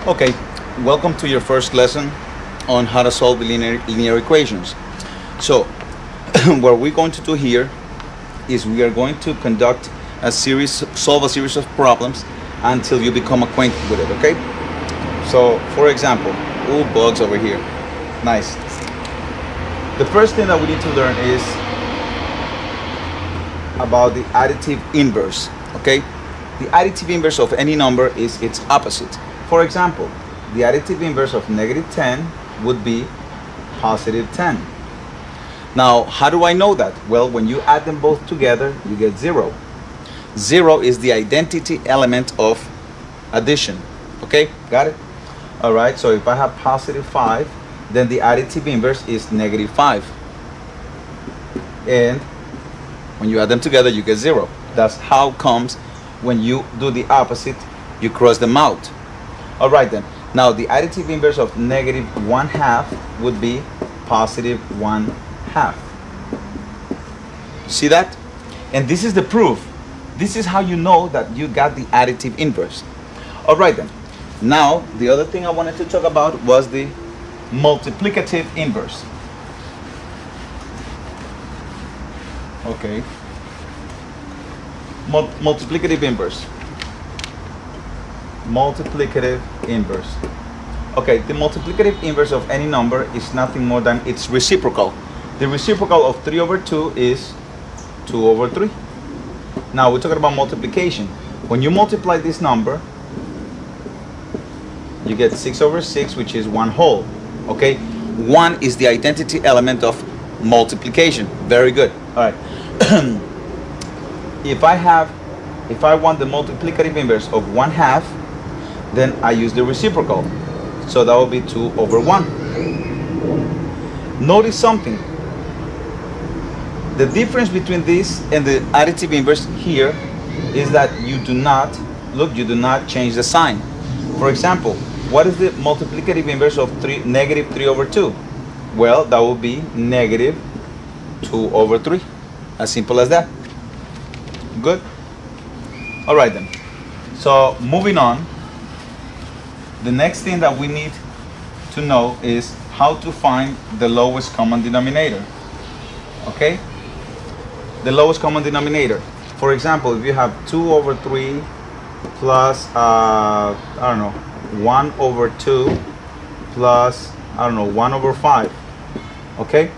Okay, welcome to your first lesson on how to solve linear equations. So, what we're going to do here is we are going to solve a series of problems until you become acquainted with it, okay? So, for example, bugs over here. Nice. The first thing that we need to learn is about the additive inverse, okay? The additive inverse of any number is its opposite. For example, the additive inverse of -10 would be +10. Now, how do I know that? Well, when you add them both together, you get 0. 0 is the identity element of addition. Okay, got it? All right, so if I have +5, then the additive inverse is -5. And when you add them together, you get 0. That's how it comes when you do the opposite, you cross them out. All right then. Now the additive inverse of -1/2 would be +1/2. See that? And this is the proof. This is how you know that you got the additive inverse. All right then. Now the other thing I wanted to talk about was the multiplicative inverse. Okay. Multiplicative inverse. Multiplicative inverse. Okay, the multiplicative inverse of any number is nothing more than its reciprocal. The reciprocal of 3/2 is 2/3. Now we're talking about multiplication. When you multiply this number, you get 6/6, which is 1 whole. Okay, 1 is the identity element of multiplication. Very good. All right. If I want the multiplicative inverse of 1/2, then I use the reciprocal. So that will be 2/1. Notice something. The difference between this and the additive inverse here is that you do not change the sign. For example, what is the multiplicative inverse of -3/2? Well, that will be -2/3. As simple as that. Good. All right then. So moving on. The next thing that we need to know is how to find the lowest common denominator. Okay? The lowest common denominator. For example, if you have 2/3 plus, 1/2 plus, 1/5. Okay?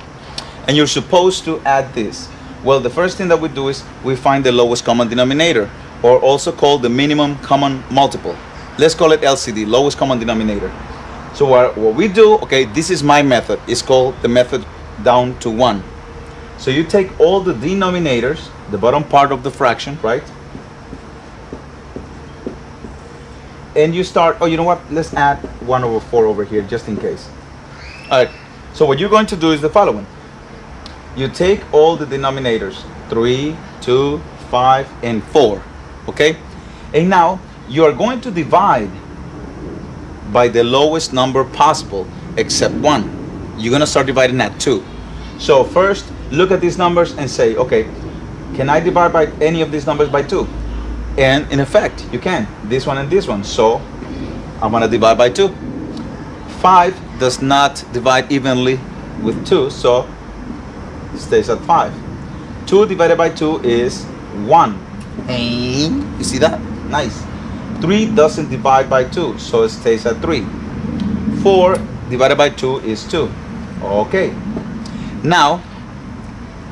And you're supposed to add this. Well, the first thing that we do is we find the lowest common denominator, or also called the minimum common multiple. Let's call it LCD, lowest common denominator. So what we do, okay, this is my method. It's called the method down to 1. So you take all the denominators, the bottom part of the fraction, right? And you start, you know what? Let's add 1/4 over here just in case. All right, so what you're going to do is the following. You take all the denominators, 3, 2, 5, and 4, okay? And now, you are going to divide by the lowest number possible except 1. You're going to start dividing at 2. So first, look at these numbers and say, okay, can I divide by any of these numbers by 2? And in effect, you can. This one and this one. So I'm going to divide by 2. 5 does not divide evenly with 2, so it stays at 5. 2 divided by 2 is 1. You see that? Nice. 3 doesn't divide by 2, so it stays at 3. 4 divided by 2 is 2. Okay. Now,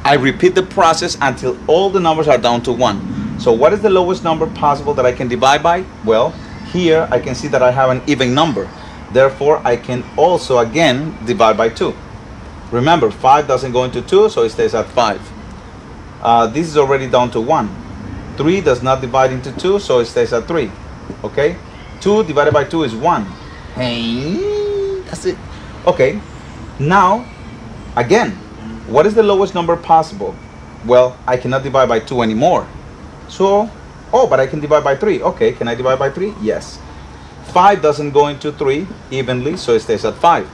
I repeat the process until all the numbers are down to 1. So what is the lowest number possible that I can divide by? Well, here I can see that I have an even number. Therefore, I can also, again, divide by 2. Remember, 5 doesn't go into 2, so it stays at 5. This is already down to 1. 3 does not divide into 2, so it stays at 3. Okay? 2 divided by 2 is 1. That's it. Okay. Now, again, what is the lowest number possible? Well, I cannot divide by 2 anymore. So, but I can divide by 3. Okay, can I divide by 3? Yes. 5 doesn't go into 3 evenly, so it stays at 5.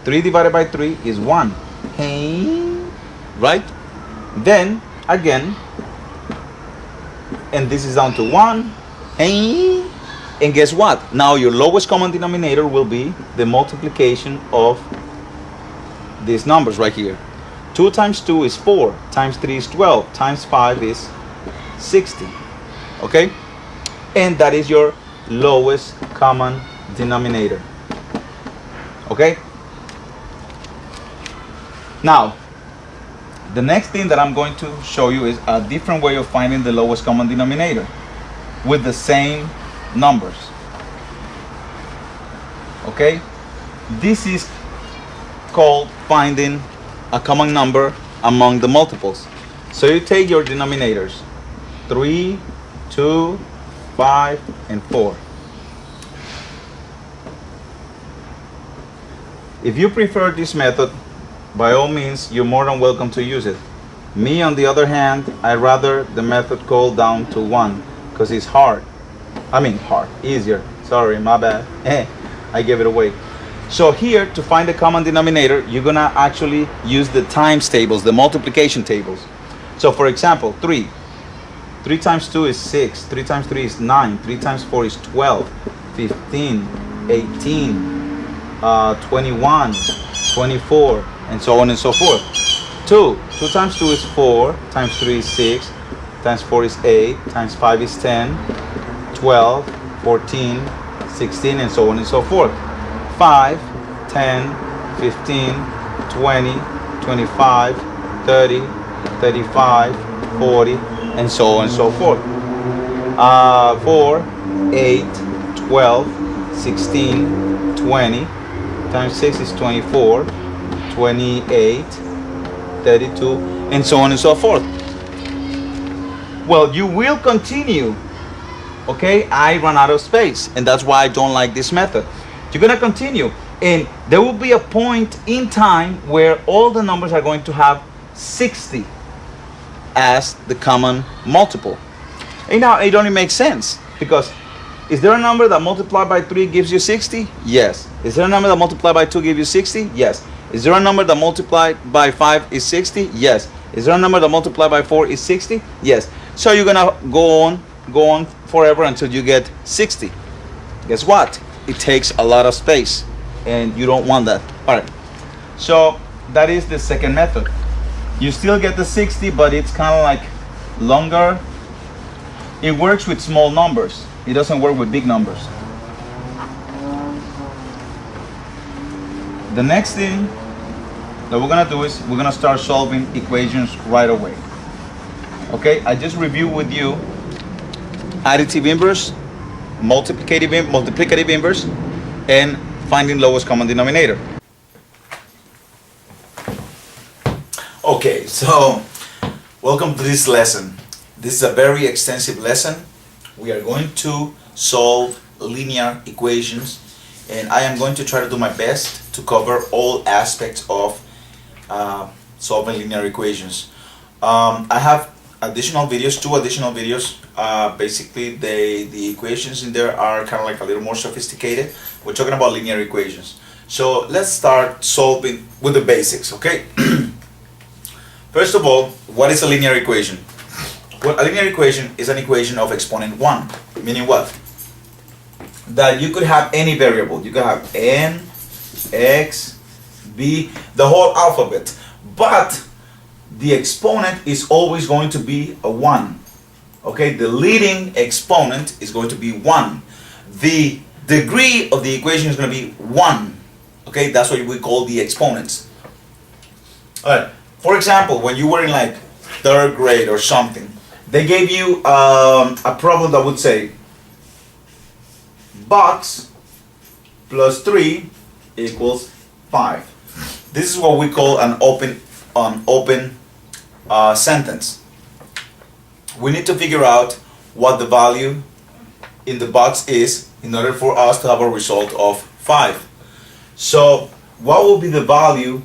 3 divided by 3 is 1. Right? Then, again, and this is down to 1. And guess what? Now your lowest common denominator will be the multiplication of these numbers right here. 2 times 2 is 4, times 3 is 12, times 5 is 60. Okay? And that is your lowest common denominator. Okay? Now, the next thing that I'm going to show you is a different way of finding the lowest common denominator with the same numbers. Okay? This is called finding a common number among the multiples. So you take your denominators, 3, 2, 5, and 4. If you prefer this method, by all means, you're more than welcome to use it. Me, on the other hand, I rather the method called down to 1 because it's hard. I mean hard, easier. Sorry, my bad. I gave it away. So here, to find the common denominator, you're gonna actually use the times tables, the multiplication tables. So for example, 3. 3 times 2 is 6, 3 times 3 is 9, 3 times 4 is 12, 15, 18, 21, 24, and so on and so forth. 2 times 2 is 4, times 3 is 6, times 4 is 8, times 5 is 10, 12, 14, 16, and so on and so forth. 5, 10, 15, 20, 25, 30, 35, 40, and so on and so forth. 4, 8, 12, 16, 20, times 6 is 24, 28, 32, and so on and so forth. Well, you will continue. Okay, I run out of space, and that's why I don't like this method. You're gonna continue, and there will be a point in time where all the numbers are going to have 60 as the common multiple. And now it only makes sense, because is there a number that multiplied by 3 gives you 60? Yes. Is there a number that multiplied by 2 gives you 60? Yes. Is there a number that multiplied by 5 is 60? Yes. Is there a number that multiplied by 4 is 60? Yes. So you're gonna go on forever until you get 60. Guess what? It takes a lot of space, and you don't want that. All right. So that is the second method. You still get the 60, but it's kind of like longer. It works with small numbers. It doesn't work with big numbers. The next thing that we're gonna do is we're gonna start solving equations right away. Okay, I just reviewed with you additive inverse, multiplicative inverse, and finding lowest common denominator. Okay, so welcome to this lesson. This is a very extensive lesson. We are going to solve linear equations, and I am going to try to do my best to cover all aspects of solving linear equations. I have additional videos, 2 additional videos. Basically, the equations in there are kind of like a little more sophisticated. We're talking about linear equations. So let's start solving with the basics, okay? First of all, what is a linear equation? Well, a linear equation is an equation of exponent 1, meaning what? That you could have any variable. You could have n, x, b, the whole alphabet. But the exponent is always going to be a 1. Okay, the leading exponent is going to be 1. The degree of the equation is going to be 1. Okay, that's what we call the exponents. Alright, for example, when you were in like 3rd grade or something, they gave you a problem that would say box plus 3 equals 5. This is what we call an open sentence. We need to figure out what the value in the box is in order for us to have a result of 5. So what will be the value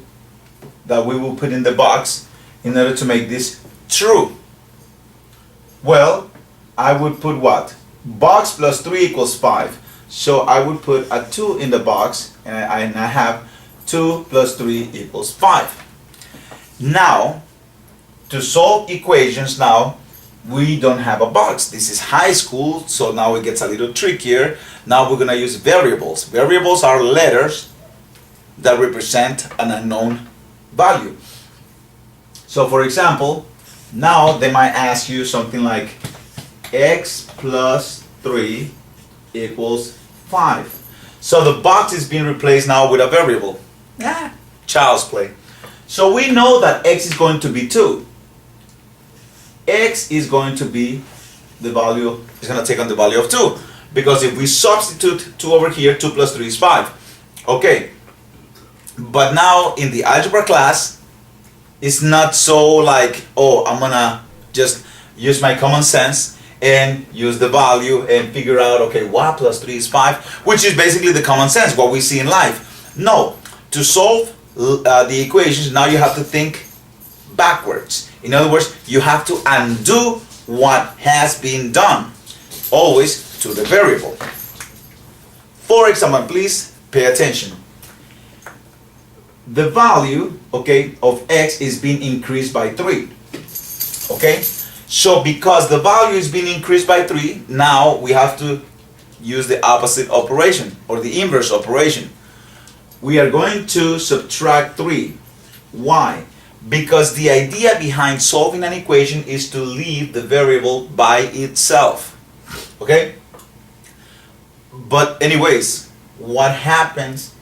that we will put in the box in order to make this true? Well, I would put what? Box plus 3 equals 5. So I would put a 2 in the box, and I have 2 plus 3 equals 5. Now, to solve equations now, we don't have a box. This is high school, so now it gets a little trickier. Now we're gonna use variables. Variables are letters that represent an unknown value. So for example, now they might ask you something like x plus 3 equals 5. So the box is being replaced now with a variable. Yeah, child's play. So we know that x is going to be 2. X is going to be the value, is going to take on the value of 2. Because if we substitute 2 over here, 2 plus 3 is 5. Okay. But now in the algebra class, it's not so like, oh, I'm going to just use my common sense and use the value and figure out, okay, y plus 3 is 5, which is basically the common sense, what we see in life. No, to solve the equations, now you have to think backwards. In other words, you have to undo what has been done, always to the variable. For example, please pay attention. The value, okay, of x is being increased by 3. Okay? So because the value is being increased by 3, now we have to use the opposite operation or the inverse operation. We are going to subtract 3. Why? Because the idea behind solving an equation is to leave the variable by itself. Okay? But anyways, what happens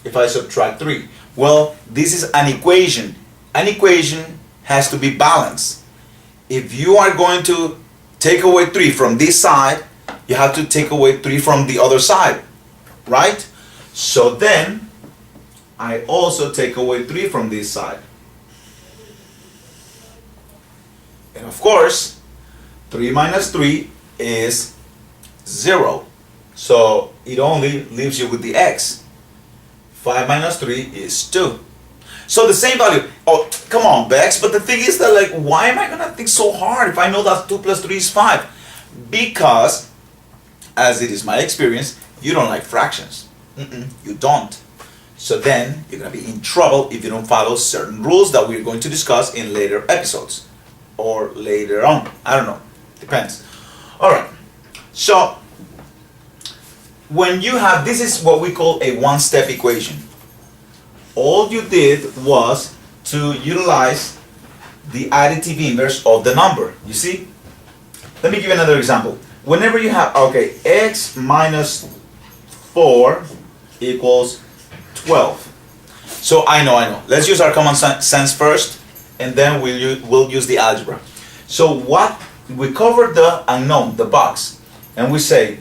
if I subtract 3? Well, this is an equation. An equation has to be balanced. If you are going to take away 3 from this side, you have to take away 3 from the other side, right? So then, I also take away 3 from this side. And of course, 3 minus 3 is 0. So it only leaves you with the x. 5 minus 3 is 2. So the same value. Oh, come on, Bex. But the thing is that, like, why am I going to think so hard if I know that 2 plus 3 is 5? Because, as it is my experience, you don't like fractions. You don't. So then, you're going to be in trouble if you don't follow certain rules that we're going to discuss in later episodes. Or later on. I don't know. Depends. Alright. So, when you have, this is what we call a one-step equation. All you did was to utilize the additive inverse of the number. You see? Let me give you another example. Whenever you have, okay, x minus 4 equals 12. So I know. Let's use our common sense first, and then we'll use the algebra. So what, we covered the unknown, the box, and we say,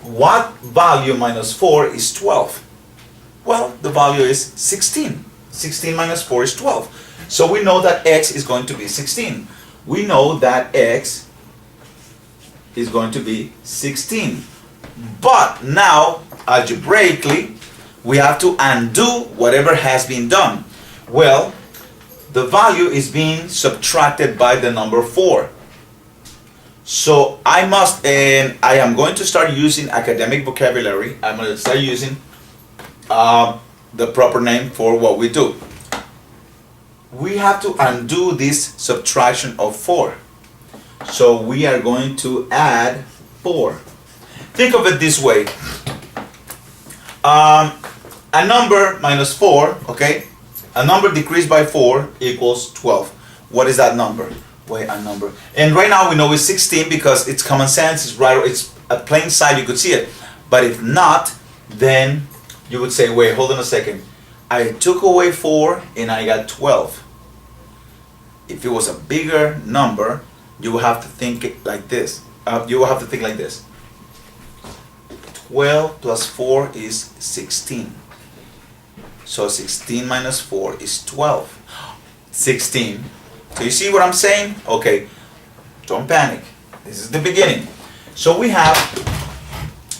what value minus 4 is 12? Well, the value is 16. 16 minus 4 is 12. So we know that x is going to be 16. We know that x is going to be 16. But now, algebraically, we have to undo whatever has been done. Well, the value is being subtracted by the number 4. So I must, and I am going to start using academic vocabulary. I'm going to start using the proper name for what we do. We have to undo this subtraction of 4. So we are going to add 4. Think of it this way. A number minus 4, okay? A number decreased by 4 equals 12. What is that number? Wait, a number. And right now we know it's 16 because it's common sense, it's right, it's a plain sight, you could see it. But if not, then you would say, wait, hold on a second. I took away 4 and I got 12. If it was a bigger number, you would have to think like this. 12 plus 4 is 16. So 16 minus 4 is 12. 16. So you see what I'm saying? Okay, don't panic. This is the beginning. So we have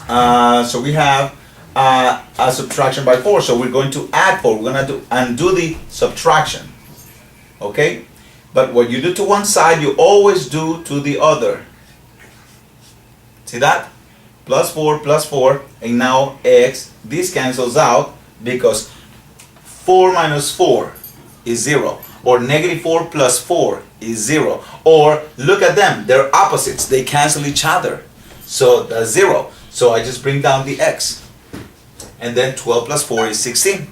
a subtraction by 4. So we're going to add 4. We're going to undo the subtraction. Okay? But what you do to one side, you always do to the other. See that? Plus 4, and now x. This cancels out because 4 minus 4 is 0. Or negative 4 plus 4 is 0. Or look at them, they're opposites, they cancel each other. So that's 0. So I just bring down the x. And then 12 plus 4 is 16.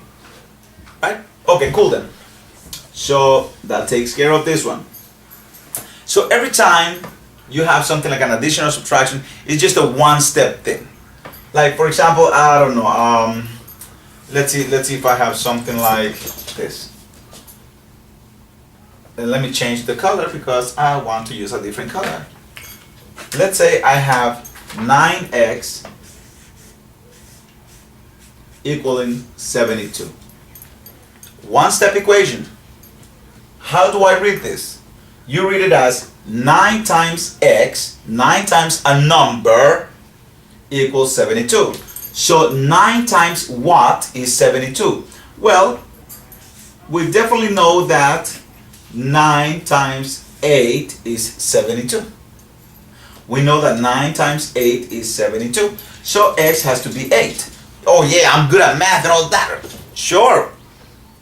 Right? Okay, cool then. So that takes care of this one. So every time you have something like an addition or subtraction, it's just a one-step thing. Like for example, I don't know, let's see if I have something like this. And let me change the color because I want to use a different color. Let's say I have 9x equaling 72. One-step equation. How do I read this? You read it as 9 times x, 9 times a number, equals 72. So 9 times what is 72? Well, we definitely know that 9 times 8 is 72. We know that 9 times 8 is 72. So x has to be 8. Oh yeah, I'm good at math and all that. Sure.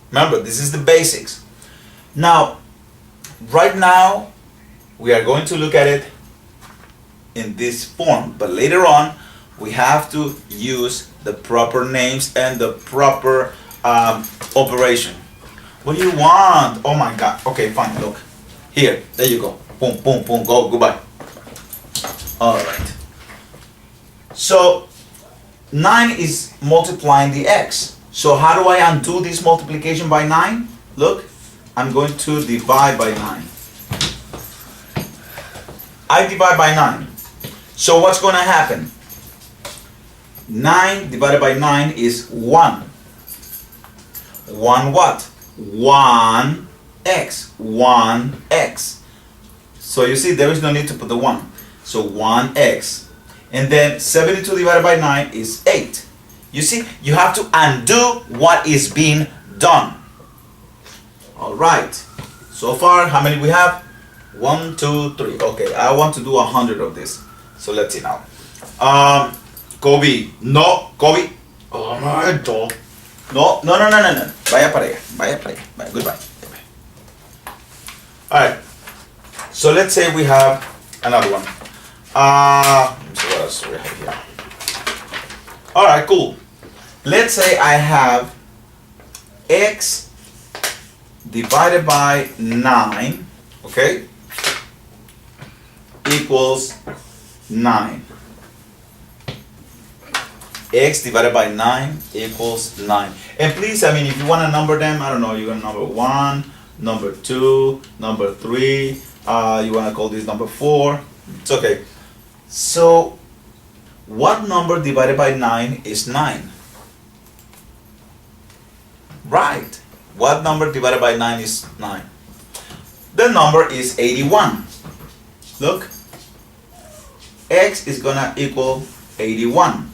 Remember, this is the basics. Now, right now, we are going to look at it in this form. But later on, we have to use the proper names and the proper operation. What do you want? Oh my God. Okay, fine. Look. Here. There you go. Boom, boom, boom. Go. Goodbye. All right. So 9 is multiplying the x. So how do I undo this multiplication by 9? Look, I'm going to divide by 9. I divide by 9. So what's going to happen? 9 divided by 9 is 1. 1 what? 1x. 1x. So you see, there is no need to put the 1. So 1x. And then 72 divided by 9 is 8. You see, you have to undo what is being done. All right. So far, how many we have? 1, 2, 3. Okay, I want to do 100 of this. So let's see now. Kobe. No, Kobe. Oh my God. No. Vaya para allá. Vaya para allá. Vaya, goodbye. Goodbye. All right. So let's say we have another one. So what else we have here? All right, cool. Let's say I have x divided by 9, okay, equals 9. X divided by 9 equals 9. And please, I mean, if you want to number them, I don't know, you're going to number 1, number 2, number 3, you want to call this number 4. It's okay. So, what number divided by 9 is 9? Right. What number divided by 9 is 9? The number is 81. Look. X is going to equal 81.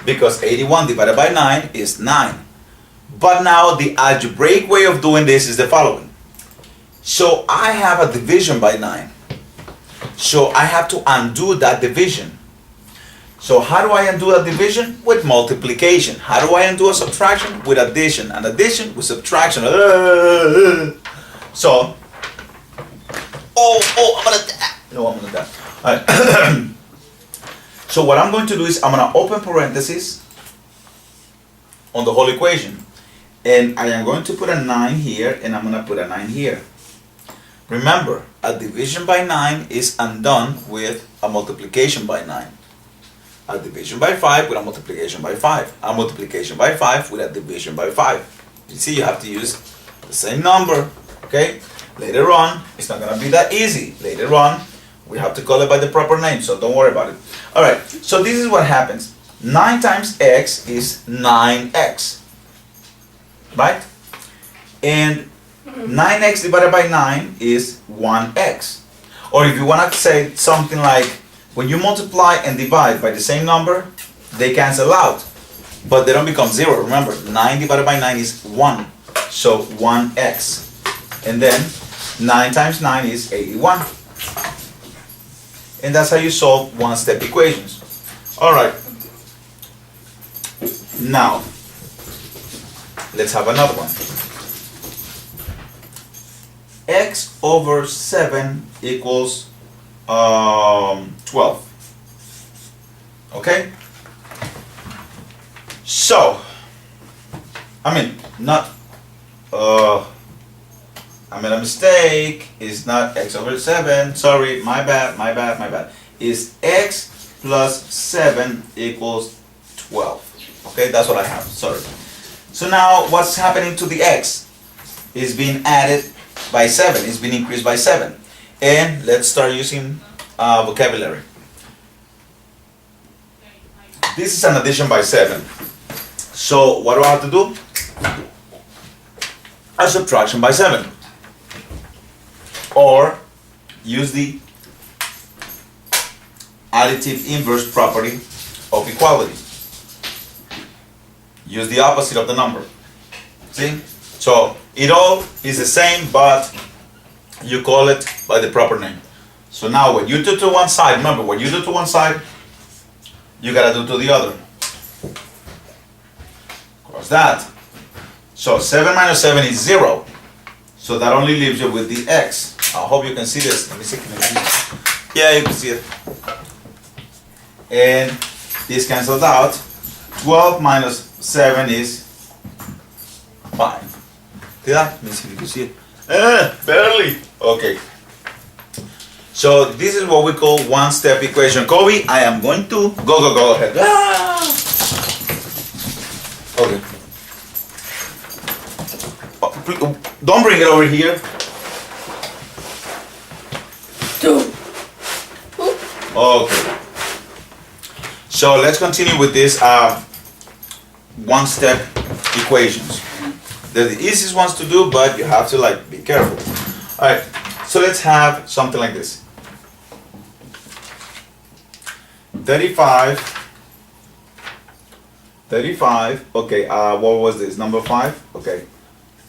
Because 81 divided by 9 is 9. But now the algebraic way of doing this is the following. So I have a division by 9. So I have to undo that division. So how do I undo a division? With multiplication. How do I undo a subtraction? With addition. And addition with subtraction. So, I'm gonna die. No, I'm gonna die. All right. So what I'm going to do is I'm gonna open parentheses on the whole equation. And I am going to put a 9 here and I'm gonna put a 9 here. Remember, a division by 9 is undone with a multiplication by 9. A division by 5 with a multiplication by 5. A multiplication by 5 with a division by 5. You see, you have to use the same number, okay? Later on, it's not going to be that easy. Later on, we have to call it by the proper name, so don't worry about it. All right, so this is what happens. 9 times x is 9x, right? And 9x divided by 9 is 1x. Or if you want to say something like, when you multiply and divide by the same number, they cancel out, but they don't become 0. Remember, 9 divided by 9 is 1, so 1x. And then 9 times 9 is 81. And that's how you solve one-step equations. All right. Now, let's have another one. x over 7 equals 12. Okay? So, I mean, not, I made a mistake. It's not x over 7. Sorry, my bad. It's x plus 7 equals 12. Okay, that's what I have. Sorry. So now what's happening to the x? It's being added by 7. It's been increased by 7. And let's start using vocabulary. This is an addition by 7. So what do I have to do? A subtraction by 7. Or use the additive inverse property of equality. Use the opposite of the number. See? So it all is the same, but you call it by the proper name. So now what you do to one side, remember, what you do to one side, you gotta do to the other. Cross that. So 7 minus 7 is 0. So that only leaves you with the x. I hope you can see this. Let me see. Can you see it? Yeah, you can see it. And this cancels out. 12 minus 7 is 5. See that? Let me see if you can see it. Barely. Okay. So this is what we call one-step equation. Kobe, I am going to go ahead. Okay. Oh, please, don't bring it over here. Okay. So let's continue with this one-step equations. They're the easiest ones to do, but you have to be careful. All right. So let's have something like this. 35. Okay. What was this? Number 5. Okay.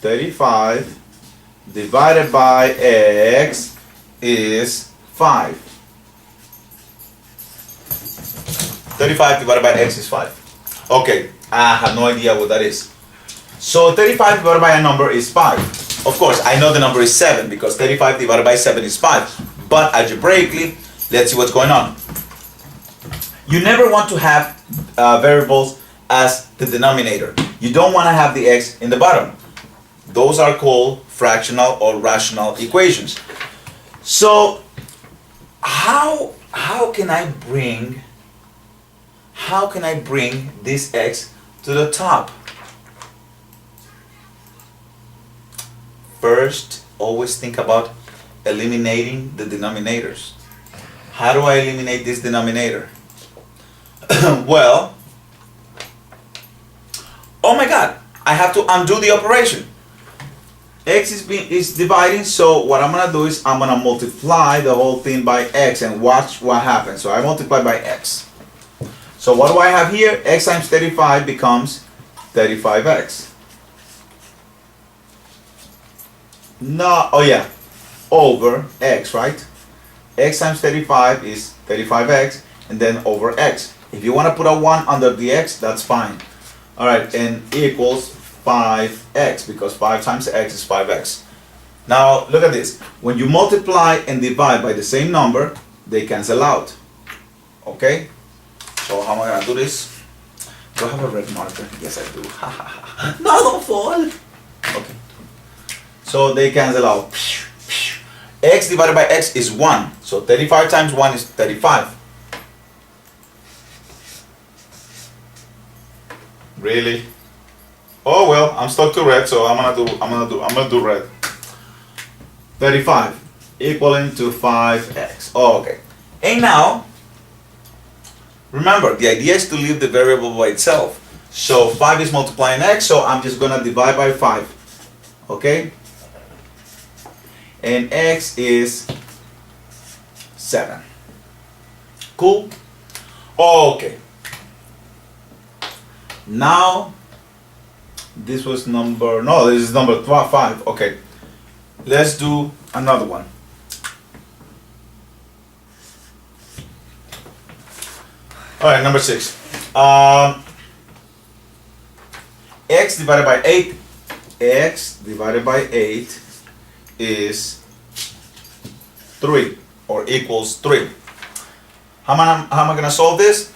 35 divided by x is 5. 35 divided by x is 5. Okay, I have no idea what that is. So 35 divided by a number is 5. Of course, I know the number is 7 because 35 divided by 7 is 5. But algebraically, let's see what's going on. You never want to have variables as the denominator. You don't want to have the x in the bottom. Those are called fractional or rational equations. So how can I bring this x to the top? First, always think about eliminating the denominators. How do I eliminate this denominator? Well, oh my God, I have to undo the operation. X is dividing, so what I'm gonna do is I'm gonna multiply the whole thing by x and watch what happens. So I multiply by x. So what do I have here? X times 35 becomes 35x. No, oh yeah, over x, right? X times 35 is 35x, and then over x. If you want to put a 1 under the x, that's fine. All right, and equals 5x, because 5 times x is 5x. Now, look at this. When you multiply and divide by the same number, they cancel out. Okay? So how am I going to do this? Do I have a red marker? Yes, I do. No, don't fall. Okay. So they cancel out. X divided by x is 1. So 35 times 1 is 35. Really? Oh well, I'm stuck to red, so I'm gonna do red. 35 equaling to 5x. Oh, okay. And now, remember, the idea is to leave the variable by itself. So 5 is multiplying x, so I'm just gonna divide by 5. Okay? And x is 7. Cool? Okay. Now, this was number, no, this is number 5. Okay. Let's do another one. Alright, number 6. X divided by 8. X divided by 8 is 3 or equals 3. How am I going to solve this?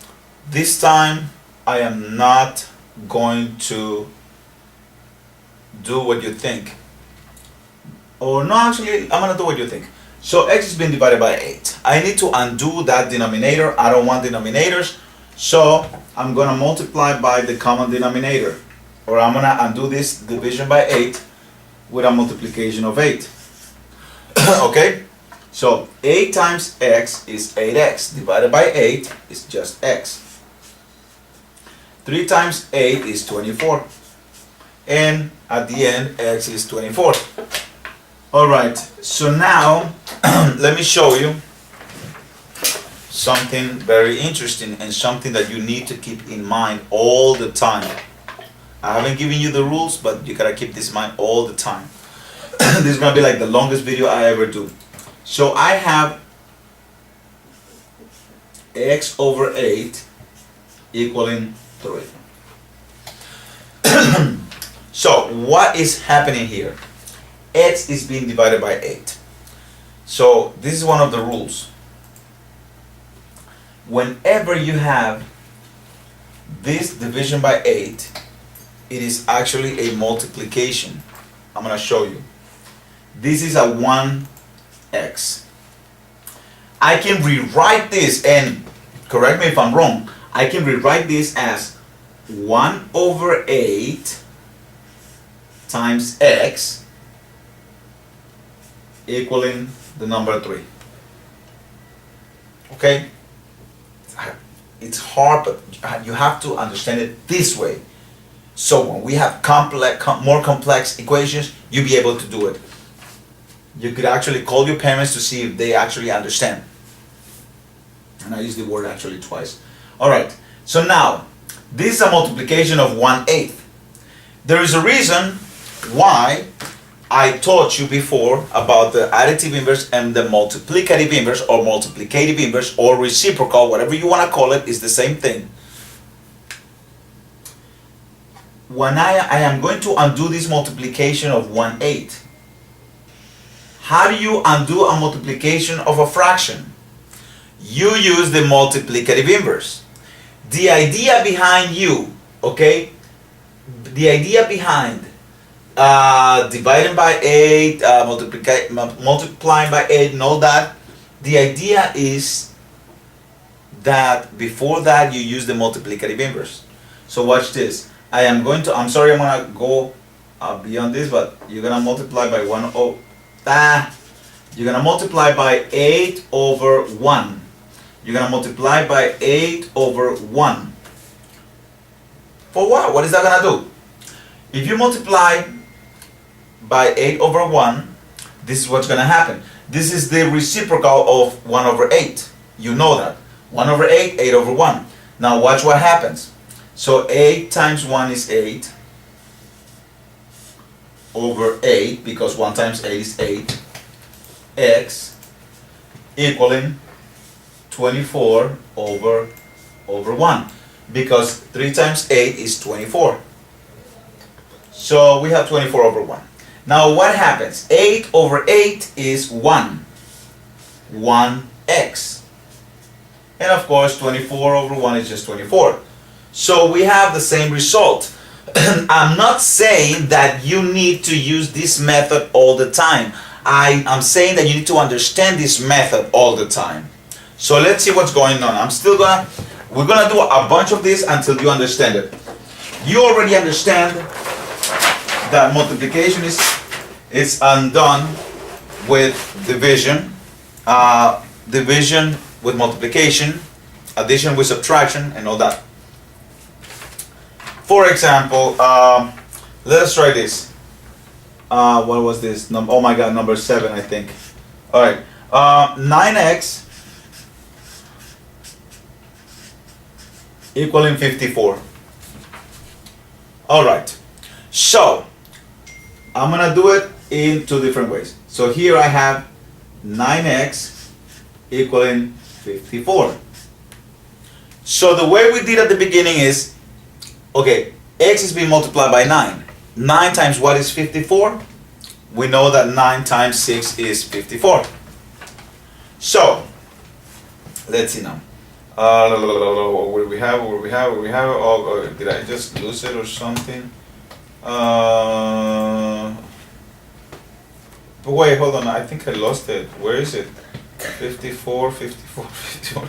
This time I am not going to do what you think. Or no, actually, I'm going to do what you think. So x is being divided by 8. I need to undo that denominator. I don't want denominators. So I'm going to multiply by the common denominator. Or I'm going to undo this division by 8 with a multiplication of 8. Okay? So 8 times x is 8x. Divided by 8 is just x. 3 times 8 is 24. And at the end, x is 24. Alright, so now let me show you something very interesting and something that you need to keep in mind all the time. I haven't given you the rules, but you gotta keep this in mind all the time. This is gonna be like the longest video I ever do. So I have x over 8 equaling 3. So what is happening here? X is being divided by 8. So this is one of the rules. Whenever you have this division by 8, it is actually a multiplication. I'm going to show you. This is a 1x. I can rewrite this, and correct me if I'm wrong, I can rewrite this as 1 over 8 times x equaling the number 3. Okay? It's hard, but you have to understand it this way. So when we have more complex equations, you'll be able to do it. You could actually call your parents to see if they actually understand. And I use the word actually twice. Alright, so now, this is a multiplication of 1/8. There is a reason why I taught you before about the additive inverse and the multiplicative inverse or multiplicative inverse or reciprocal, whatever you want to call it, is the same thing. When I am going to undo this multiplication of 1/8. How do you undo a multiplication of a fraction? You use the multiplicative inverse. The idea behind the idea behind dividing by 8, multiplying by 8 and all that, the idea is that before that you use the multiplicative inverse. So watch this. I'm sorry I'm going to go beyond this, but you're going to multiply by you're going to multiply by 8 over 1. You're going to multiply by 8 over 1. For what? What is that going to do? If you multiply by 8 over 1, this is what's going to happen. This is the reciprocal of 1 over 8. You know that. 1 over 8, 8 over 1. Now watch what happens. So 8 times 1 is 8 over 8, because 1 times 8 is 8, x equaling 24 over 1, because 3 times 8 is 24. So we have 24 over 1. Now what happens? 8 over 8 is 1. 1x. And of course 24 over 1 is just 24. So we have the same result. I'm not saying that you need to use this method all the time. I'm saying that you need to understand this method all the time. So let's see what's going on. We're gonna do a bunch of this until you understand it. You already understand that multiplication is undone with division, division with multiplication, addition with subtraction, and all that. For example, let's try this. What was this? Oh my god, number 7, I think. Alright, 9x equaling 54. Alright, so I'm gonna do it in 2 different ways. So here I have 9x equaling 54. So the way we did at the beginning is, okay, x is being multiplied by 9. 9 times what is 54? we know that 9 times 6 is 54. So, let's see now. What do we have? Oh, did I just lose it or something? But wait, hold on. I think I lost it. Where is it? 54, 54, 54,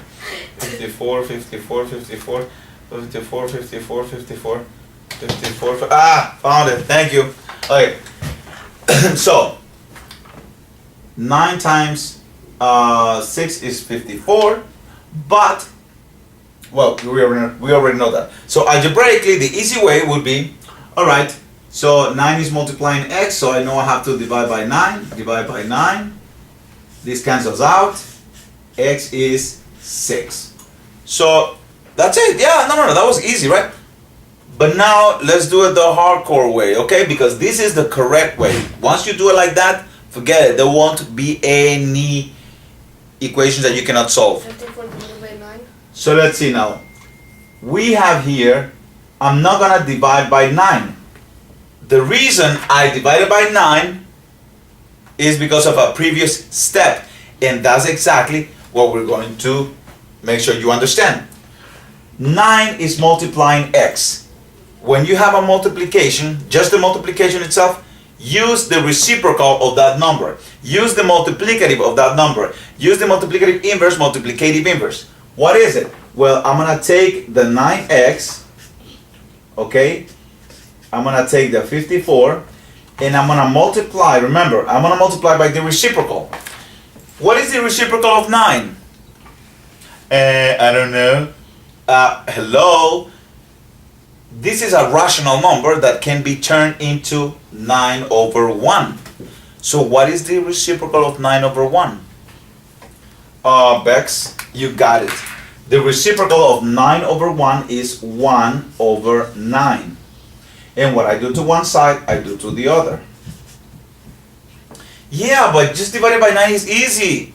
54, 54, 54, 54, 54, 54, 54. Ah, found it. Thank you. Okay. So, 9 times 6 is 54, but, well, we already know that. So, algebraically, the easy way would be, all right, so 9 is multiplying x, so I know I have to divide by 9. Divide by 9. This cancels out. X is 6. So, that's it. Yeah, no, that was easy, right? But now, let's do it the hardcore way, okay? Because this is the correct way. Once you do it like that, forget it. There won't be any equations that you cannot solve. 54 divided by 9. So let's see now. We have here, I'm not going to divide by 9. The reason I divided by 9 is because of a previous step. And that's exactly what we're going to make sure you understand. 9 is multiplying x. When you have a multiplication, just the multiplication itself, use the reciprocal of that number. Use the multiplicative of that number. Use the multiplicative inverse, multiplicative inverse. What is it? Well, I'm going to take the 9x, okay? I'm going to take the 54, and I'm going to multiply. Remember, I'm going to multiply by the reciprocal. What is the reciprocal of 9? I don't know. Hello? This is a rational number that can be turned into 9 over 1. So what is the reciprocal of 9 over 1? Bex, you got it. The reciprocal of 9 over 1 is 1 over 9. And what I do to one side, I do to the other. Yeah, but just divided by 9 is easy.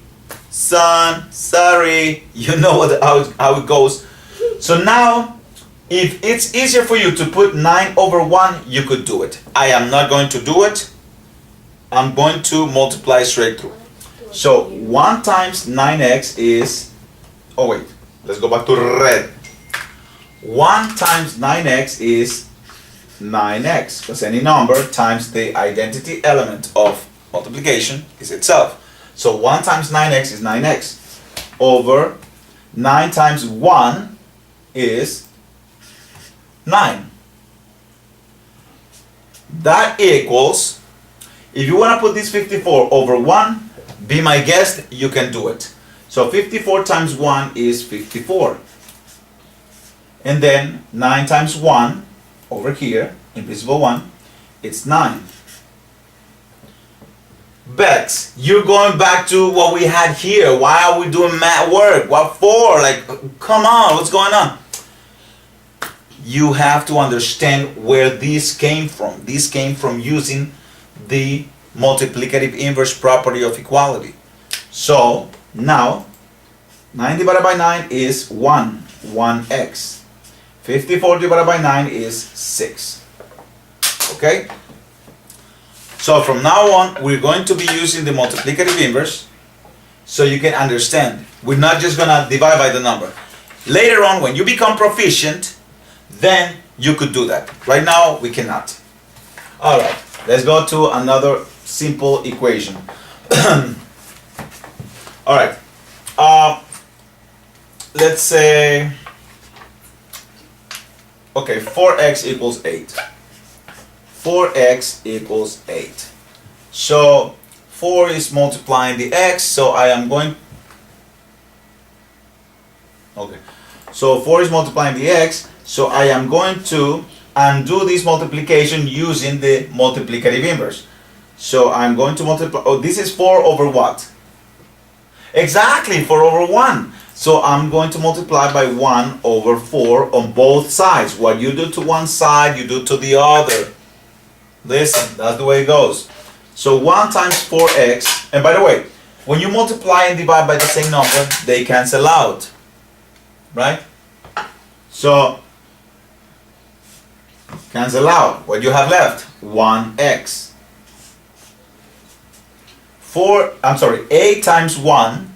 Son, sorry, you know how it goes. So now, if it's easier for you to put 9 over 1, you could do it. I am not going to do it. I'm going to multiply straight through. So 1 times 9x is, oh wait, let's go back to red. 1 times 9x is 9x, because any number times the identity element of multiplication is itself. So 1 times 9x is 9x over 9 times 1 is 9. That equals, if you want to put this 54 over 1, be my guest, you can do it. So 54 times 1 is 54. And then 9 times 1 over here, invisible 1, it's 9. Bex, you're going back to what we had here. Why are we doing math work? What for? Like, come on, what's going on? You have to understand where this came from. This came from using the multiplicative inverse property of equality. So, now, 9 divided by 9 is 1x. 54 divided by 9 is 6. Okay? So from now on, we're going to be using the multiplicative inverse so you can understand. We're not just going to divide by the number. Later on, when you become proficient, then you could do that. Right now, we cannot. All right, let's go to another simple equation. All right, let's say, okay, 4x equals 8. 4x equals 8. So 4 is multiplying the x, so I am going, okay, so 4 is multiplying the x, so I am going to undo this multiplication using the multiplicative inverse. So I'm going to multiply, oh, this is 4 over what? Exactly, 4 over 1. So I'm going to multiply by 1 over 4 on both sides. What you do to one side, you do to the other. Listen, that's the way it goes. So 1 times 4x, and by the way, when you multiply and divide by the same number, they cancel out. Right? So, cancel out. What you have left? 1x. 8 times 1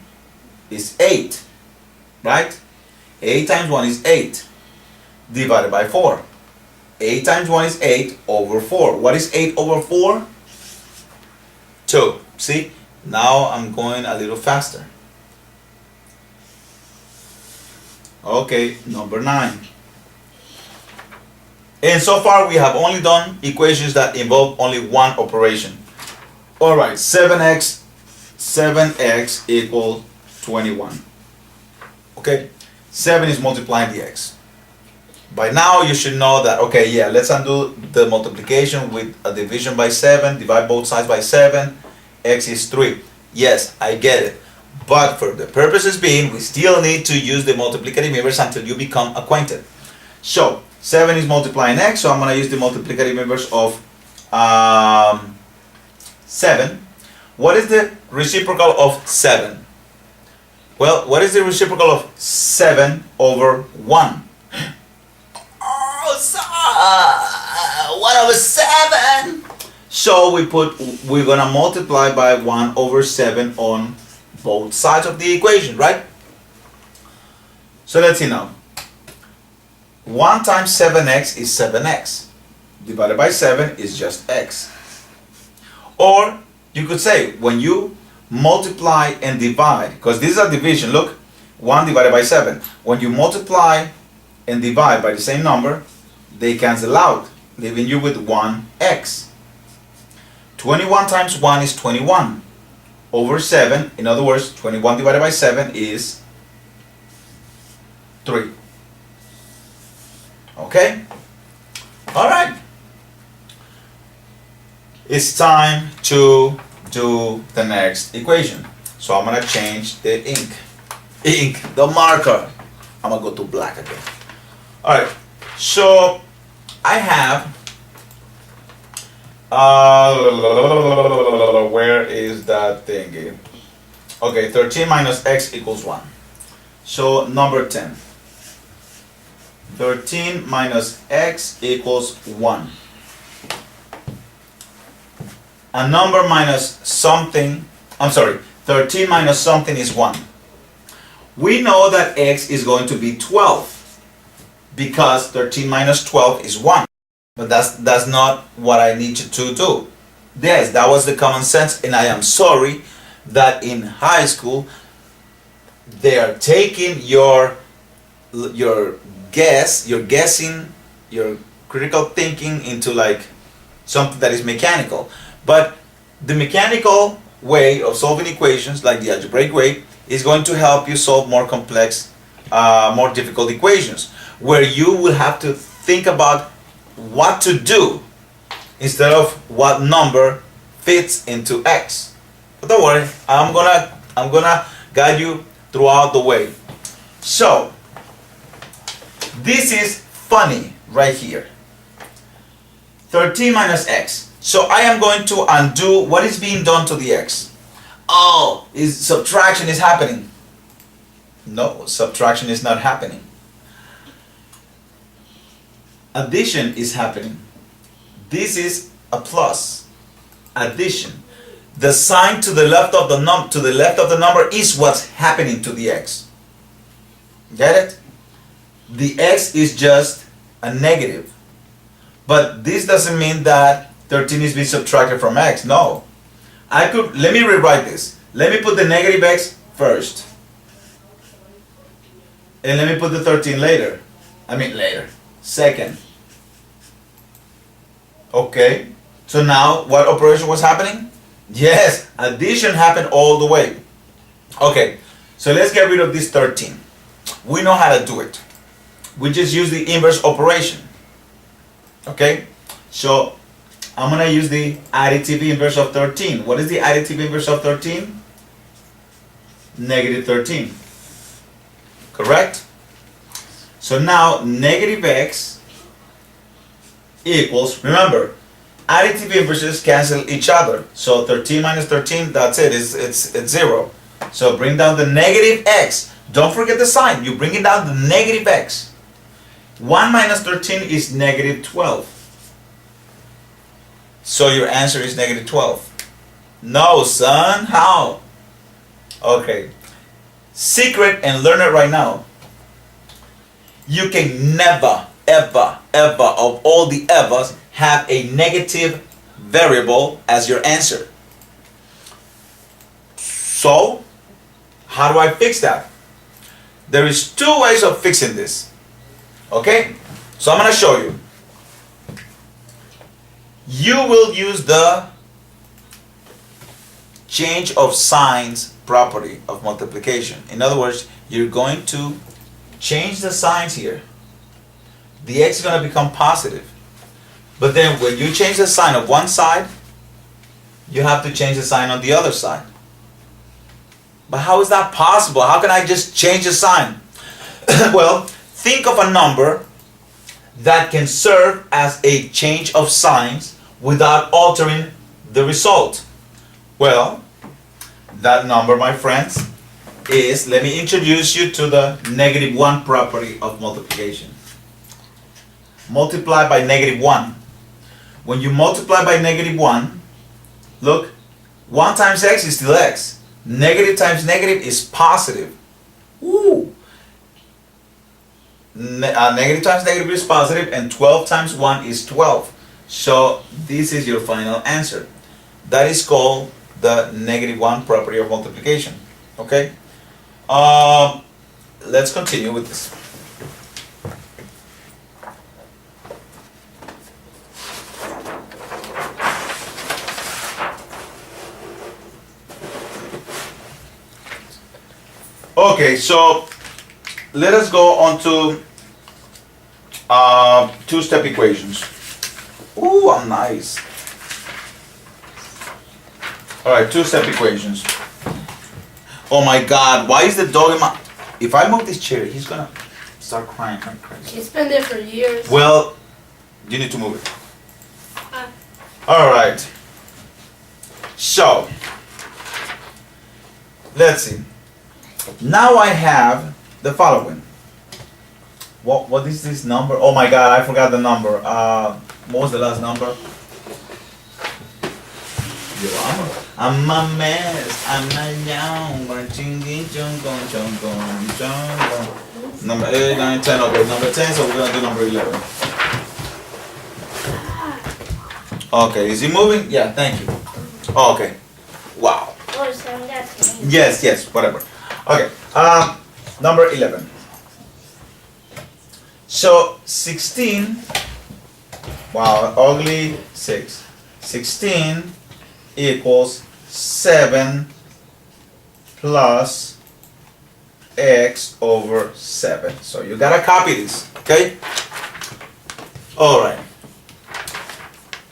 is 8, right? 8 times 1 is 8 divided by 4. 8 times 1 is 8 over 4. What is 8 over 4? 2. See? Now I'm going a little faster. Okay, number 9. And so far we have only done equations that involve only one operation. Alright, 7x equals 21. Okay, 7 is multiplying the x. By now you should know that, okay, yeah, let's undo the multiplication with a division by 7, divide both sides by 7, x is 3. Yes, I get it. But for the purposes being, we still need to use the multiplicative inverse until you become acquainted. So, 7 is multiplying x, so I'm going to use the multiplicative inverse of 7. What is the reciprocal of 7? Well, what is the reciprocal of 7 over 1? Oh, 1 over 7! So we're going to multiply by 1 over 7 on both sides of the equation, right? So let's see now. 1 times 7x is 7x. Divided by 7 is just x. Or you could say, when you multiply and divide, because this is a division, look, 1 divided by 7. When you multiply and divide by the same number, they cancel out, leaving you with 1x. 21 times 1 is 21 over 7. In other words, 21 divided by 7 is 3. Okay? Alright. It's time to do the next equation. So I'm going to change the the marker. I'm going to go to black again. Alright. So I have where is that thingy? Okay, 13 minus x equals 1. So number 10. 13 minus x equals 1. A number minus something, 13 minus something is 1. We know that x is going to be 12 because 13 minus 12 is 1. But that's not what I need you to do. Yes, that was the common sense, and I am sorry that in high school they are taking your guessing, your critical thinking into like something that is mechanical. But the mechanical way of solving equations, like the algebraic way, is going to help you solve more complex, more difficult equations, where you will have to think about what to do instead of what number fits into x. But don't worry, I'm gonna guide you throughout the way. So this is funny right here. 13 minus x. So I am going to undo what is being done to the x. Oh, subtraction is happening. No, subtraction is not happening. Addition is happening. This is a plus. Addition. The sign to the left of the number is what's happening to the x. Get it? The x is just a negative. But this doesn't mean that 13 is being subtracted from x. No. Let me rewrite this. Let me put the negative x first. And let me put the 13 later. Second. Okay. So now what operation was happening? Yes, addition happened all the way. Okay. So let's get rid of this 13. We know how to do it. We just use the inverse operation. Okay? So I'm going to use the additive inverse of 13. What is the additive inverse of 13? Negative 13. Correct? So now negative x equals, remember, additive inverses cancel each other. So 13 minus 13, that's it. It's 0. So bring down the negative x. Don't forget the sign. You bring it down the negative x. 1 minus 13 is negative 12. So your answer is negative 12. No, son. How? Okay. Secret, and learn it right now. You can never, ever, ever, of all the evers, have a negative variable as your answer. So, how do I fix that? There is two ways of fixing this. Okay? So I'm going to show you. You will use the change of signs property of multiplication. In other words, you're going to change the signs here. The x is going to become positive. But then when you change the sign of one side, you have to change the sign on the other side. But how is that possible? How can I just change the sign? Well, think of a number that can serve as a change of signs without altering the result. Well, that number, my friends, is, let me introduce you to the -1 property of multiplication. Multiply by -1. When you multiply by -1, look, 1 times x is still x. Negative times negative is positive. Woo! Negative times negative is positive, and 12 times 1 is 12. So this is your final answer. That is called the -1 property of multiplication. Okay? Let's continue with this. Okay, so let us go on to two-step equations. Ooh, I'm nice. All right, two-step equations. Oh my God, why is the dog in my... If I move this chair, he's gonna start crying like crazy. It's been there for years. Well, you need to move it. All right. So, let's see. Now I have the following. What is this number? Oh my God, I forgot the number. What was the last number? Yo, I'm a mess. I'm a young. Number 8, 9, 10. Okay, number 10. So we're gonna do number 11. Okay, is he moving? Yeah, thank you. Oh, okay. Wow. Oh, so that's me. Yes, whatever. Okay, number 11. So 16, wow, ugly 6. 16 equals 7 plus x over 7. So you gotta copy this, okay? All right.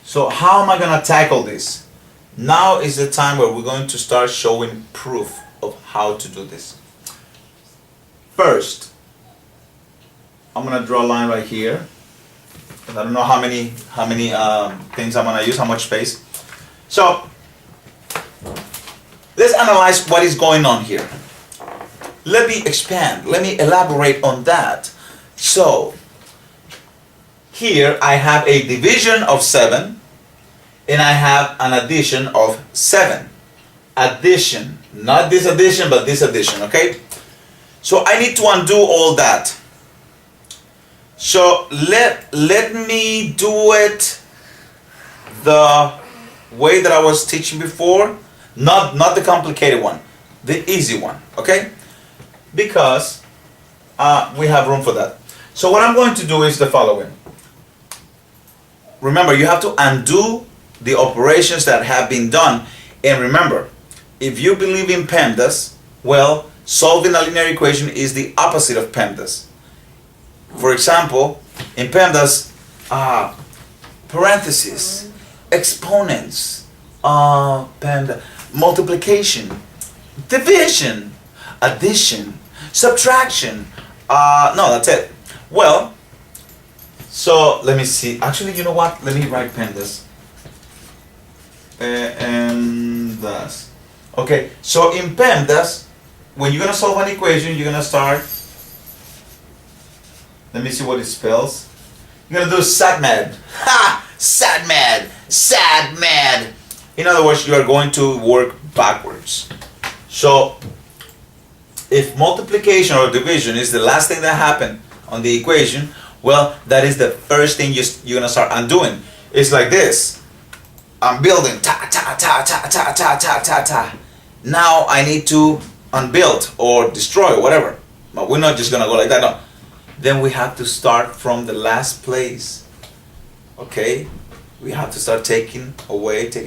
So how am I gonna tackle this? Now is the time where we're going to start showing proof of how to do this. First, I'm gonna draw a line right here. I don't know how many things I'm gonna use, how much space. So let's analyze what is going on here. Let me expand. Let me elaborate on that. So here I have a division of 7, and I have an addition of 7. Addition, not this addition, but this addition, okay? So I need to undo all that. So let me do it the way that I was teaching before, not the complicated one, the easy one, okay? Because we have room for that. So what I'm going to do is the following. Remember, you have to undo the operations that have been done, and remember, if you believe in PEMDAS, well, solving a linear equation is the opposite of PEMDAS. For example, in PEMDAS, parentheses, exponents, multiplication, division, addition, subtraction. No, that's it. Well, so let me see. Actually, you know what? Let me write PEMDAS. PEMDAS. Okay, so in PEMDAS, when you're going to solve an equation, you're going to start, let me see what it spells. You're going to do SATMAD. Ha! SATMAD! SATMAD! In other words, you are going to work backwards. So if multiplication or division is the last thing that happened on the equation, well, that is the first thing you're gonna start undoing. It's like this. I'm building ta ta ta ta ta ta ta ta ta. Now I need to unbuild or destroy or whatever. But we're not just gonna go like that, no. Then we have to start from the last place. Okay? We have to start taking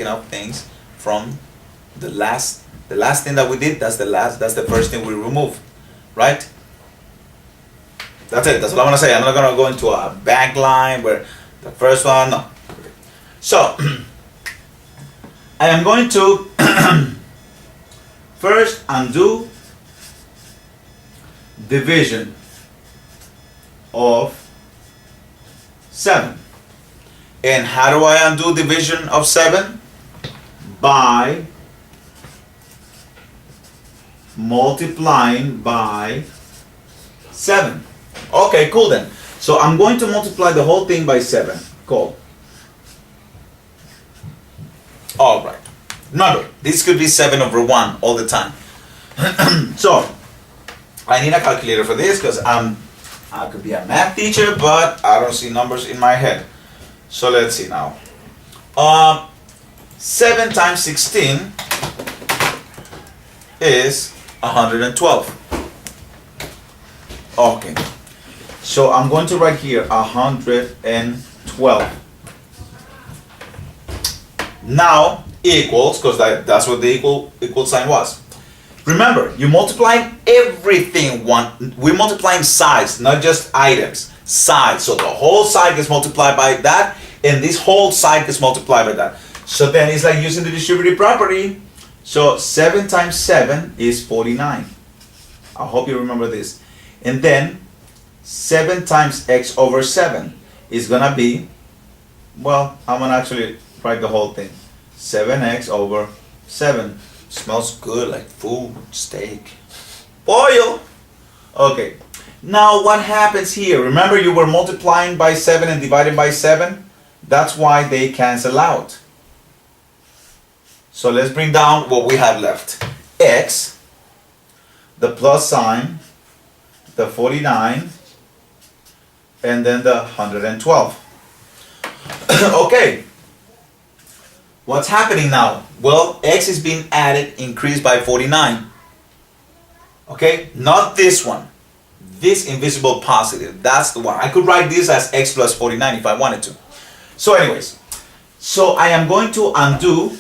out things from the last thing that we did. That's the first thing we remove. Right? That's it. That's what I'm gonna say. I'm not gonna go into a back line where the first one, no. So I am going to first undo division of 7. And how do I undo division of 7? By multiplying by 7. Okay, cool then. So I'm going to multiply the whole thing by 7. Cool. Alright. Remember, this could be 7/1 all the time. So, I need a calculator for this because I could be a math teacher, but I don't see numbers in my head. So let's see now. 7 times 16 is 112. Okay. So I'm going to write here 112. Now equals, because that's what the equal sign was. Remember, you're multiplying everything we're multiplying sides, not just items. Sides. So the whole side gets multiplied by that, and this whole side gets multiplied by that. So then it's like using the distributive property. So 7 times 7 is 49. I hope you remember this. And then 7 times x over 7 is gonna be, well, I'm gonna actually write the whole thing. 7x over 7. Smells good, like food, steak, oil. Okay. Now what happens here? Remember, you were multiplying by 7 and dividing by 7? That's why they cancel out. So let's bring down what we have left. X, the plus sign, the 49, and then the 112. Okay. What's happening now? Well, x is being added, increased by 49. Okay? Not this one. This invisible positive. That's the one. I could write this as x plus 49 if I wanted to. So anyways. So I am going to undo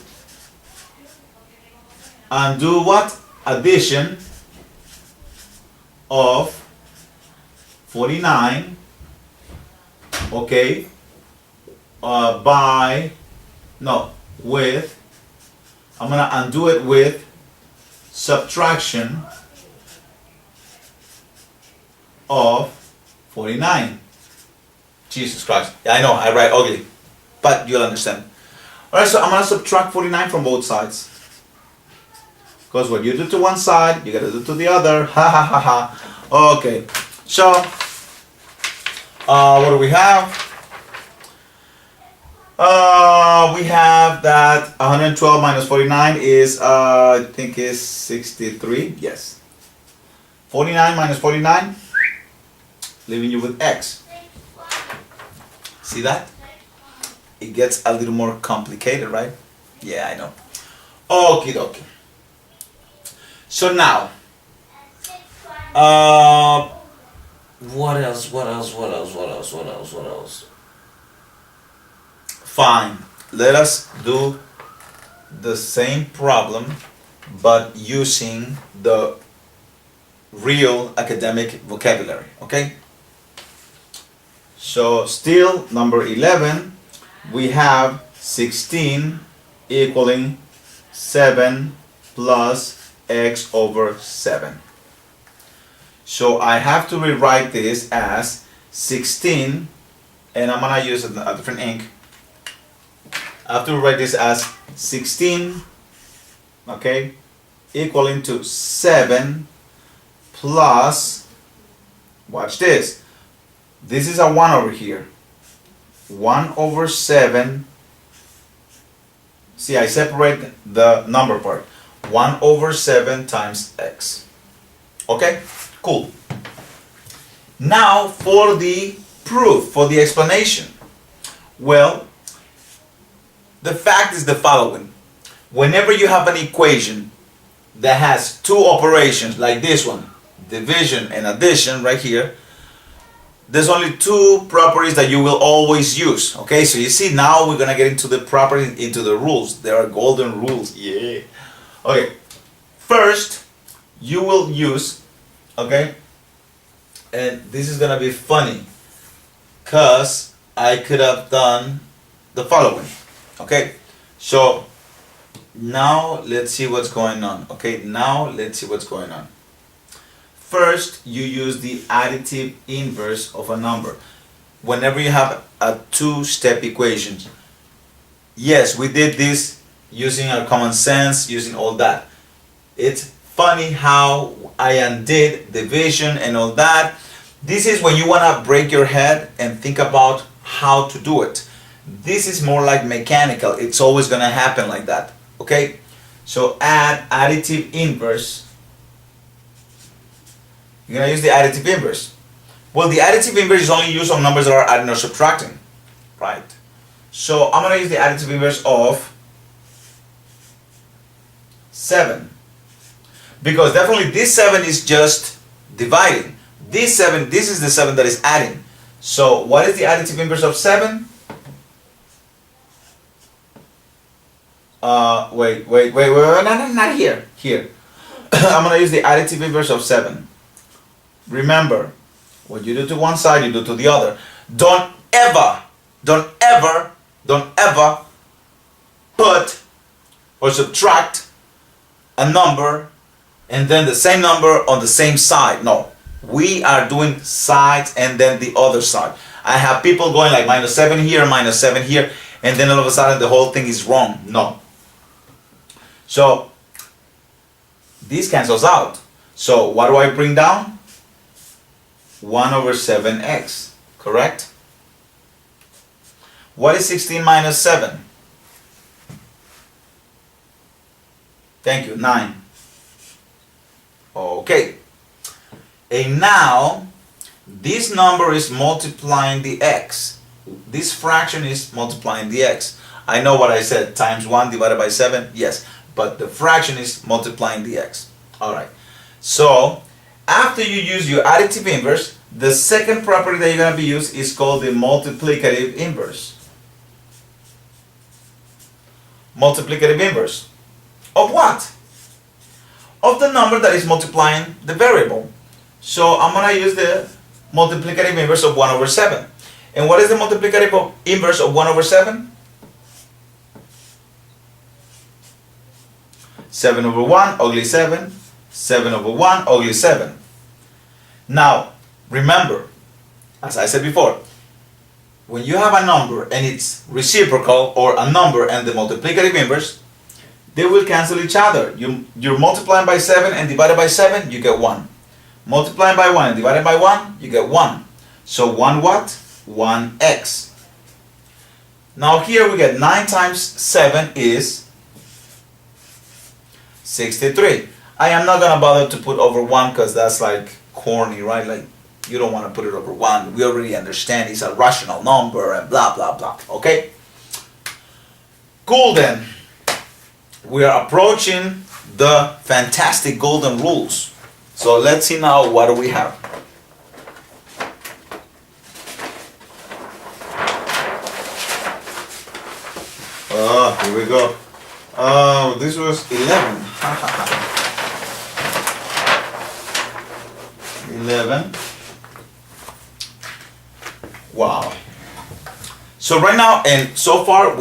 what? Addition of 49. Okay? I'm going to undo it with subtraction of 49. Jesus Christ. Yeah, I know, I write ugly, but you'll understand. Alright, so I'm going to subtract 49 from both sides. Because what you do to one side, you got to do to the other. Ha ha ha ha. Okay, so what do we have? We have that 112 minus 49 is, I think is 63. Yes. 49 minus 49, leaving you with x. See that? It gets a little more complicated, right? Yeah, I know. Okie dokie. So now, what else? Fine, let us do the same problem, but using the real academic vocabulary, okay? So still number 11, we have 16 equaling 7 plus x over 7. So I have to rewrite this as 16, and I'm gonna use a different ink. I have to write this as 16, okay, equaling to 7 plus, watch this, this is a 1 over here, 1 over 7 See, I separate the number part. 1 over 7 times x. Okay, cool. Now for the proof, for the explanation. Well, the fact is the following. Whenever you have an equation that has two operations like this one, division and addition right here, there's only two properties that you will always use. Okay, so you see now we're gonna get into the properties, into the rules. There are golden rules. Yeah. Okay. First, you will use, okay, and this is gonna be funny, cause I could have done the following. Okay, so now let's see what's going on. Okay, now let's see what's going on. First, you use the additive inverse of a number. Whenever you have a two-step equation. Yes, we did this using our common sense, using all that. It's funny how I undid division and all that. This is when you want to break your head and think about how to do it. This is more like mechanical. It's always going to happen like that. Okay? So add additive inverse. You're going to use the additive inverse. Well, the additive inverse is only used on numbers that are adding or subtracting. Right? So I'm going to use the additive inverse of 7. Because definitely this 7 is just dividing. This is the 7 that is adding. So what is the additive inverse of 7? Wait, no, not here. Here. I'm going to use the additive inverse of 7. Remember, what you do to one side, you do to the other. Don't ever put or subtract a number and then the same number on the same side. No, we are doing sides and then the other side. I have people going like -7 here, -7 here, and then all of a sudden the whole thing is wrong. No. So this cancels out. So what do I bring down? 1 over 7x, correct? What is 16 minus 7? Thank you, 9. Okay. And now, this number is multiplying the x. This fraction is multiplying the x. I know what I said, times 1 divided by 7, yes. But the fraction is multiplying the x. Alright. So, after you use your additive inverse, the second property that you're going to be used is called the multiplicative inverse. Multiplicative inverse. Of what? Of the number that is multiplying the variable. So I'm going to use the multiplicative inverse of 1 over 7. And what is the multiplicative inverse of 1 over 7? 7 over 1, ugly 7. 7 over 1, ugly 7. Now, remember, as I said before, when you have a number and it's reciprocal, or a number and the multiplicative inverse, they will cancel each other. You're multiplying by 7 and divided by 7, you get 1. Multiplying by 1 and divided by 1, you get 1. So 1 what? 1x. Now here we get 9 times 7 is 63. I am not going to bother to put over 1 because that's like corny, right? Like, you don't want to put it over 1. We already understand it's a rational number and blah, blah, blah. Okay? Cool then. We are approaching the fantastic golden rules. So let's see now, what do we have? Oh, here we go. Oh, this was 11. 11. Wow. So right now, and so far,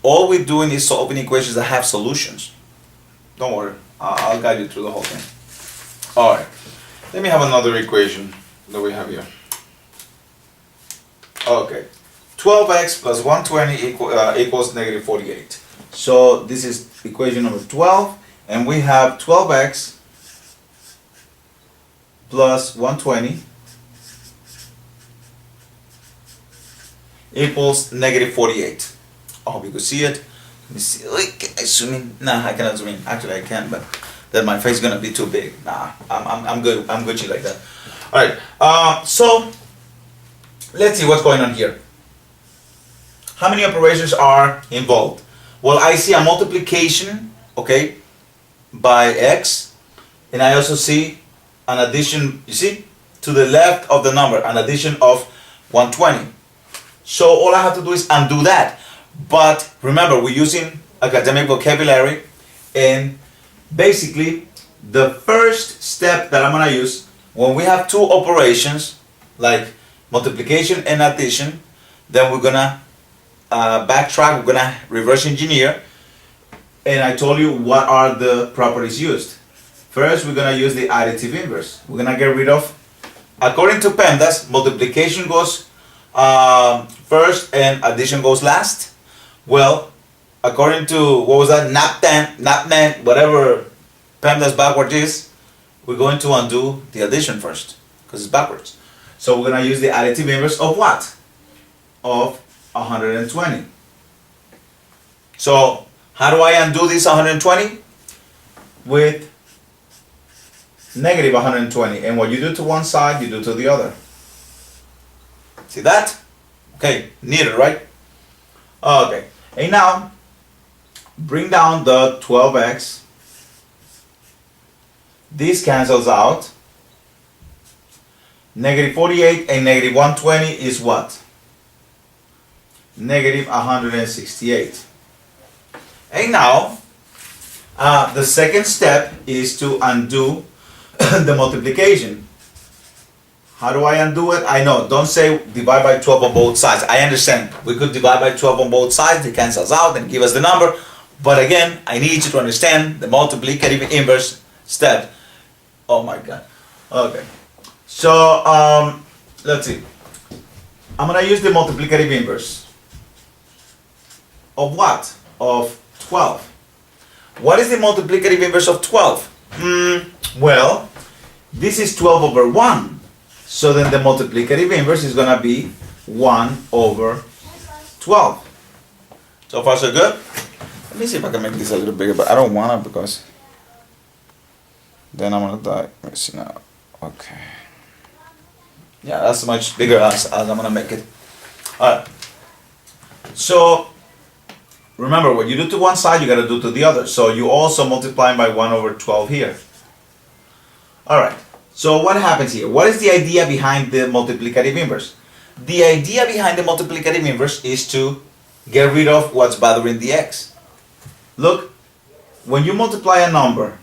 all we're doing is solving equations that have solutions. Don't worry, I'll guide you through the whole thing. All right, let me have another equation that we have here. Okay, 12x plus 120 equals negative 48. So this is equation number 12, and we have 12x plus 120 equals negative 48. I hope you can see it. me see. Can I zoom in? Nah, I cannot zoom in. Actually, I can, but then my face is gonna be too big. Nah, I'm good. I'm Gucci like that. All right. So let's see what's going on here. How many operations are involved? Well, I see a multiplication, okay, by x, and I also see an addition. You see, to the left of the number, an addition of 120. So all I have to do is undo that. But remember, we're using academic vocabulary, and basically the first step that I'm gonna use when we have two operations like multiplication and addition, then we're gonna backtrack, we're gonna reverse engineer, and I told you what are the properties used. First, we're gonna use the additive inverse. We're gonna get rid of, according to PEMDAS, multiplication goes first and addition goes last. Well, according to, what was that, NAPTAN, whatever PEMDAS backwards is, we're going to undo the addition first, because it's backwards. So we're going to use the additive inverse of what? Of 120. So, how do I undo this 120? With negative 120. And what you do to one side, you do to the other. See that? Okay, neater, right? Okay. And now, bring down the 12x. This cancels out. Negative 48 and negative 120 is what? Negative 168. And now, the second step is to undo the multiplication. How do I undo it? I know, don't say divide by 12 on both sides. I understand. We could divide by 12 on both sides, it cancels out and give us the number. But again, I need you to understand the multiplicative inverse step. Oh my God. Okay. So, let's see. I'm going to use the multiplicative inverse. Of what? Of 12. What is the multiplicative inverse of 12? Well, this is 12 over 1. So then the multiplicative inverse is going to be 1 over 12. So far so good? Let me see if I can make this a little bigger, but I don't want to because then I'm going to die. Let me see now. Okay. Yeah, that's much bigger as I'm going to make it. Alright. So, remember, what you do to one side, you got to do to the other. So you also multiply by 1 over 12 here. Alright. So what happens here? What is the idea behind the multiplicative inverse? The idea behind the multiplicative inverse is to get rid of what's bothering the x. Look, when you multiply a number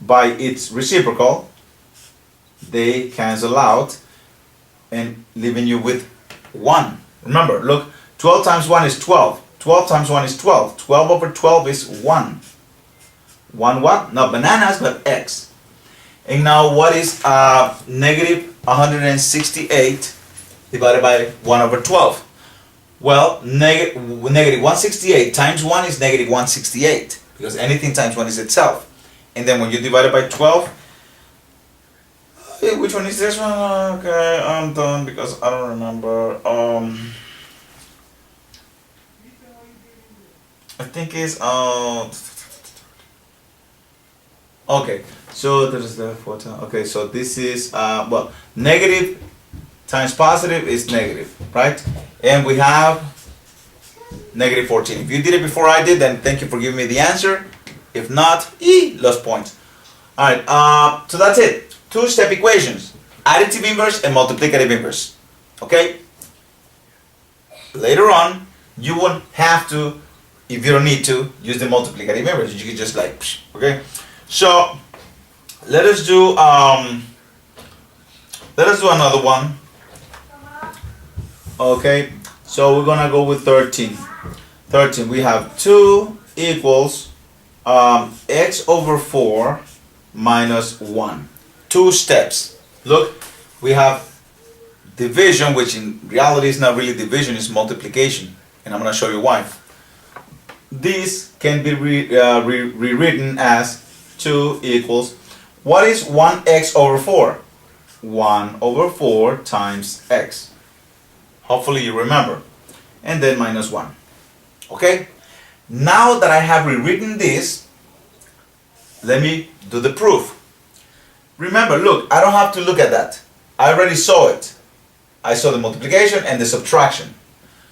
by its reciprocal, they cancel out and leaving you with 1. Remember, look, 12 times 1 is 12. 12 times 1 is 12. 12 over 12 is 1. 1 what? Not bananas, but x. And now what is negative 168 divided by 1 over 12? Well, negative 168 times 1 is negative 168, because anything times 1 is itself. And then when you divide it by 12, which one is this one? Okay, I'm done because I don't remember. I think it's okay, so there's the 14. Okay, so this is well, negative times positive is negative, right? And we have negative 14. If you did it before I did, then thank you for giving me the answer. If not, lost points. Alright, so that's it. Two-step equations. Additive inverse and multiplicative inverse. Okay? Later on, you won't have to, if you don't need to, use the multiplicative inverse. You can just like, okay? So, let us do another one. Okay, so we're gonna go with 13. 13, we have 2 equals x over 4 minus 1. 2 steps. Look, we have division, which in reality is not really division, it's multiplication. And I'm gonna show you why. This can be rewritten as 2 equals, what is 1x over 4? 1 over 4 times x. Hopefully you remember. And then minus 1. Okay? Now that I have rewritten this, let me do the proof. Remember, look, I don't have to look at that. I already saw it. I saw the multiplication and the subtraction.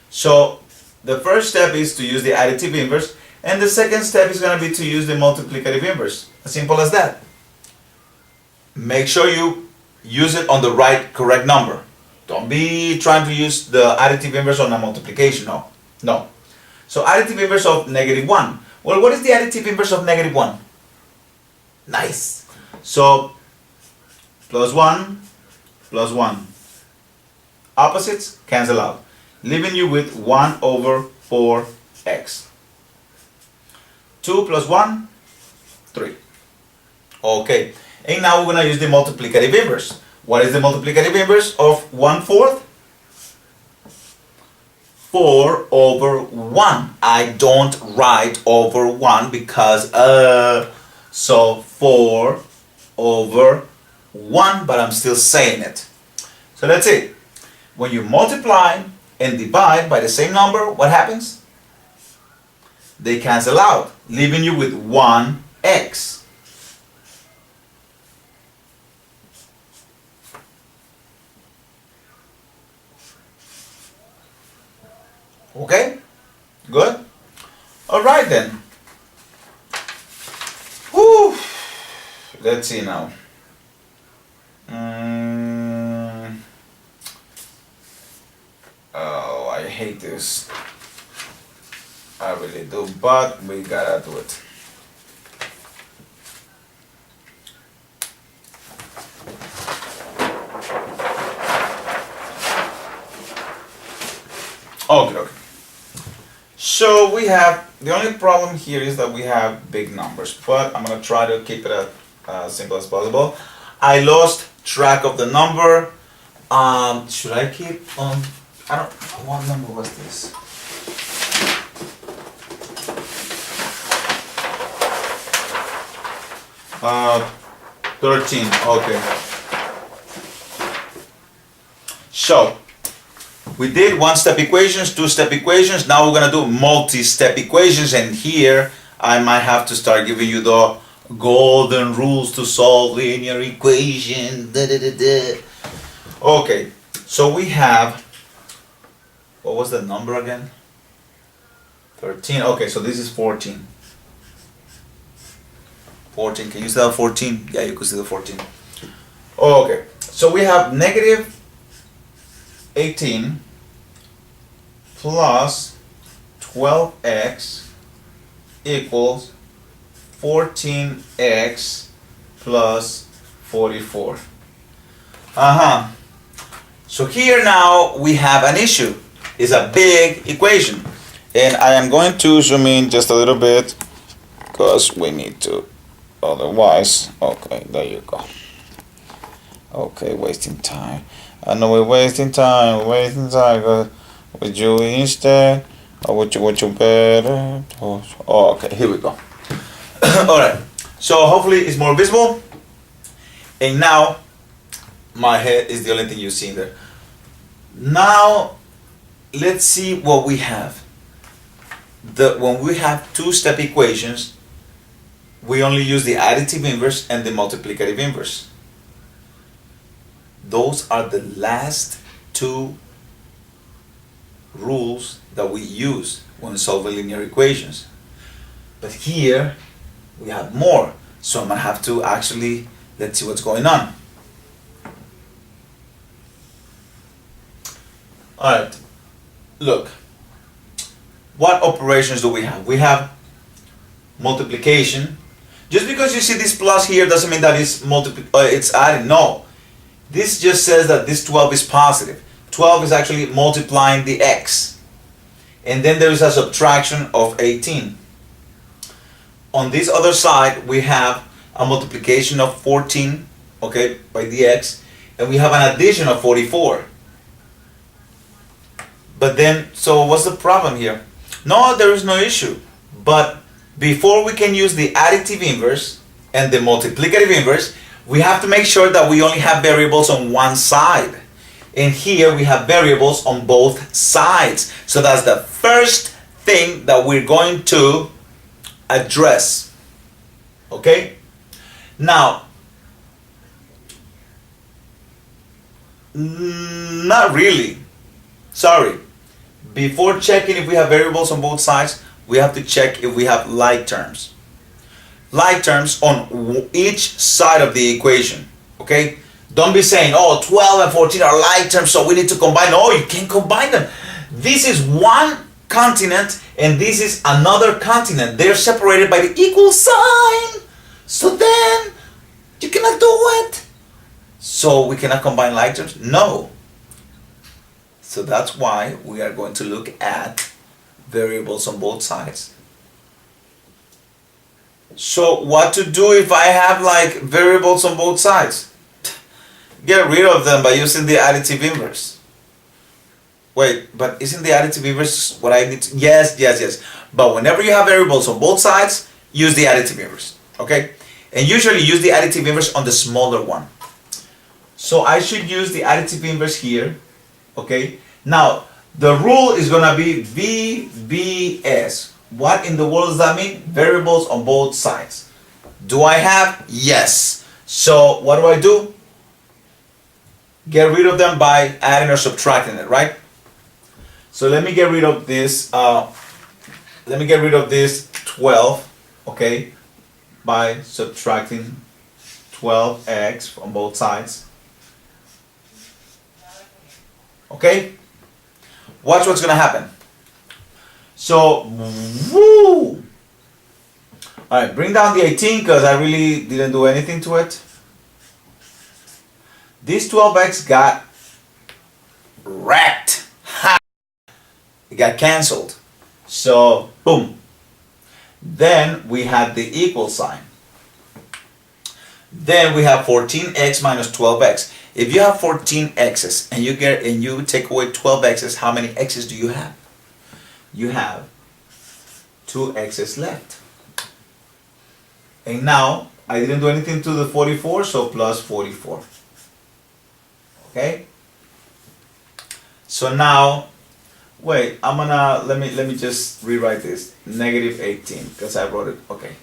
So the first step is to use the additive inverse, and the second step is going to be to use the multiplicative inverse. As simple as that. Make sure you use it on the right, correct number. Don't be trying to use the additive inverse on a multiplication. No. So additive inverse of -1. Well, what is the additive inverse of -1? Nice. So +1 plus 1. Opposites cancel out, leaving you with 1 over 4x. 2 plus 1, 3. Okay, and now we're going to use the multiplicative inverse. What is the multiplicative inverse of 1/4? 4 over 1. I don't write over 1 because, so 4 over 1, but I'm still saying it. So that's it. When you multiply and divide by the same number, what happens? They cancel out, leaving you with 1x. Okay? Good? Alright then. Whew. Let's see now. Oh, I hate this. I really do, but we gotta do it. Okay. So we have, the only problem here is that we have big numbers, but I'm gonna try to keep it as simple as possible. I lost track of the number. Should I keep I don't, what number was this? Uh, 13, okay. So, we did one-step equations, two-step equations. Now we're gonna do multi-step equations, and here I might have to start giving you the golden rules to solve linear equations. Okay, so we have, what was the number again? 13. Okay, so this is 14. 14. Can you see that 14? Yeah, you can see the 14. Okay, so we have -18 plus 12x equals 14x plus 44. So here now we have an issue. It's a big equation, and I am going to zoom in just a little bit because we need to, otherwise. Okay, there you go. Okay, wasting time. I know we're wasting time. Would you instead, or would you better? Oh, okay, here we go. All right. So hopefully it's more visible. And now my head is the only thing you see there. Now let's see what we have. When we have two-step equations, we only use the additive inverse and the multiplicative inverse. Those are the last two rules that we use when solving linear equations. But here we have more, so I'm gonna have to actually, let's see what's going on. Alright, look, what operations do we have? We have multiplication. Just because you see this plus here doesn't mean that it's adding. No, this just says that this 12 is positive. 12 is actually multiplying the x. And then there is a subtraction of 18. On this other side, we have a multiplication of 14, okay, by the x, and we have an addition of 44. But then, so what's the problem here? No, there is no issue. But before we can use the additive inverse and the multiplicative inverse, we have to make sure that we only have variables on one side. And here we have variables on both sides. So that's the first thing that we're going to address. Okay? Now, not really. Sorry. Before checking if we have variables on both sides, we have to check if we have like terms. Like terms on each side of the equation. Okay? Don't be saying, oh, 12 and 14 are like terms, so we need to combine. No, you can't combine them. This is one continent and this is another continent. They're separated by the equal sign. So then you cannot do it. So we cannot combine like terms? No. So that's why we are going to look at variables on both sides. So what to do if I have like variables on both sides? Get rid of them by using the additive inverse. Wait, but isn't the additive inverse what I need to? Yes. But whenever you have variables on both sides, use the additive inverse. Okay? And usually use the additive inverse on the smaller one. So I should use the additive inverse here. Okay? Now, the rule is going to be VBS. What in the world does that mean? Variables on both sides. Do I have? Yes. So what do? Get rid of them by adding or subtracting it, right? So let me get rid of this. Let me get rid of this 12, okay, by subtracting 12x on both sides. Okay? Watch what's going to happen. So, woo! Alright, bring down the 18 because I really didn't do anything to it. This 12x got wrecked. Ha! It got cancelled. So, boom. Then we had the equal sign. Then we have 14x minus 12x. If you have 14 x's and you take away 12 x's, how many x's do you have? You have 2 x's left. And now I didn't do anything to the 44, so plus 44. Okay? So now, wait, let me just rewrite this. Negative 18, because I wrote it, okay.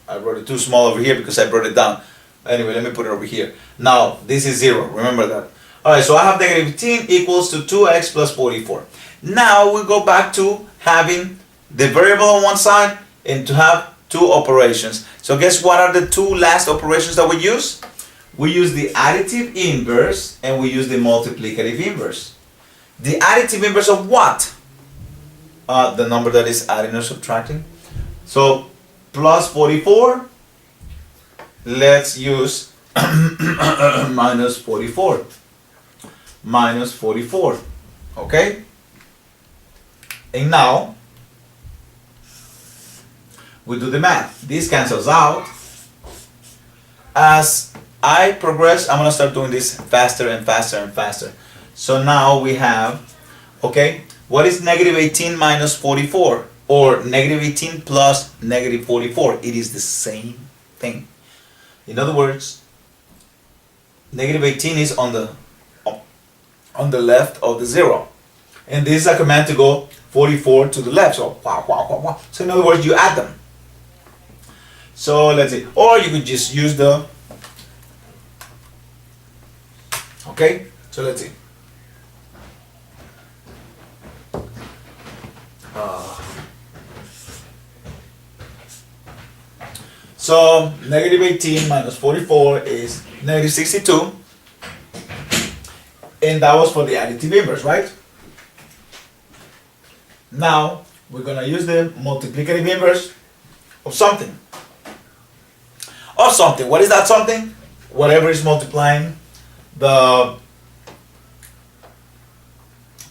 I wrote it too small over here because I brought it down. Anyway, let me put it over here. Now, this is 0, remember that. Alright, so I have negative 18 equals to 2x plus 44. Now we go back to having the variable on one side and to have two operations. So guess what are the two last operations that we use? We use the additive inverse and we use the multiplicative inverse. The additive inverse of what? The number that is adding or subtracting. So plus 44, let's use minus 44. Minus 44. Okay? And now we do the math. This cancels out. As I progress, I'm going to start doing this faster and faster and faster. So now we have, okay, what is negative 18 minus 44? Or negative 18 plus negative 44? It is the same thing. In other words, negative 18 is on the left of the 0. And this is a command to go 44 to the left. So, So in other words, you add them. So let's see. Or you could just use the... Okay? So let's see. So negative 18 minus 44 is negative 62. And that was for the additive inverse, right? Now we're going to use the multiplicative inverse of something. Of something. What is that something? Whatever is multiplying the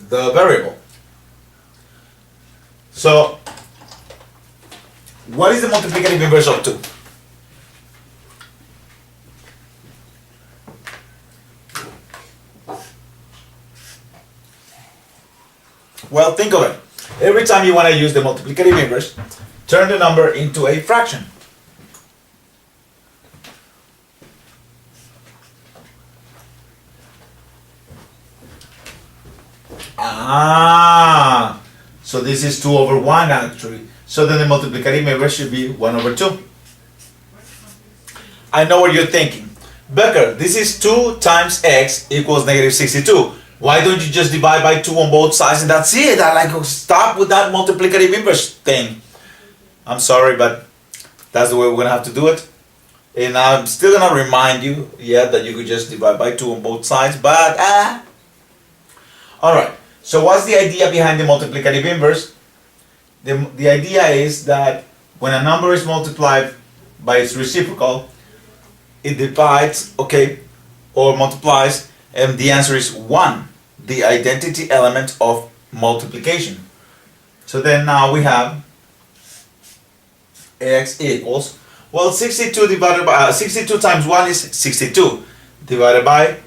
variable. So what is the multiplicative inverse of 2? Well, think of it. Every time you want to use the multiplicative inverse, turn the number into a fraction. So this is 2 over 1 actually. So then the multiplicative inverse should be 1 over 2. I know what you're thinking. Becker, this is 2 times x equals negative 62. Why don't you just divide by 2 on both sides and that's it? I like, stop with that multiplicative inverse thing. I'm sorry, but that's the way we're going to have to do it. And I'm still going to remind you, that you could just divide by 2 on both sides, but Alright, so what's the idea behind the multiplicative inverse? The idea is that when a number is multiplied by its reciprocal, it divides, or multiplies, and the answer is 1, the identity element of multiplication. So then now we have x equals, 62 times 1 is 62, divided by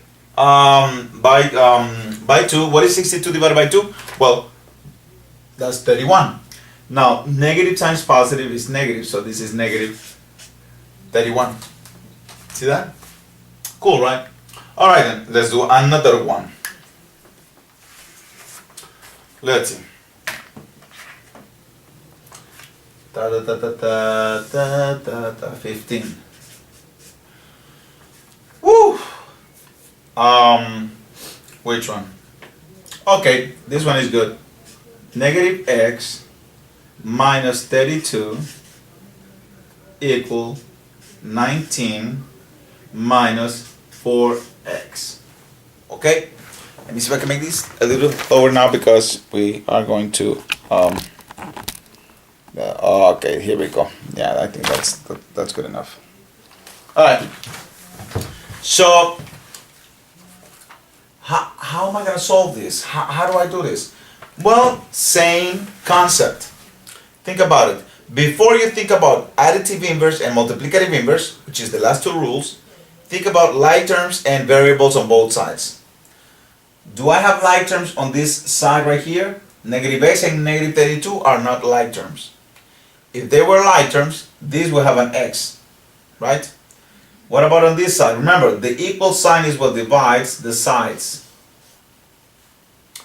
2. What is 62 divided by 2? Well, that's 31. Now, negative times positive is negative, so this is negative 31. See that? Cool, right? Alright then, let's do another one. Let's see. 15. Woo! Which one? Okay, this one is good. Negative x minus 32 equal 19 minus 4x. Okay? Let me see if I can make this a little lower now because we are going to okay, here we go. Yeah, I think that's good enough. Alright. So how am I going to solve this? How do I do this? Well, same concept. Think about it. Before you think about additive inverse and multiplicative inverse, which is the last two rules, think about like terms and variables on both sides. Do I have like terms on this side right here? Negative x and negative 32 are not like terms. If they were like terms, this will have an x, right? What about on this side? Remember, the equal sign is what divides the sides.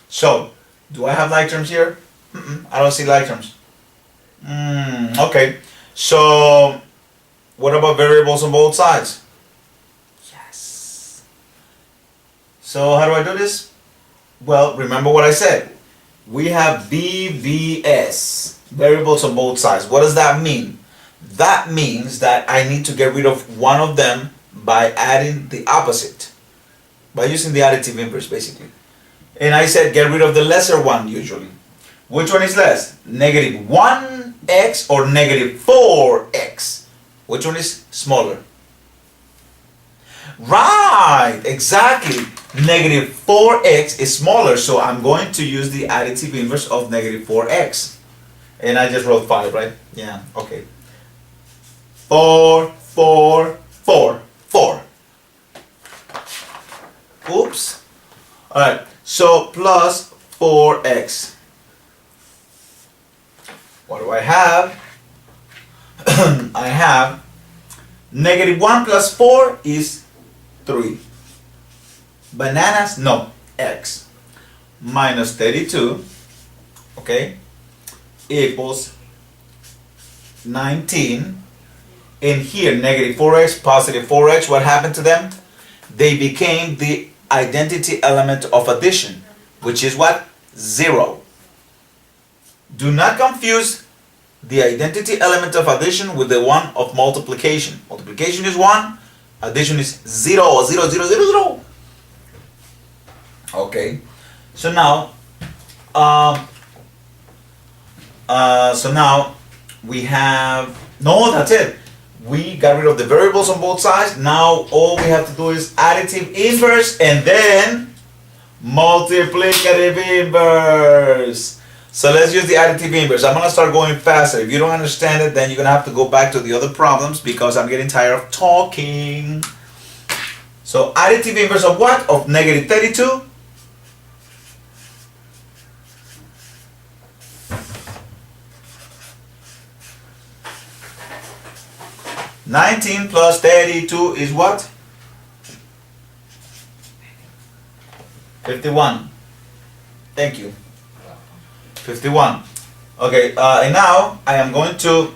So, do I have like terms here? I don't see like terms. Okay, so what about variables on both sides? Yes. So how do I do this? Well, remember what I said. We have VBS, variables on both sides. What does that mean? That means that I need to get rid of one of them by adding the opposite, by using the additive inverse basically. And I said get rid of the lesser one usually. Which one is less? Negative 1x or negative 4x? Which one is smaller? Right, exactly. Negative 4x is smaller, so I'm going to use the additive inverse of negative 4x. And I just wrote 5, right? Yeah, okay. 4, 4, 4, 4. Oops. Alright, so plus 4x. What do I have? I have negative 1 plus 4 is 3. Bananas? No, x. Minus 32, okay, equals 19. And here, negative 4x, positive 4x, what happened to them? They became the identity element of addition, which is what? 0. Do not confuse the identity element of addition with the one of multiplication. Multiplication is 1, addition is 0, 0, 0, 0, 0. Okay, so now, we have, no, that's it. We got rid of the variables on both sides. Now all we have to do is additive inverse and then multiplicative inverse. So let's use the additive inverse. I'm going to start going faster. If you don't understand it, then you're going to have to go back to the other problems because I'm getting tired of talking. So additive inverse of what? Of negative 32. $19 plus 32 is what? 51. Thank you. 51. Okay, and now I am going to,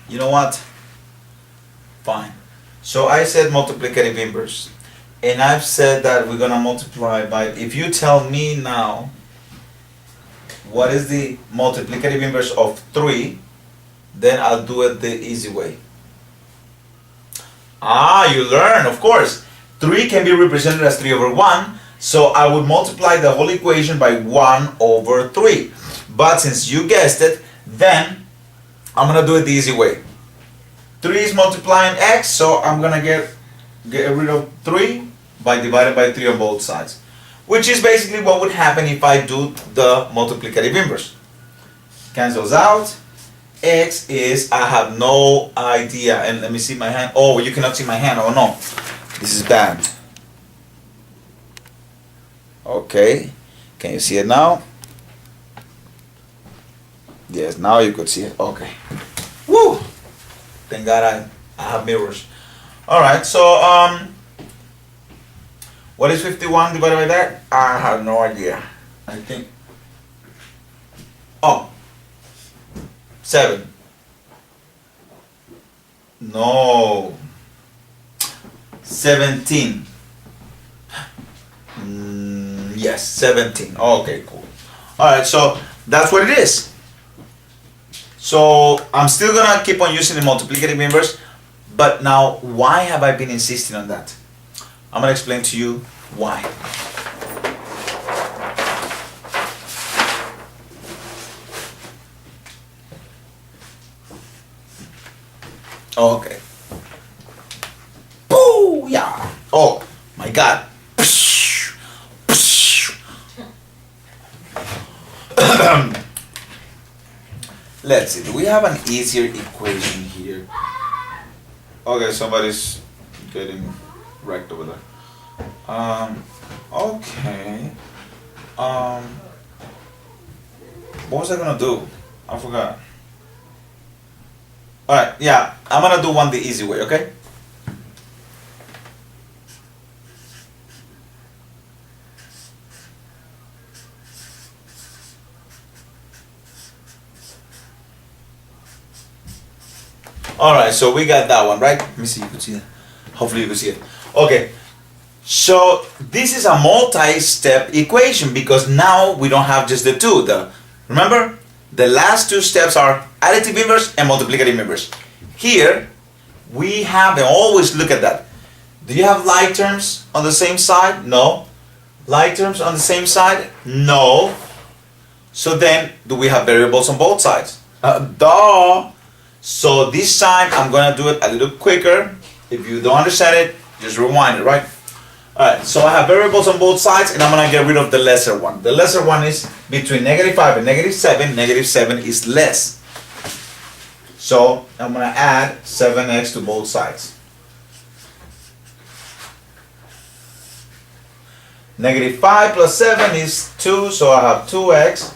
you know what? Fine. So I said multiplicative inverse. And I've said that we're going to multiply by, if you tell me now, what is the multiplicative inverse of 3, then I'll do it the easy way. Ah, you learn, of course. 3 can be represented as 3 over 1, so I would multiply the whole equation by 1 over 3. But since you guessed it, then I'm going to do it the easy way. 3 is multiplying x, so I'm going to get rid of 3 by dividing by 3 on both sides. Which is basically what would happen if I do the multiplicative inverse. Cancels out. X is, I have no idea. And let me see my hand. Oh, you cannot see my hand. Oh no. This is bad. Okay. Can you see it now? Yes, now you could see it. Okay. Woo! Thank God I have mirrors. Alright, so what is 51 divided by that? I have no idea. I think. Oh. 7. No. 17. Yes, 17. Okay, cool. Alright, so that's what it is. So I'm still gonna keep on using the multiplicative inverse, but now why have I been insisting on that? I'm gonna explain to you why. Okay. Boo! Yeah. Oh my God. Let's see. Do we have an easier equation here? Okay, somebody's getting wrecked over there. Okay. What was I gonna do? I forgot. Alright, yeah, I'm gonna do one the easy way, okay? Alright, so we got that one, right? Let me see if you can see it. Hopefully you can see it. Okay, so this is a multi-step equation because now we don't have just the two. Remember, the last two steps are additive inverse and multiplicative inverse. Here, we have, and always look at that. Do you have like terms on the same side? No. Like terms on the same side? No. So then, do we have variables on both sides? Duh. So this time, I'm going to do it a little quicker. If you don't understand it, just rewind it, right? Alright, so I have variables on both sides, and I'm going to get rid of the lesser one. The lesser one is between -5 and -7. -7 is less. So I'm going to add 7x to both sides. -5 plus 7 is 2, so I have 2x.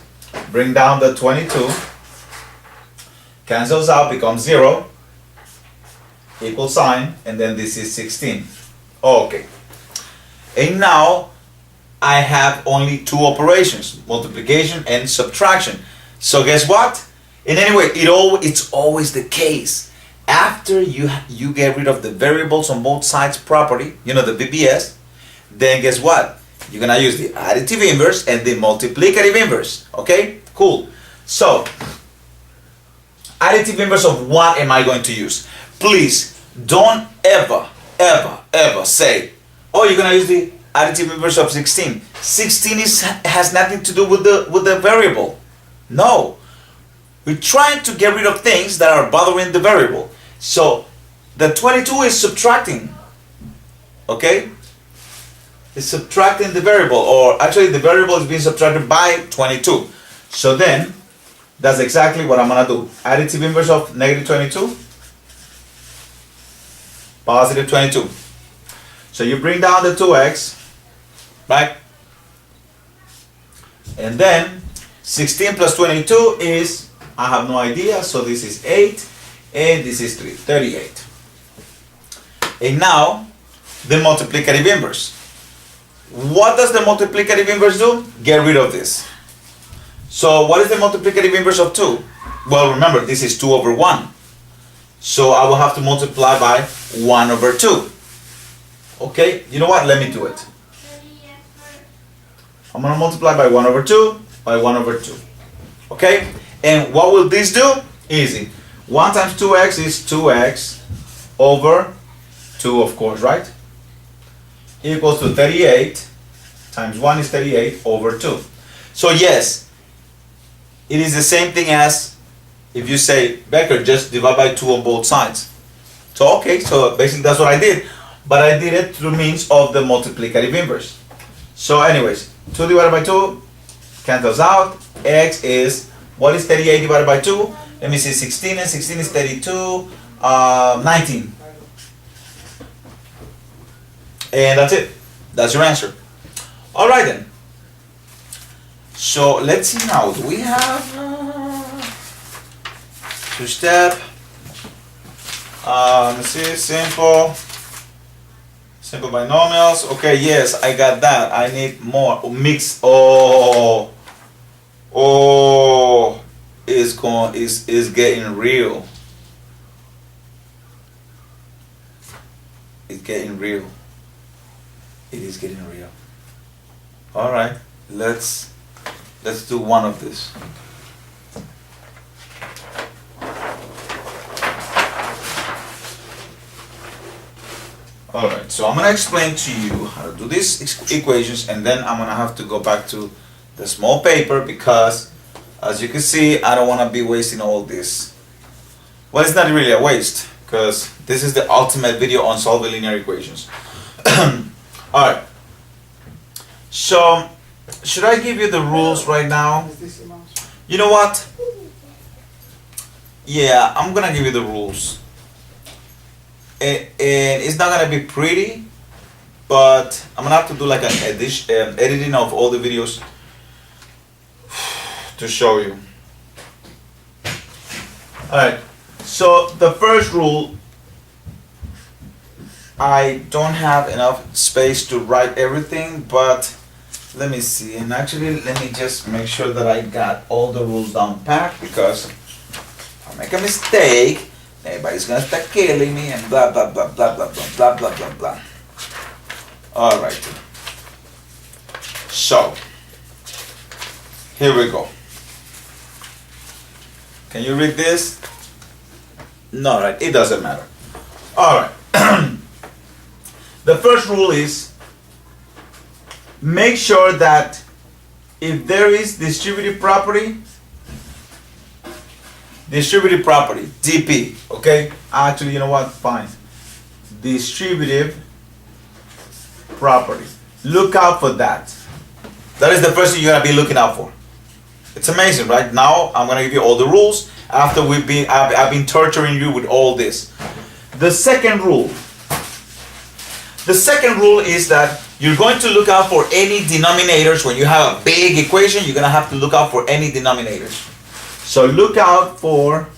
Bring down the 22. Cancels out, becomes 0. Equal sign, and then this is 16. Okay. And now I have only two operations, multiplication and subtraction. So guess what? In any way, it's always the case. After you get rid of the variables on both sides property, you know, the VBS, then guess what? You're gonna use the additive inverse and the multiplicative inverse. Okay? Cool. So additive inverse of what am I going to use? Please don't ever say, oh, you're gonna use the additive inverse of 16. 16 has nothing to do with the variable. No. We're trying to get rid of things that are bothering the variable. So the 22 is subtracting. Okay? It's subtracting the variable, or actually the variable is being subtracted by 22. So then, that's exactly what I'm gonna do. Additive inverse of -22, positive 22. So you bring down the 2x, right? And then 16 plus 22 is, I have no idea, so this is 8, and this is 3, 38. And now, the multiplicative inverse. What does the multiplicative inverse do? Get rid of this. So what is the multiplicative inverse of 2? Well, remember, this is 2 over 1. So I will have to multiply by 1 over 2. Okay, you know what? Let me do it. I'm going to multiply by 1 over 2, by 1 over 2. Okay? And what will this do? Easy. 1 times 2x is 2x over 2, of course, right? Equals to 38 times 1 is 38 over 2. So yes, it is the same thing as if you say, Becker, just divide by 2 on both sides. So okay, so basically that's what I did. But I did it through means of the multiplicative inverse. So anyways, 2 divided by 2 cancels out. X is, what is 38 divided by 2? Let me see, 16 and 16 is 32, 19. And that's it. That's your answer. All right then. So let's see now. Do we have two-step? Let's see. Simple binomials. Okay. Yes, I got that. I need more. Mix. Oh. Is getting real. It's getting real. It is getting real. All right, let's do one of this. All right, so I'm gonna explain to you how to do these equations, and then I'm gonna have to go back to the small paper because, as you can see, I don't want to be wasting all this. Well, it's not really a waste because this is the ultimate video on solving linear equations. Alright, so should I give you the rules right now? You know what? Yeah, I'm gonna give you the rules. And it's not gonna be pretty, but I'm gonna have to do like an editing of all the videos to show you. Alright, so the first rule, I don't have enough space to write everything, but let me see, and actually let me just make sure that I got all the rules down packed, because if I make a mistake, everybody's gonna start killing me and blah blah blah blah blah blah blah blah blah blah. Alright, so here we go. Can you read this? No, right, it doesn't matter. Alright. The first rule is make sure that if there is distributive property, DP, okay? Actually, you know what? Fine. Distributive property. Look out for that. That is the first thing you're gonna be looking out for. It's amazing, right? Now I'm gonna give you all the rules after I've been torturing you with all this. The second rule is that you're going to look out for any denominators. When you have a big equation, you're gonna have to look out for any denominators. So look out for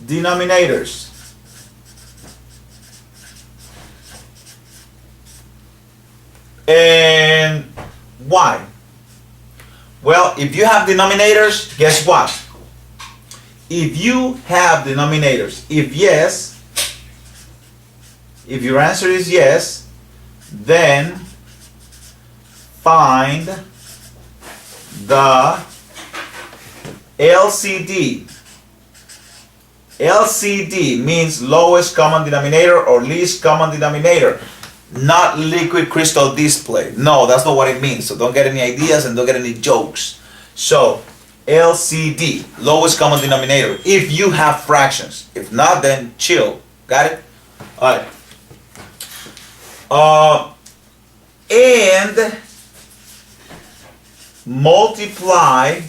denominators. And why? Well, if you have denominators, guess what? If you have denominators, if your answer is yes, then find the LCD. LCD means lowest common denominator or least common denominator. Not liquid crystal display. No, that's not what it means. So don't get any ideas and don't get any jokes. So LCD, lowest common denominator, if you have fractions. If not, then chill. Got it? Alright. And multiply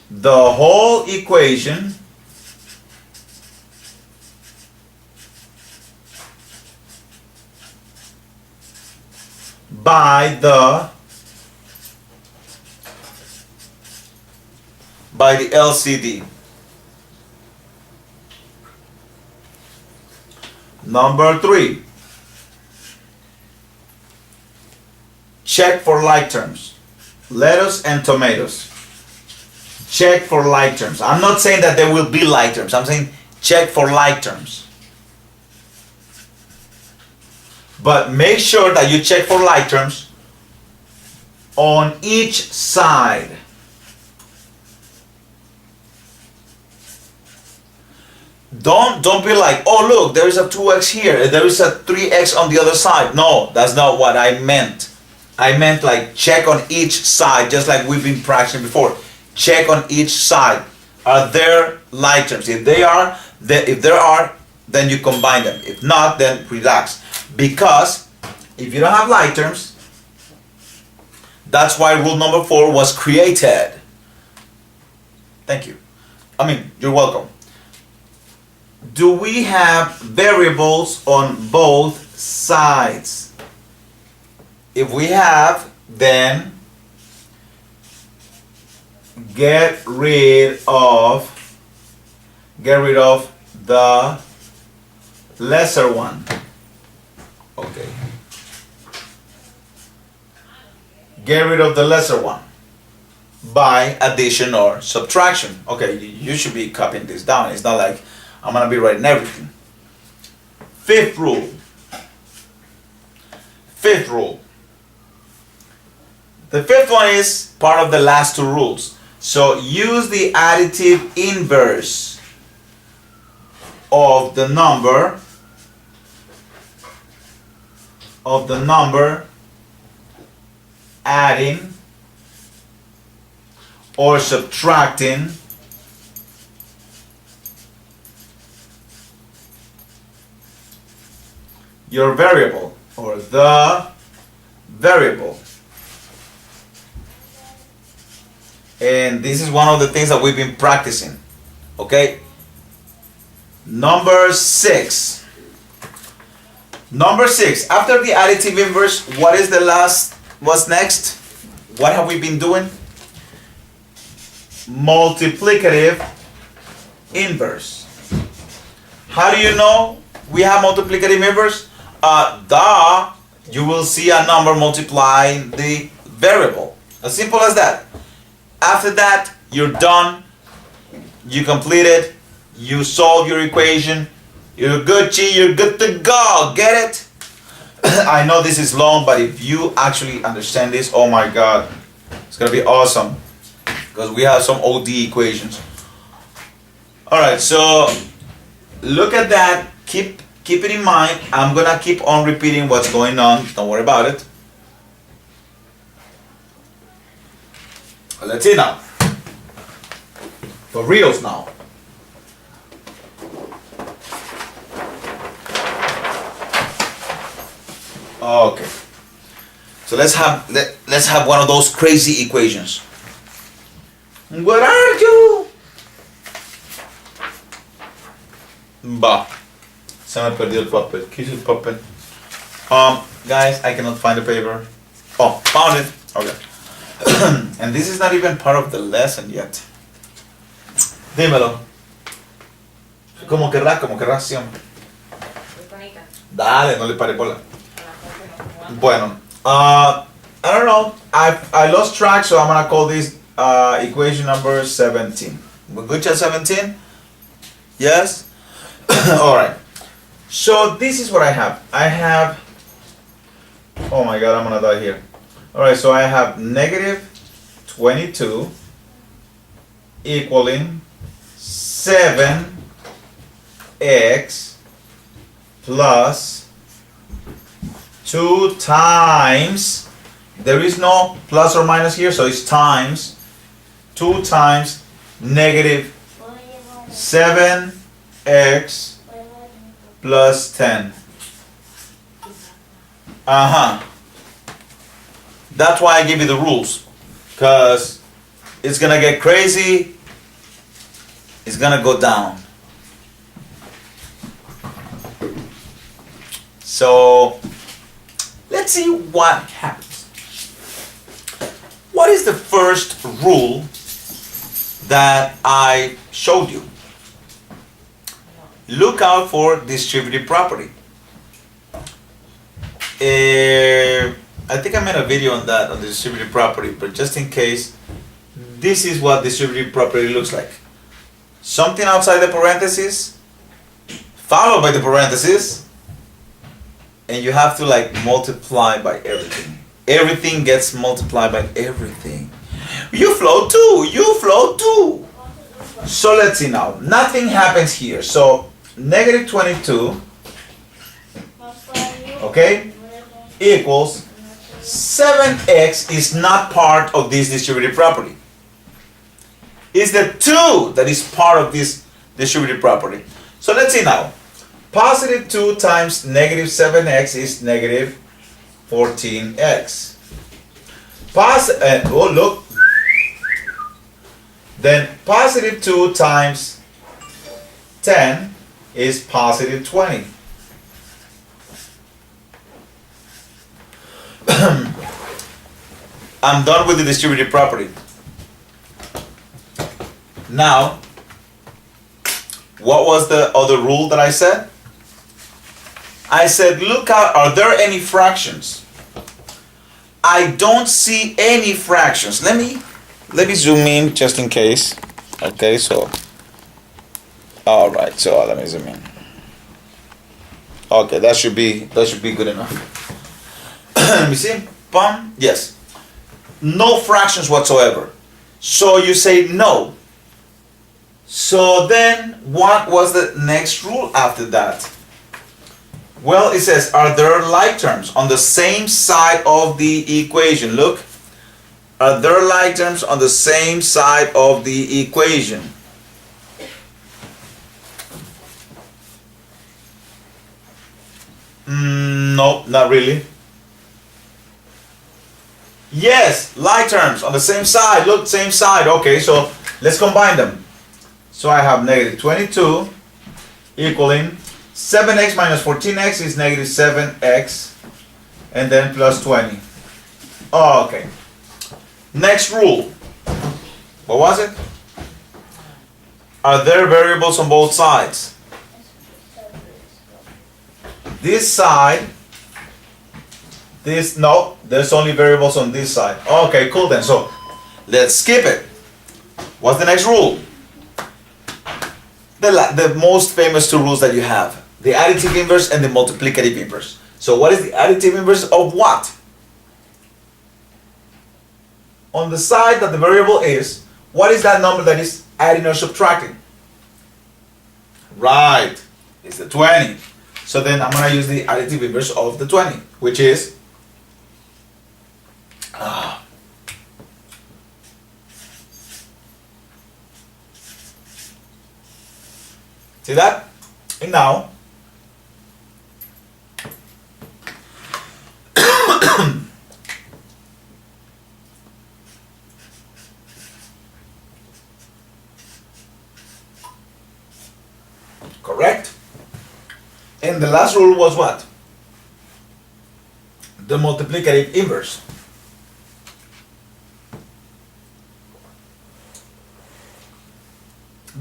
the whole equation by the LCD. Number 3. check for like terms. Lettuce and tomatoes. Check for like terms. I'm not saying that there will be like terms. I'm saying check for like terms. But make sure that you check for like terms on each side. Don't be like, oh look, there is a 2x here, there is a 3x on the other side. No, that's not what I meant. I meant like check on each side, just like we've been practicing before. Check on each side. Are there like terms? If there are, then you combine them. If not, then relax. Because if you don't have like terms, that's why rule number 4 was created. Thank you. You're welcome. Do we have variables on both sides? If we have, then get rid of the lesser one. Okay. Get rid of the lesser one by addition or subtraction. Okay, you should be copying this down. It's not like I'm gonna be writing everything. Fifth rule. The fifth one is part of the last two rules. So use the additive inverse of the number adding or subtracting your variable or the variable. And this is one of the things that we've been practicing. Okay? Number 6. After the additive inverse, what's next? What have we been doing? Multiplicative inverse. How do you know we have multiplicative inverse? You will see a number multiplying the variable. As simple as that. After that, you're done. You complete it. You solve your equation. You're good, Chi. You're good to go. Get it? I know this is long, but if you actually understand this, oh my God, it's gonna be awesome. Because we have some OD equations. All right, so look at that. Keep it in mind. I'm gonna keep on repeating what's going on. Don't worry about it. Let's see now. For reals now. Okay. So let's have one of those crazy equations. What are you? Bah. Se me perdió el papel. ¿Qué es el papel? Guys, I cannot find the paper. Oh, found it. Okay. And this is not even part of the lesson yet. Dímelo. Como querrás siempre. Dale, no le pare bola. Bueno, I don't know. I lost track, so I'm gonna call this equation number 17. We're good to 17? Yes? Alright. So this is what I have. Oh my God, I'm gonna die here. Alright, so I have negative 22 equaling 7x plus 2 times, there is no plus or minus here, so it's times, 2 times negative 7x plus 10. That's why I give you the rules, because it's gonna get crazy, it's gonna go down. So let's see what happens. What is the first rule that I showed you? Look out for distributive property. I think I made a video on that, on the distributive property, but just in case, this is what distributive property looks like. Something outside the parentheses, followed by the parentheses, and you have to like multiply by everything. Everything gets multiplied by everything. You float too, you float too. So let's see now, nothing happens here. So negative 22, okay, equals 7x is not part of this distributive property. It's the 2 that is part of this distributive property. So let's see now. Positive 2 times negative 7x is negative 14x. Oh look. Then positive 2 times 10 is positive 20. I'm done with the distributive property. Now, what was the other rule that I said? I said, look out, are there any fractions? I don't see any fractions. Let me zoom in just in case. Okay, so, all right, so let me zoom in. Okay, that should be good enough. Let me see. Bum. Yes. No fractions whatsoever. So you say no. So then, what was the next rule after that? Well, it says, are there like terms on the same side of the equation? Look. Are there like terms on the same side of the equation? No, not really. Yes, like terms on the same side. Look, same side. Okay, so let's combine them. So I have negative 22 equaling 7x minus 14x is negative 7x and then plus 20. Oh, okay. Next rule. What was it? Are there variables on both sides? This side, this, no, there's only variables on this side. Okay, cool then. So let's skip it. What's the next rule? The most famous 2 rules that you have. The additive inverse and the multiplicative inverse. So what is the additive inverse of what? On the side that the variable is, what is that number that is adding or subtracting? Right, it's the 20. So then I'm going to use the additive inverse of the 20, which is see that? And now correct? And the last rule was what? The multiplicative inverse.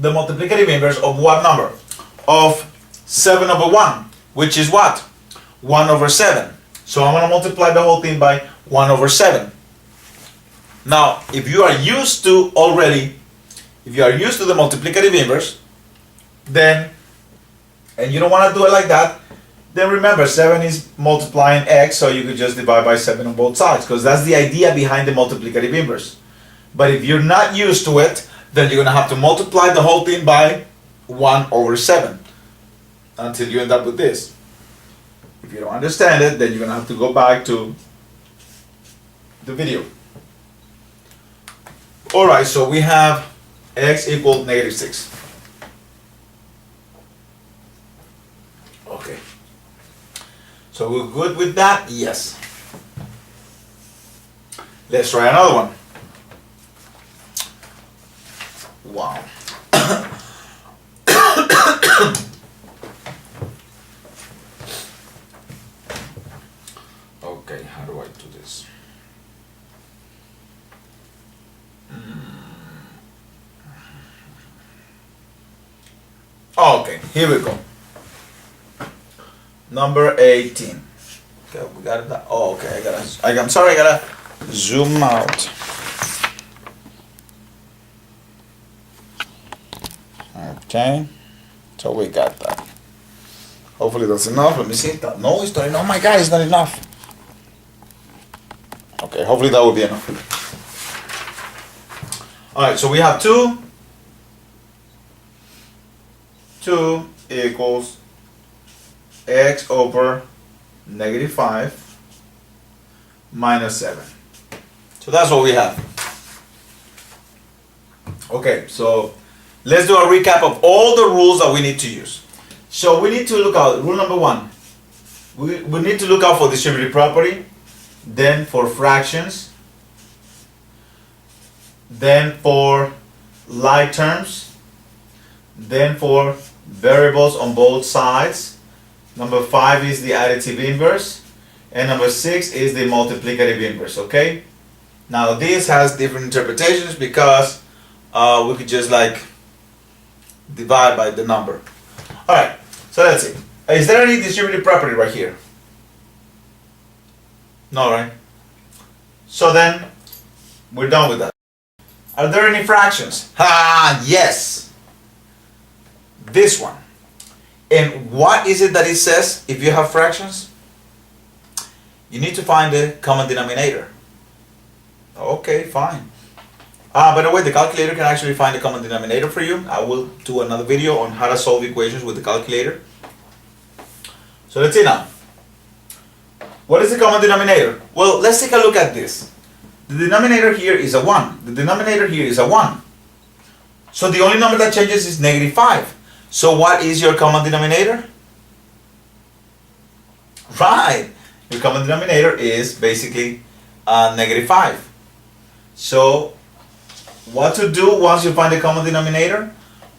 The multiplicative inverse of what number? Of 7 over 1, which is what? 1 over 7. So I'm going to multiply the whole thing by 1 over 7. Now, if you are used to already, if you are used to the multiplicative inverse, then, and you don't want to do it like that, then remember 7 is multiplying x, so you could just divide by 7 on both sides, because that's the idea behind the multiplicative inverse. But if you're not used to it, then you're going to have to multiply the whole thing by 1 over 7 until you end up with this. If you don't understand it, then you're going to have to go back to the video. Alright, so we have x equal negative 6. Okay. So we're good with that? Yes. Let's try another one. Wow. Okay, how do I do this? Okay, here we go. Number 18. Okay, we got it. Oh, okay. I'm sorry. I gotta zoom out. Okay. So we got that. Hopefully that's enough. Let me see. No, it's not enough. Oh my God, it's not enough. Okay, hopefully that will be enough. All right. So we have 2 equals x over -5 minus 7. So that's what we have. Okay, so let's do a recap of all the rules that we need to use. So we need to look out, rule number 1. We need to look out for distributive property, then for fractions, then for like terms, then for variables on both sides. Number 5 is the additive inverse, and number 6 is the multiplicative inverse. Okay, now this has different interpretations because we could just like divide by the number. All right, so let's see. Is there any distributive property right here? No, right? So then we're done with that. Are there any fractions? Ah, yes. This one. And what is it that it says if you have fractions? You need to find the common denominator. Okay, fine. By the way, the calculator can actually find the common denominator for you. I will do another video on how to solve equations with the calculator. So let's see now. What is the common denominator? Well, let's take a look at this. The denominator here is a 1. The denominator here is a 1. So the only number that changes is -5. So what is your common denominator? Right. Your common denominator is basically -5. So what to do once you find the common denominator?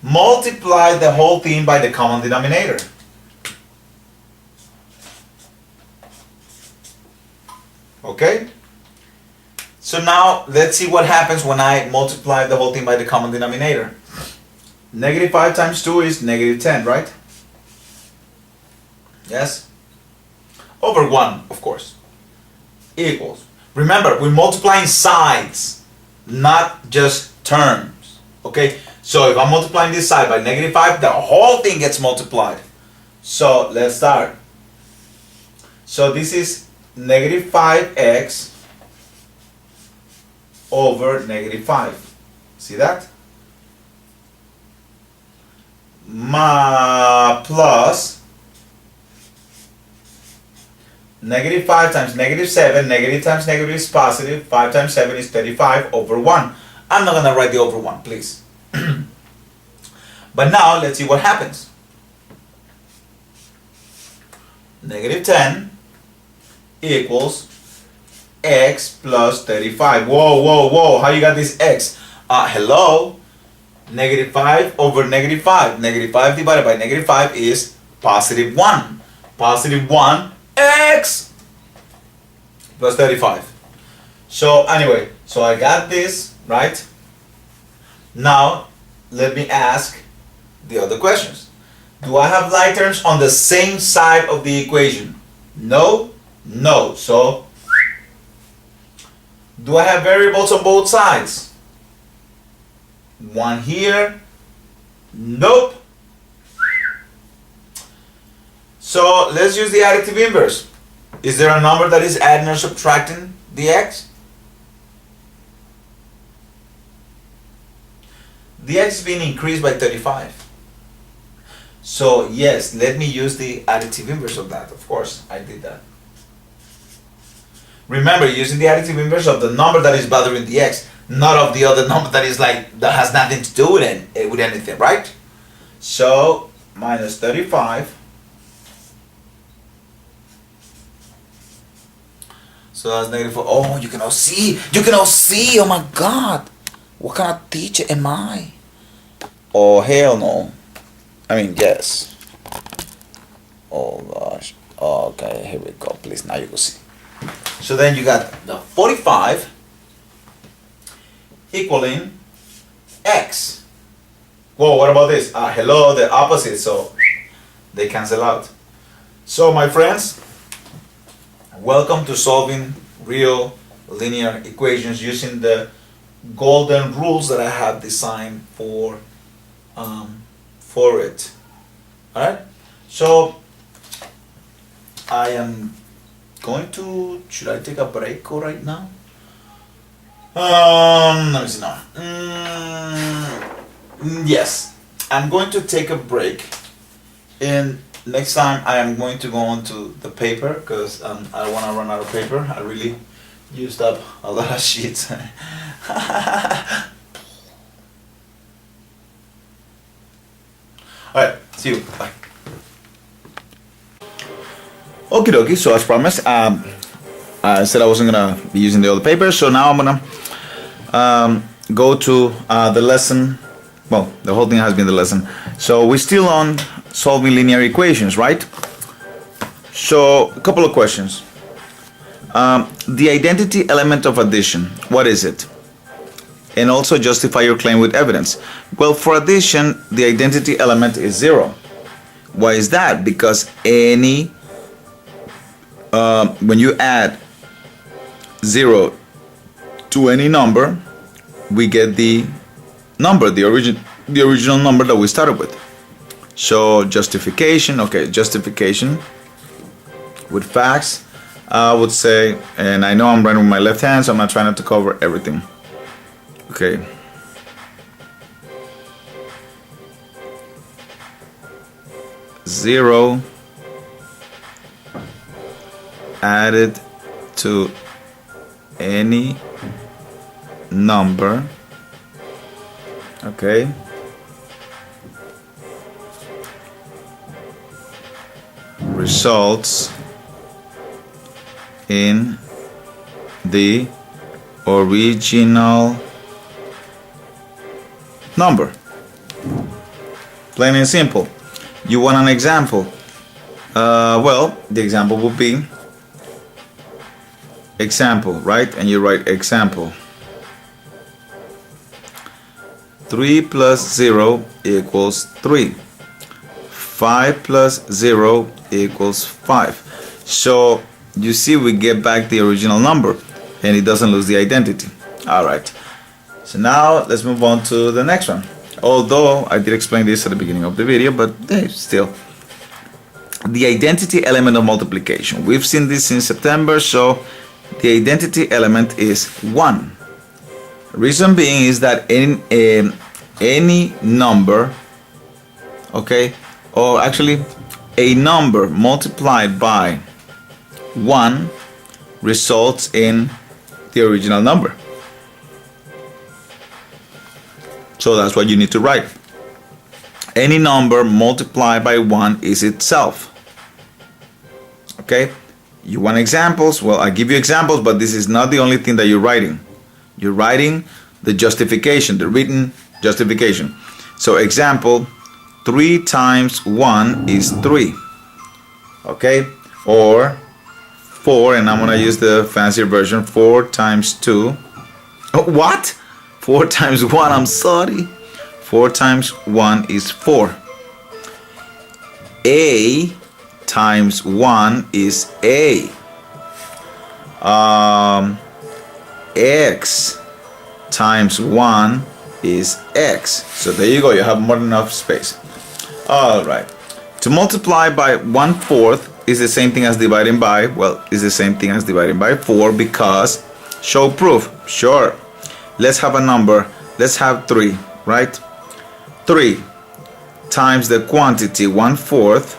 Multiply the whole thing by the common denominator. Okay? So now let's see what happens when I multiply the whole thing by the common denominator. -5 times 2 is -10, right? Yes? Over 1, of course. Equals. Remember, we're multiplying sides, not just terms. Okay? So if I'm multiplying this side by -5, the whole thing gets multiplied. So let's start. So this is -5x over -5. See that? Plus -5 times -7, negative times negative is positive, 5 times 7 is 35 over 1. I'm not going to write the over 1, please. But now let's see what happens. -10 equals x plus 35. Whoa, whoa, whoa. How you got this x? Hello? -5 over -5. -5 divided by -5 is +1. +1 x plus 35. So anyway, so I got this, right? Now, let me ask the other questions. Do I have like terms on the same side of the equation? No? No. So, do I have variables on both sides? One here? Nope. So, let's use the additive inverse. Is there a number that is adding or subtracting the x? The x is being increased by 35. So yes, let me use the additive inverse of that. Of course, I did that. Remember, using the additive inverse of the number that is bothering the x, not of the other number that is like, that has nothing to do with anything, right? So, minus 35. So that's -4. Oh, you can all see. You can all see. Oh my God. What kind of teacher am I? Oh, hell no. I mean, yes. Oh gosh. Okay, here we go. Please, now you can see. So then you got the 45 equaling x. Whoa, what about this? Hello, the opposite. So they cancel out. So my friends, Welcome to solving real linear equations using the golden rules that I have designed for it. Alright, so I am going to, should I take a break right now? Let me see now. Yes, I'm going to take a break, and next time I am going to go on to the paper because I don't want to run out of paper. I really used up a lot of sheets. Alright, see you. Bye. Okie dokie, so as promised, I said I wasn't gonna be using the other paper, so now I'm gonna go to the lesson. Well, the whole thing has been the lesson. So we're still on solving linear equations, right? So a couple of questions. The identity element of addition, what is it? And also justify your claim with evidence. Well, for addition, the identity element is 0. Why is that? Because any when you add 0 to any number, we get the number, the original number that we started with. So justification, okay, justification with facts, I would say, and I know I'm writing with my left hand, so I'm not trying not to cover everything. Okay. Zero added to any number, okay, results in the original number. Plain and simple. You want an example? Well, the example would be example, right? And you write example. 3 plus 0 equals 3. 5 plus 0 equals 5. So you see we get back the original number and it doesn't lose the identity. Alright, so now let's move on to the next one. Although I did explain this at the beginning of the video, but still. The identity element of multiplication. We've seen this in September, so the identity element is 1. Reason being is that in any number, okay, or actually a number multiplied by 1 results in the original number. So that's what you need to write. Any number multiplied by 1 is itself. Okay? You want examples? Well, I give you examples, but this is not the only thing that you're writing. You're writing the justification, the written justification. So example, 3 times 1 is 3. Okay? Or 4, and I'm going to use the fancier version, 4 times 2. Oh, what? 4 times 1, I'm sorry. 4 times 1 is 4. A times 1 is A. X times 1 is X. So there you go, you have more than enough space. Alright. To multiply by 1/4 is the same thing as dividing by, well, is the same thing as dividing by 4 because, show proof, sure. Let's have a number, let's have 3, right? 3 times the quantity 1/4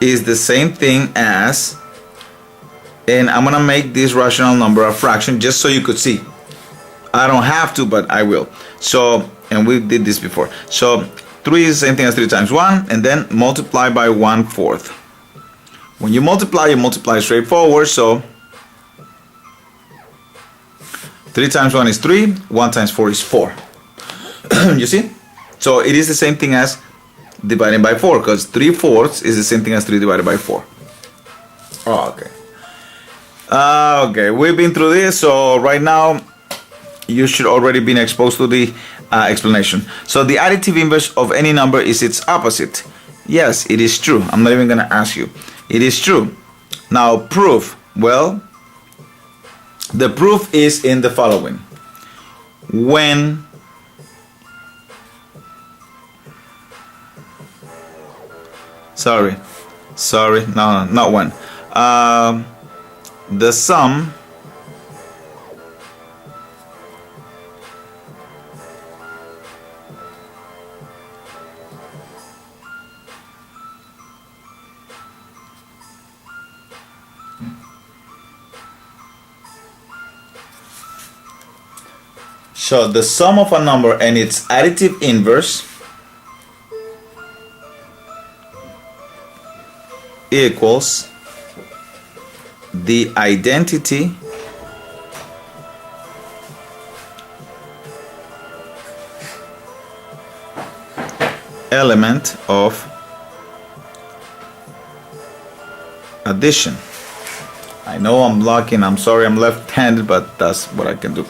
is the same thing as, and I'm gonna make this rational number a fraction just so you could see. I don't have to, but I will. So, and we did this before. So 3 is the same thing as 3 times 1, and then multiply by 1/4. When you multiply straightforward, so 3 times 1 is 3, 1 times 4 is 4. You see? So it is the same thing as dividing by 4, because 3/4 is the same thing as 3 divided by 4. Oh, okay. Okay, we've been through this, so right now you should already been exposed to the explanation. So the additive inverse of any number is its opposite. Yes, it is true. I'm not even going to ask you. It is true. Now proof. Well, the proof is in the following. When no, not when. The sum so the sum of a number and its additive inverse equals the identity element of addition. I know I'm blocking, I'm sorry, I'm left-handed, but that's what I can do.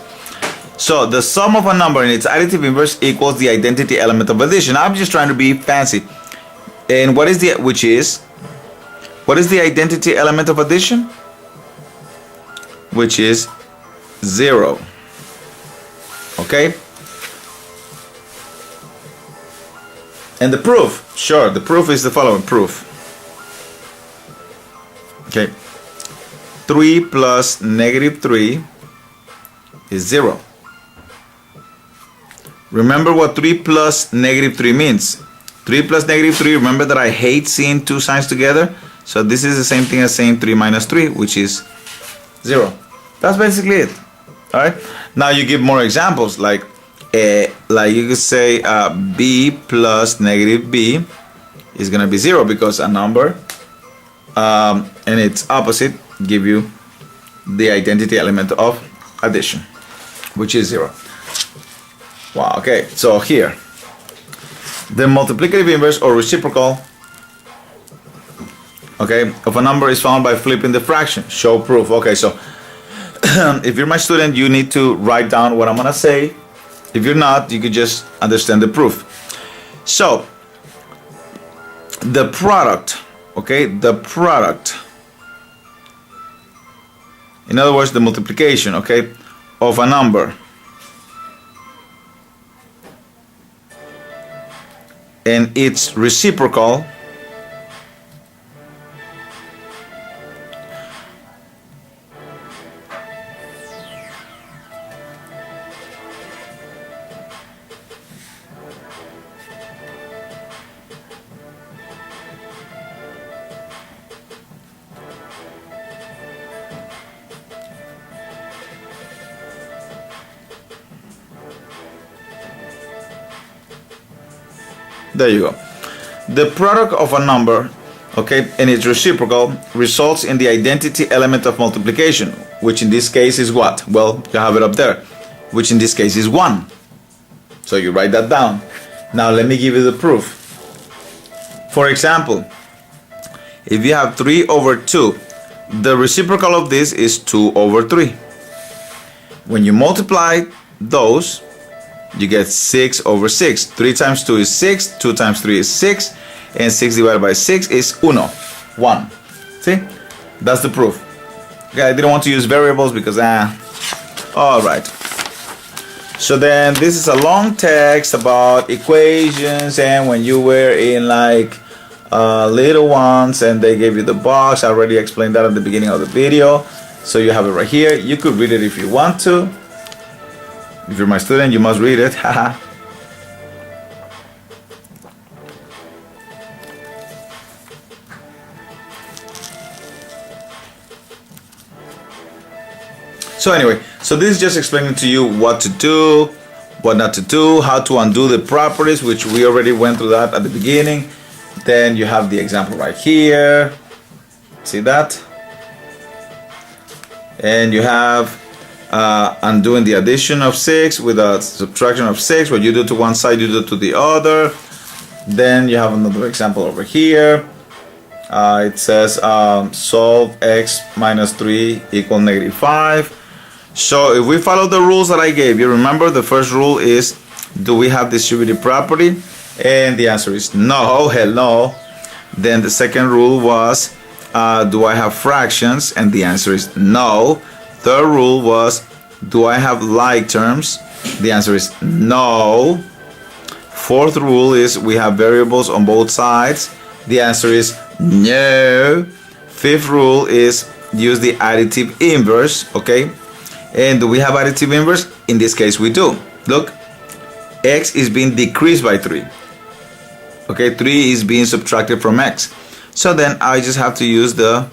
So the sum of a number and its additive inverse equals the identity element of addition. I'm just trying to be fancy. And what is the identity element of addition? Which is 0. Okay? And the proof, sure, the proof is the following proof. Okay. 3 plus negative 3 is 0. Remember what 3 plus negative 3 means. 3 plus negative 3, remember that I hate seeing two signs together. So this is the same thing as saying 3 minus 3, which is 0. That's basically it. Alright. Now you give more examples, like you could say b plus negative b is going to be 0, because a number and its opposite give you the identity element of addition, which is 0. Wow, okay, so here the multiplicative inverse or reciprocal, okay, of a number is found by flipping the fraction. Show proof. Okay, so if you're my student, you need to write down what I'm gonna say. If you're not, you could just understand the proof. So the product, okay, the product, in other words, the multiplication, okay, of a number and its reciprocal there you go. The product of a number, okay, and its reciprocal results in the identity element of multiplication, which in this case is what? Well, you have it up there, which in this case is 1. So you write that down. Now let me give you the proof. For example, if you have 3 over 2, the reciprocal of this is 2 over 3. When you multiply those, you get 6 over 6. 3 times 2 is 6, 2 times 3 is 6, and 6 divided by 6 is 1. See? That's the proof. Okay, I didn't want to use variables because, alright. So then this is a long text about equations, and when you were in like little ones and they gave you the box, I already explained that at the beginning of the video. So you have it right here. You could read it if you want to. If you're my student, you must read it. Haha. So anyway, so this is just explaining to you what to do, what not to do, how to undo the properties, which we already went through that at the beginning. Then you have the example right here. See that? And you have undoing the addition of 6 with a subtraction of 6. What you do to one side, you do to the other. Then you have another example over here. It says solve x minus 3 equal negative 5. So if we follow the rules that I gave you, remember the first rule is, do we have distributive property? And the answer is no, hell no. Then the second rule was, do I have fractions? And the answer is no. Third rule was, do I have like terms? The answer is no. Fourth rule is, we have variables on both sides. The answer is no. Fifth rule is, use the additive inverse, okay? And do we have additive inverse? In this case, we do. Look, x is being decreased by 3. Okay, 3 is being subtracted from x. So then I just have to use the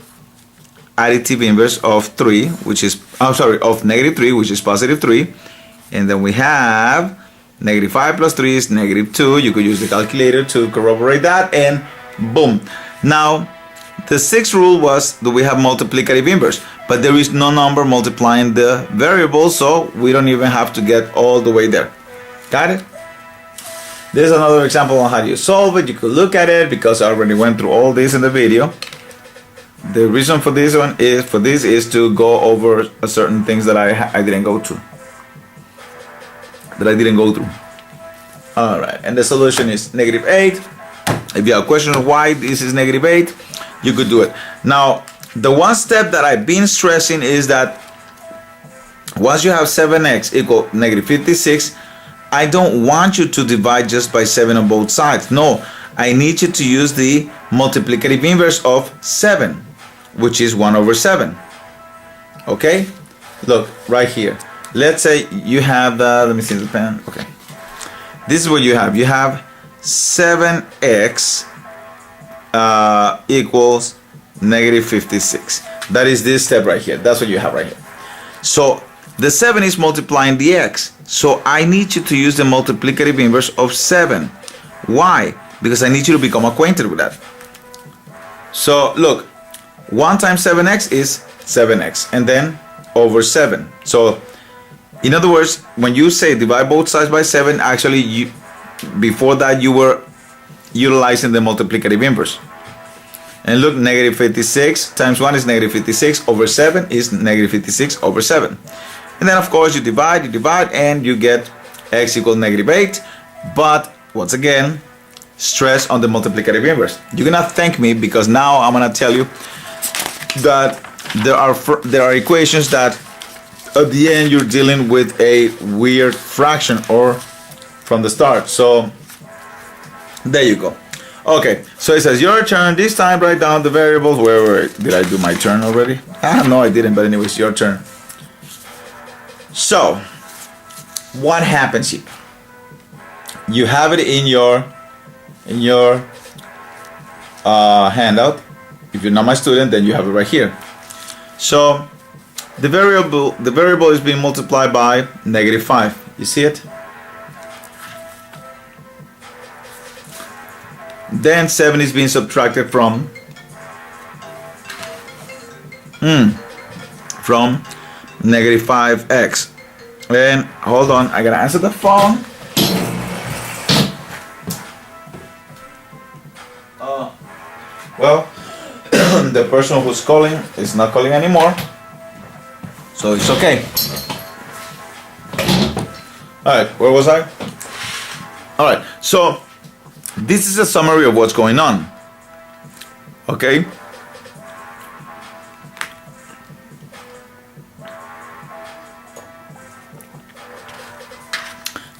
additive inverse of 3, which is, of negative 3, which is positive 3. And then we have negative 5 plus 3 is negative 2. You could use the calculator to corroborate that, and boom. Now, the sixth rule was, do we have multiplicative inverse? But there is no number multiplying the variable, so we don't even have to get all the way there. Got it? There's another example on how you solve it. You could look at it because I already went through all this in the video. The reason for this one is to go over certain things that I didn't go through. All right, and the solution is negative 8. If you have questions on why this is negative 8, you could do it. Now, the one step that I've been stressing is that once you have 7x equal negative 56, I don't want you to divide just by 7 on both sides. No, I need you to use the multiplicative inverse of 7, which is 1 over 7. Okay? Look, right here. Let's say you have the, let me see the pen. Okay. This is what you have. You have 7x equals negative 56. That is this step right here. That's what you have right here. So the 7 is multiplying the x. So I need you to use the multiplicative inverse of 7. Why? Because I need you to become acquainted with that. So look, 1 times 7x is 7x, and then over 7. So in other words, when you say divide both sides by 7, actually before that you were utilizing the multiplicative inverse. And look, negative 56 times 1 is negative 56 over 7 is negative 56 over 7. And then of course you divide, and you get x equals negative 8. But once again, stress on the multiplicative inverse. You're gonna thank me, because now I'm gonna tell you that there are equations that at the end you're dealing with a weird fraction, or from the start. So there you go. Okay, so it says your turn. This time write down the variables. Where did I do my turn already? No, I didn't, but anyways, your turn. So what happens here? You have it in your handout. If you're not my student, then you have it right here. So the variable is being multiplied by negative 5. You see it? Then 7 is being subtracted from negative 5x. And hold on, I gotta answer the phone. Well, the person who's calling is not calling anymore, so it's okay. Alright, where was I? Alright, so this is a summary of what's going on. Okay?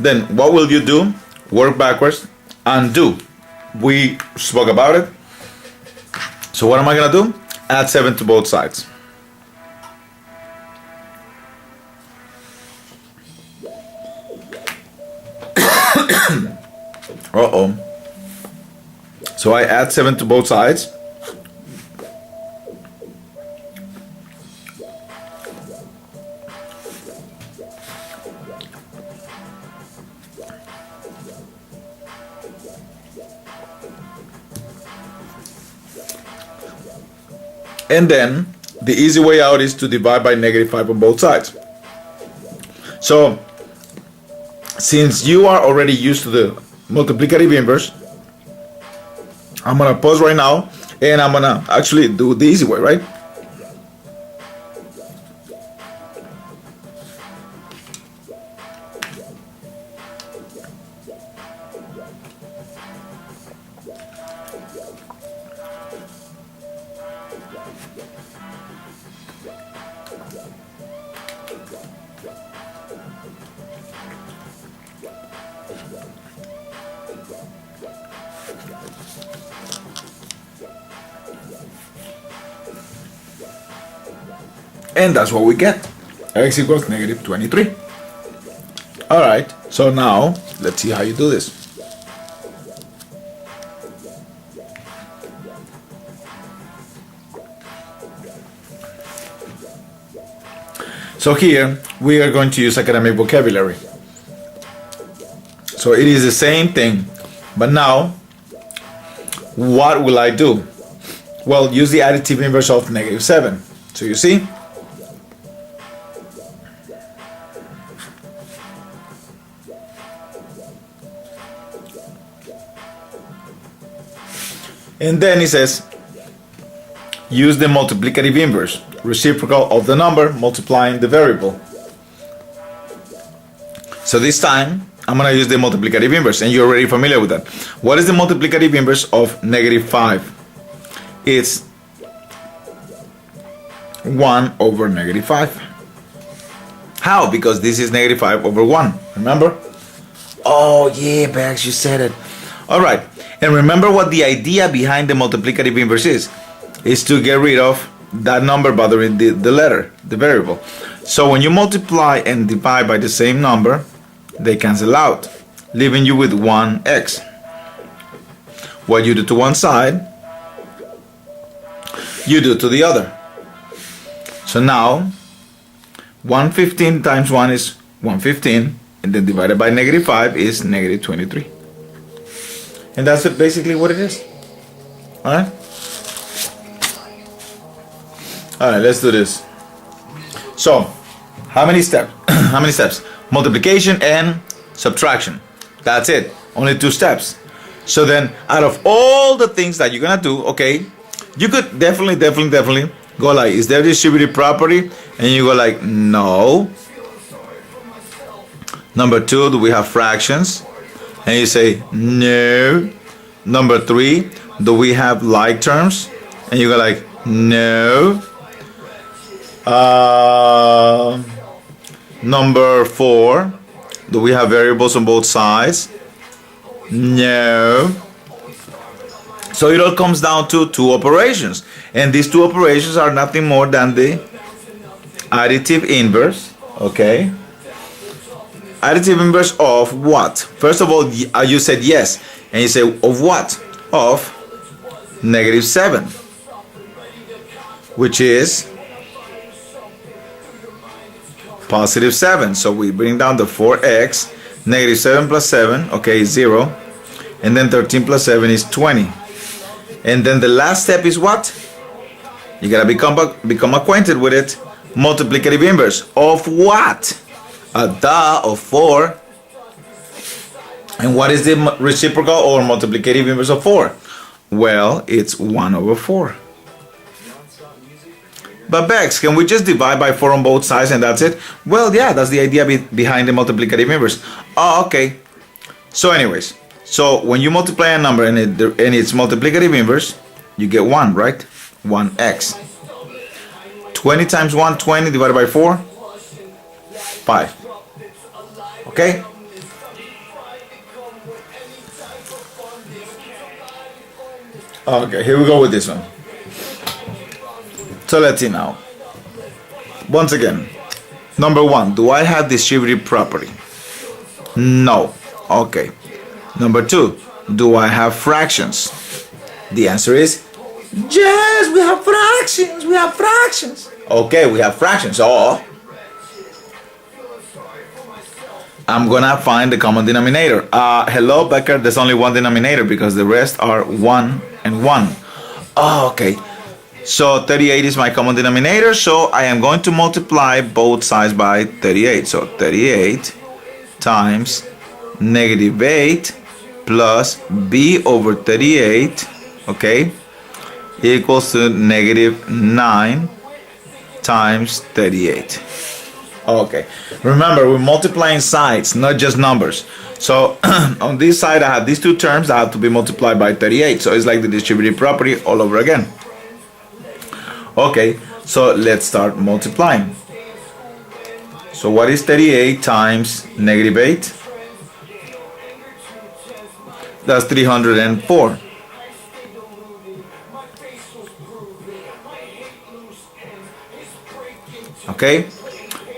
Then what will you do? Work backwards, undo. We spoke about it. So what am I gonna do? Add 7 to both sides. Uh-oh. So I add 7 to both sides. And then the easy way out is to divide by negative 5 on both sides. So since you are already used to the multiplicative inverse, I'm gonna pause right now and I'm gonna actually do the easy way, right? And that's what we get. X equals negative 23. Alright, so now let's see how you do this. So here we are going to use academic vocabulary. So it is the same thing, but now what will I do? Well, use the additive inverse of negative 7. So you see, and then it says use the multiplicative inverse, reciprocal of the number multiplying the variable. So this time I'm going to use the multiplicative inverse, and you're already familiar with that. What is the multiplicative inverse of negative 5? It's 1 over negative 5. How? Because this is negative 5 over 1. Remember? Oh, yeah, Bax, you said it. All right. And remember what the idea behind the multiplicative inverse is to get rid of that number bothering the letter, the variable. So when you multiply and divide by the same number, they cancel out, leaving you with 1x. What you do to one side, you do to the other. So now 115 times 1 is 115, and then divided by negative 5 is negative 23. And that's basically what it is. Alright? Alright, let's do this. So, how many steps? How many steps? Multiplication and subtraction. That's it. Only 2 steps. So then, out of all the things that you're gonna do, okay, you could definitely go like, is there distributive property? And you go like, no. Number 2, do we have fractions? And you say, no. Number 3, do we have like terms? And you go like, no. Number 4, do we have variables on both sides? No. So it all comes down to 2 operations. And these 2 operations are nothing more than the additive inverse, okay? Additive inverse of what? First of all, you said yes. And you say, of what? Of negative 7. Which is positive 7. So we bring down the 4x. Negative 7 plus 7, okay, is 0. And then 13 plus 7 is 20. And then the last step is what? You gotta become acquainted with it. Multiplicative inverse. Of what? Of 4. And what is the reciprocal or multiplicative inverse of 4? Well, it's 1 over 4. But Bex, can we just divide by 4 on both sides and that's it? Well, yeah, that's the idea behind the multiplicative inverse. Oh, okay. So anyways, so when you multiply a number and its multiplicative inverse, you get 1, right? 1x. 20 times 1, 20 divided by 4, 5. Okay? Okay, here we go with this one. So let's see now. Once again, number 1, do I have distributive property? No. Okay. Number 2, do I have fractions? The answer is yes, we have fractions. We have fractions. Okay, we have fractions. Oh, I'm gonna find the common denominator. Hello, Becker. There's only one denominator because the rest are 1 and 1. Oh, okay. So 38 is my common denominator. So I am going to multiply both sides by 38. So 38 times negative 8 plus b over 38, okay, equals to negative 9 times 38. Okay, remember we're multiplying sides, not just numbers. So on this side I have these 2 terms that have to be multiplied by 38. So it's like the distributive property all over again. Okay, so let's start multiplying. So what is 38 times negative 8? That's 304. okay?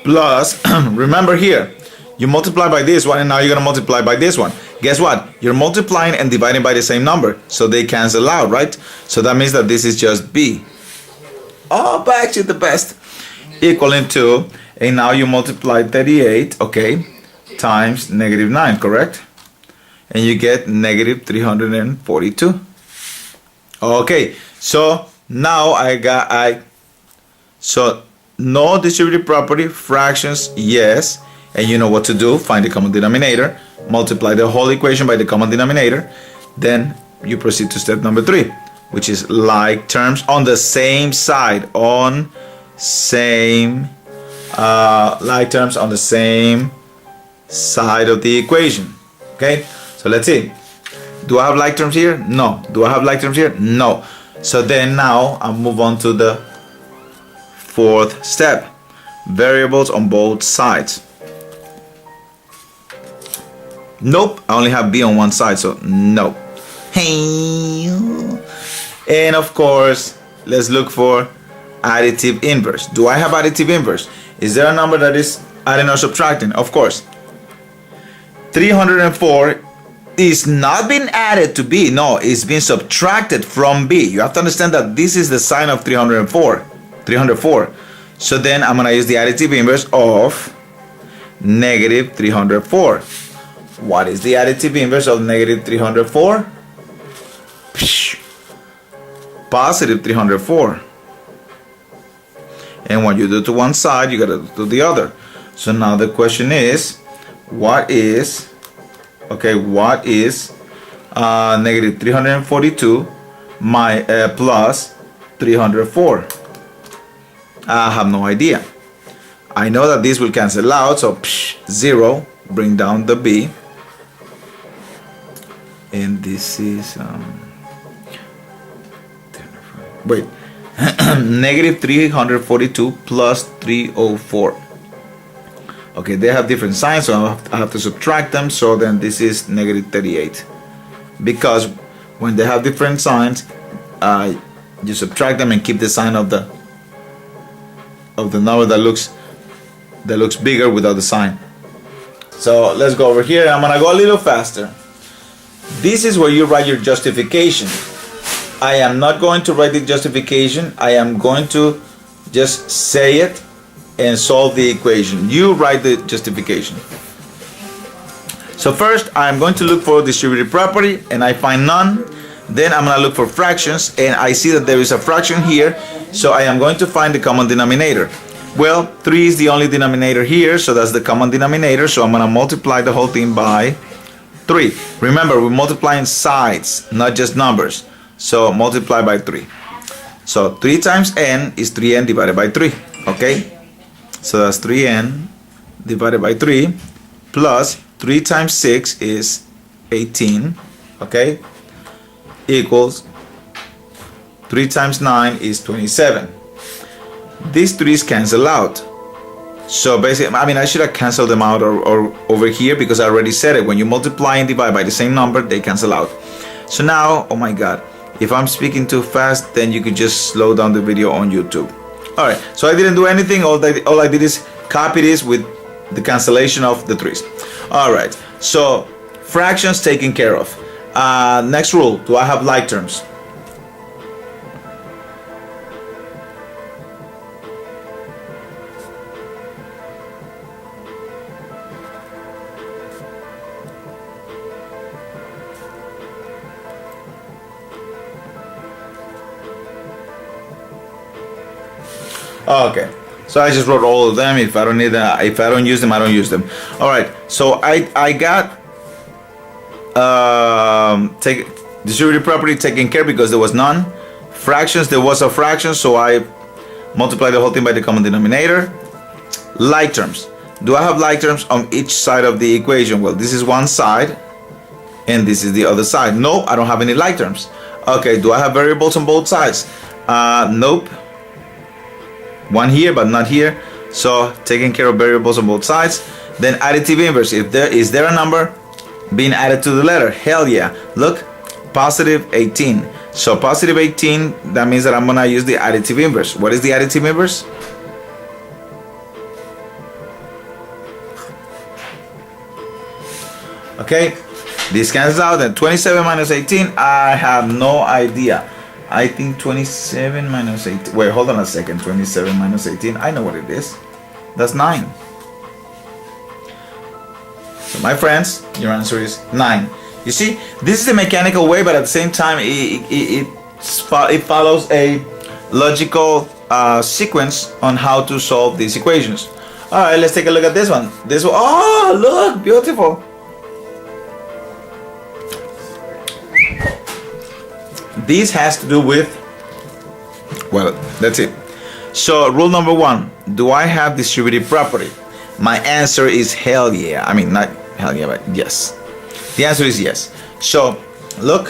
Plus, remember here, you multiply by this one, and now you're gonna multiply by this one. Guess what? You're multiplying and dividing by the same number, so they cancel out, right? So that means that this is just b. Oh, but actually the best. Equaling to, and now you multiply 38, okay, times negative 9, correct? And you get negative 342. Okay, so now so no distributive property, fractions, yes, and you know what to do. Find the common denominator, multiply the whole equation by the common denominator, then you proceed to step number 3, which is like terms on the same side, like terms on the same side of the equation. Okay, so let's see. Do I have like terms here? No. Do I have like terms here? No. So then now I'll move on to the 4th step. Variables on both sides. Nope, I only have b on one side, so no. Hey. And of course, let's look for additive inverse. Do I have additive inverse? Is there a number that is adding or subtracting? Of course. 304 is not being added to b. No, it's being subtracted from b. You have to understand that this is the sign of 304. So then I'm going to use the additive inverse of negative 304. What is the additive inverse of negative 304? Positive 304. And when you do to one side, you got to do the other. So now the question is, what is negative 342 plus 304? I have no idea. I know that this will cancel out, so 0, bring down the b, and this is negative 342 plus 304. Okay, they have different signs, so I have to subtract them. So then this is negative 38, because when they have different signs, you subtract them and keep the sign of the number that looks bigger without the sign. So let's go over here. I'm gonna go a little faster. This is where you write your justification. I am not going to write the justification. I am going to just say it and solve the equation. You write the justification. So first I'm going to look for distributive property, and I find none. Then I'm going to look for fractions, and I see that there is a fraction here, so I am going to find the common denominator. Well, 3 is the only denominator here, so that's the common denominator, so I'm going to multiply the whole thing by 3. Remember, we're multiplying sides, not just numbers, so multiply by 3. So 3 times n is 3n divided by 3, okay? So that's 3n divided by 3 plus 3 times 6 is 18, okay? Equals 3 times 9 is 27. These 3's cancel out. So basically, I should have canceled them out or over here, because I already said it. When you multiply and divide by the same number, they cancel out. So now, oh my God, if I'm speaking too fast, then you could just slow down the video on YouTube. Alright, so I didn't do anything. All I did is copy this with the cancellation of the 3's. Alright, so fractions taken care of. Next rule, do I have like terms? Okay, so I just wrote all of them. If I don't use them, I don't use them. All right, so I got distributive property taken care because there was none. Fractions, there was a fraction, so I multiplied the whole thing by the common denominator. Like terms, do I have like terms on each side of the equation? Well, this is one side and this is the other side. No, I don't have any like terms. Okay, do I have variables on both sides? Nope. One here but not here, so taking care of variables on both sides. Then additive inverse, is there a number being added to the letter? Hell yeah. Look, positive 18. So positive 18, that means that I'm gonna use the additive inverse. What is the additive inverse? Okay, this cancels out, and 27 minus 18, I have no idea. I think 27 minus 18, wait, hold on a second. 27 minus 18, I know what it is. That's 9. So my friends, your answer is 9. You see, this is the mechanical way, but at the same time, it follows a logical sequence on how to solve these equations. All right, let's take a look at this one. This one, oh, look, beautiful. This has to do with, well, that's it. So rule number 1, do I have distributive property? My answer is hell yeah. I mean, not hell yeah, but yes. The answer is yes. So look,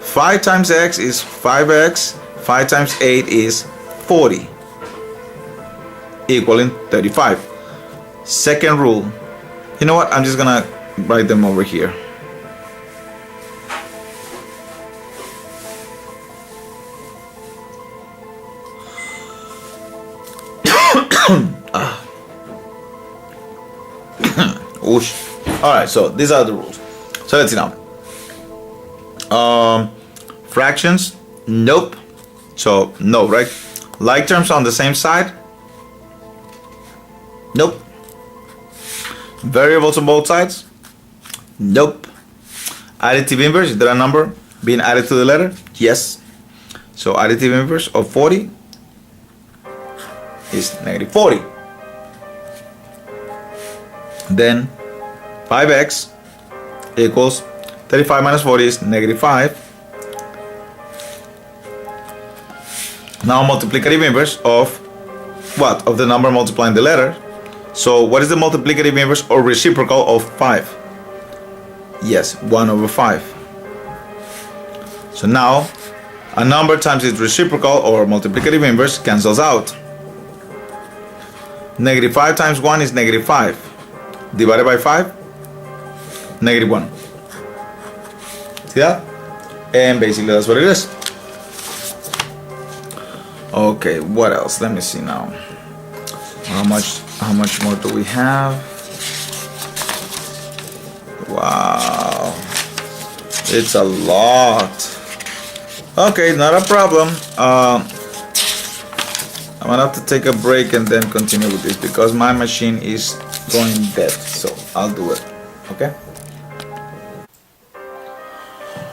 5 times x is 5x, 5 times 8 is 40, equaling 35. Second rule, you know what, I'm just gonna write them over here. Alright, so these are the rules. So let's see now. Fractions, nope. So no, right? Like terms on the same side, nope. Variables on both sides, nope. Additive inverse, is there a number being added to the letter? Yes. So additive inverse of 40 is negative 40. Then 5x equals 35 minus 40 is negative 5. Now multiplicative inverse of what? Of the number multiplying the letter. So what is the multiplicative inverse or reciprocal of 5? Yes, 1 over 5. So now a number times its reciprocal or multiplicative inverse cancels out. Negative 5 times 1 is negative 5. Divided by 5, negative 1. See that? And basically that's what it is. Okay, what else? Let me see now. How much more do we have? Wow, it's a lot. Okay, not a problem. I'm gonna have to take a break and then continue with this because my machine is going dead, so I'll do it. Okay.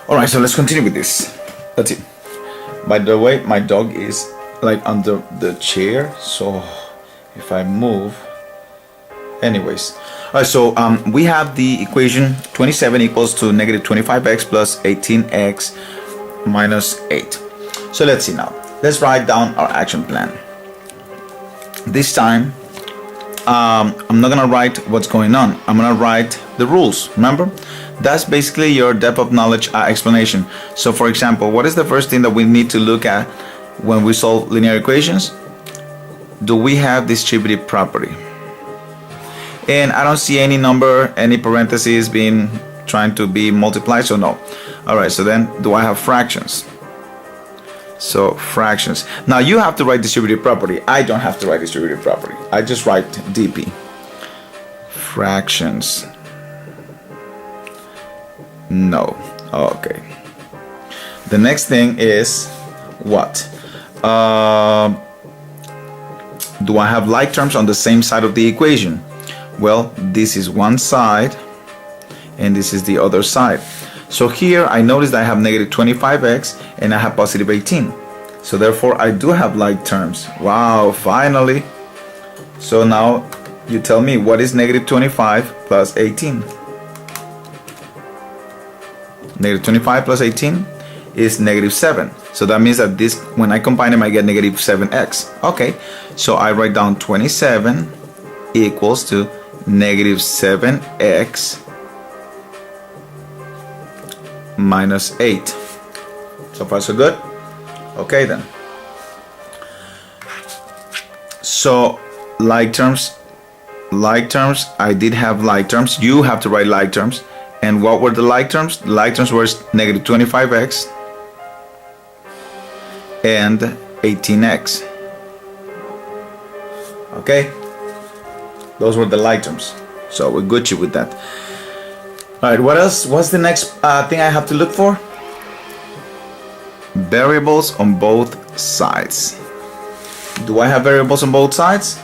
All right, so let's continue with this. That's it. By the way, my dog is like under the chair, so if I move, anyways. All right, so we have the equation 27 equals to negative 25x plus 18x minus 8. So let's see now. Let's write down our action plan. This time I'm not gonna write what's going on. I'm gonna write the rules. Remember, that's basically your depth of knowledge explanation. So for example, what is the first thing that we need to look at when we solve linear equations? Do we have distributive property? And I don't see any number, any parentheses being trying to be multiplied, so no. All right, so then do I have fractions? So fractions. Now you have to write distributive property. I don't have to write distributive property. I just write DP. Fractions. No. Okay. The next thing is what? Do I have like terms on the same side of the equation? Well, this is one side and this is the other side. So here I notice that I have negative 25x and I have positive 18. So therefore I do have like terms. Wow, finally. So now you tell me, what is negative 25 plus 18? Negative 25 plus 18 is negative 7. So that means that this, when I combine them, I get negative 7x. Okay, so I write down 27 equals to negative 7x minus 8. So far so good? Okay then. So like terms, I did have like terms. You have to write like terms. And what were the like terms? The like terms were negative 25x and 18x. Okay, those were the like terms. So we're Gucci with that. All right, what else? What's the next thing I have to look for? Variables on both sides. Do I have variables on both sides?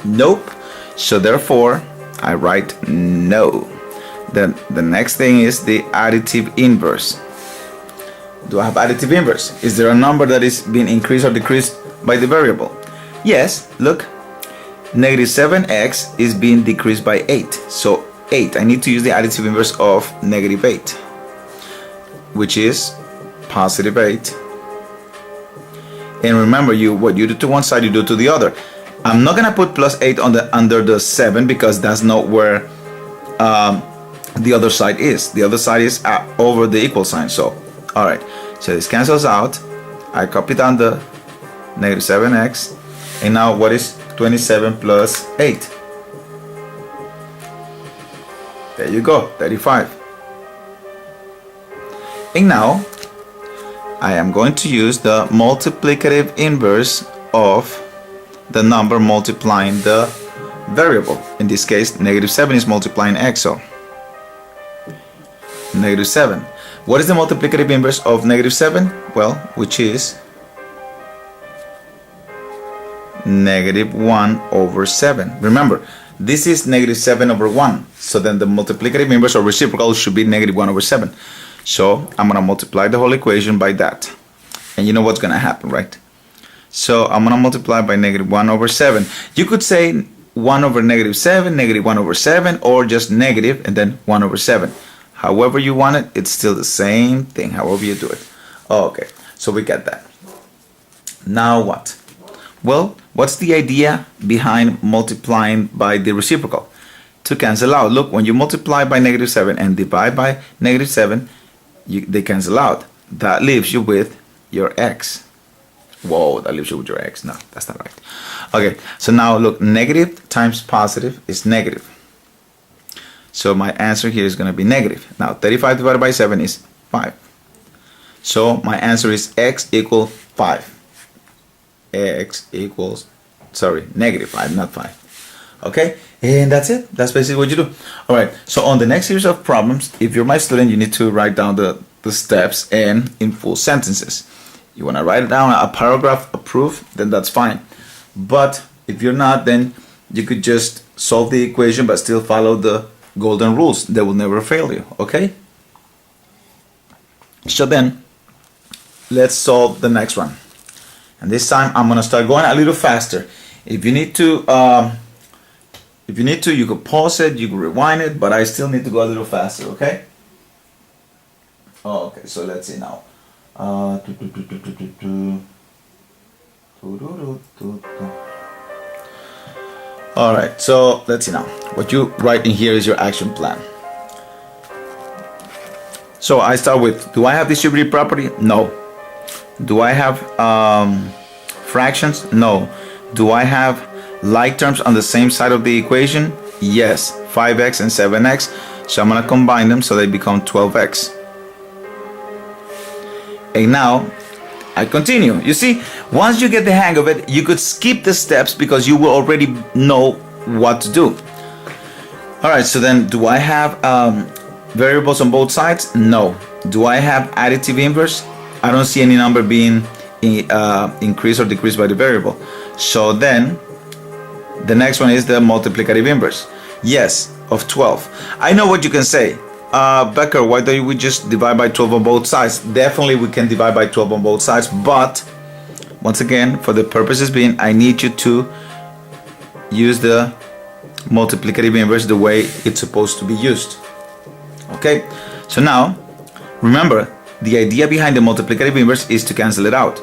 Nope. So therefore, I write no. Then the next thing is the additive inverse. Do I have additive inverse? Is there a number that is being increased or decreased by the variable? Yes, look. Negative 7x is being decreased by 8. So 8, I need to use the additive inverse of negative 8, which is positive 8. And remember, what you do to one side, you do to the other. I'm not gonna put plus 8 under the 7 because that's not where the other side is. The other side is over the equal sign. So, all right. So this cancels out. I copy down the negative 7x, and now what is 27 plus 8? There you go, 35. And now I am going to use the multiplicative inverse of the number multiplying the variable. In this case, negative 7 is multiplying x, so negative 7. What is the multiplicative inverse of negative 7? Well, which is negative 1 over 7. Remember, this is negative 7 over 1. So then the multiplicative inverse or reciprocal should be negative 1 over 7. So I'm going to multiply the whole equation by that. And you know what's going to happen, right? So I'm going to multiply by negative 1 over 7. You could say 1 over negative 7, negative 1 over 7, or just negative and then 1 over 7. However you want it, it's still the same thing, however you do it. Okay, so we get that. Now what? Well, what's the idea behind multiplying by the reciprocal? To cancel out. Look, when you multiply by negative 7 and divide by negative 7, they cancel out. That leaves you with your x. Whoa, that leaves you with your x. No, that's not right. Okay, so now look, negative times positive is negative. So my answer here is going to be negative. Now 35 divided by 7 is 5. So my answer is x equals 5. X equals, sorry, negative 5, not 5. Okay, and that's it. That's basically what you do. All right, so on the next series of problems, if you're my student, you need to write down the steps and in full sentences. You want to write it down, a paragraph, a proof, then that's fine. But if you're not, then you could just solve the equation but still follow the golden rules. They will never fail you, okay? So then, let's solve the next one. And this time I'm gonna start going a little faster. If you need to, you could pause it, you could rewind it, but I still need to go a little faster, okay? Okay, so let's see now. All right, so let's see now. What you write in here is your action plan. So I start with, do I have distributive property? No. Do I have fractions? No. Do I have like terms on the same side of the equation? Yes. 5x and 7x. So I'm going to combine them so they become 12x. And now I continue. You see, once you get the hang of it, you could skip the steps because you will already know what to do. All right, so then do I have variables on both sides? No. Do I have additive inverse? I don't see any number being increased or decreased by the variable. So then the next one is the multiplicative inverse. Yes, of 12. I know what you can say. Beker, why don't we just divide by 12 on both sides? Definitely we can divide by 12 on both sides, but once again, for the purposes being, I need you to use the multiplicative inverse the way it's supposed to be used. Okay, so now remember, the idea behind the multiplicative inverse is to cancel it out,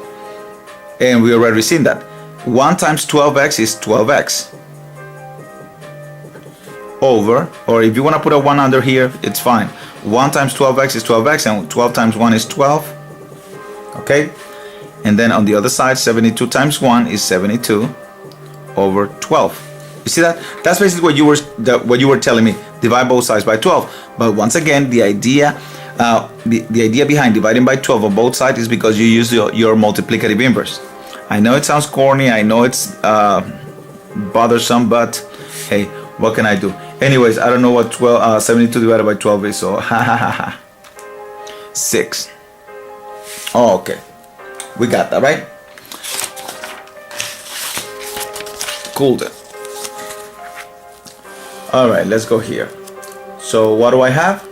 and we already seen that 1 times 12x is 12x over, or if you want to put a 1 under here, it's fine. 1 times 12x is 12x, and 12 times 1 is 12. Okay, and then on the other side, 72 times 1 is 72 over 12. You see that? That's basically what you were telling me. Divide both sides by 12. But once again, the idea behind dividing by 12 on both sides is because you use your multiplicative inverse. I know it sounds corny, I know it's bothersome, but hey, what can I do? Anyways, I don't know what 72 divided by 12 is, so 6. Oh, okay. We got that, right? Cool then. Alright, let's go here. So what do I have?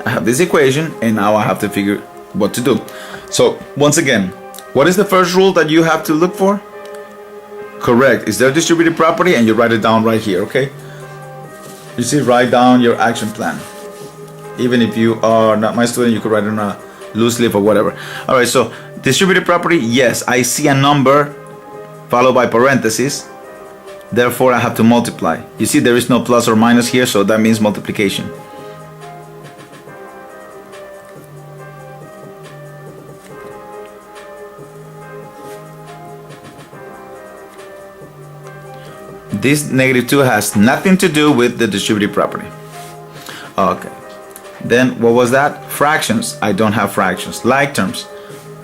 I have this equation, and now I have to figure what to do. So once again, what is the first rule that you have to look for? Correct. Is there a distributive property? And you write it down right here, okay? You see, write down your action plan. Even if you are not my student, you could write it on a loose leaf or whatever. Alright, so distributive property, yes, I see a number followed by parentheses. Therefore, I have to multiply. You see, there is no plus or minus here, so that means multiplication. This -2 has nothing to do with the distributive property. Okay. Then what was that? Fractions. I don't have fractions. Like terms.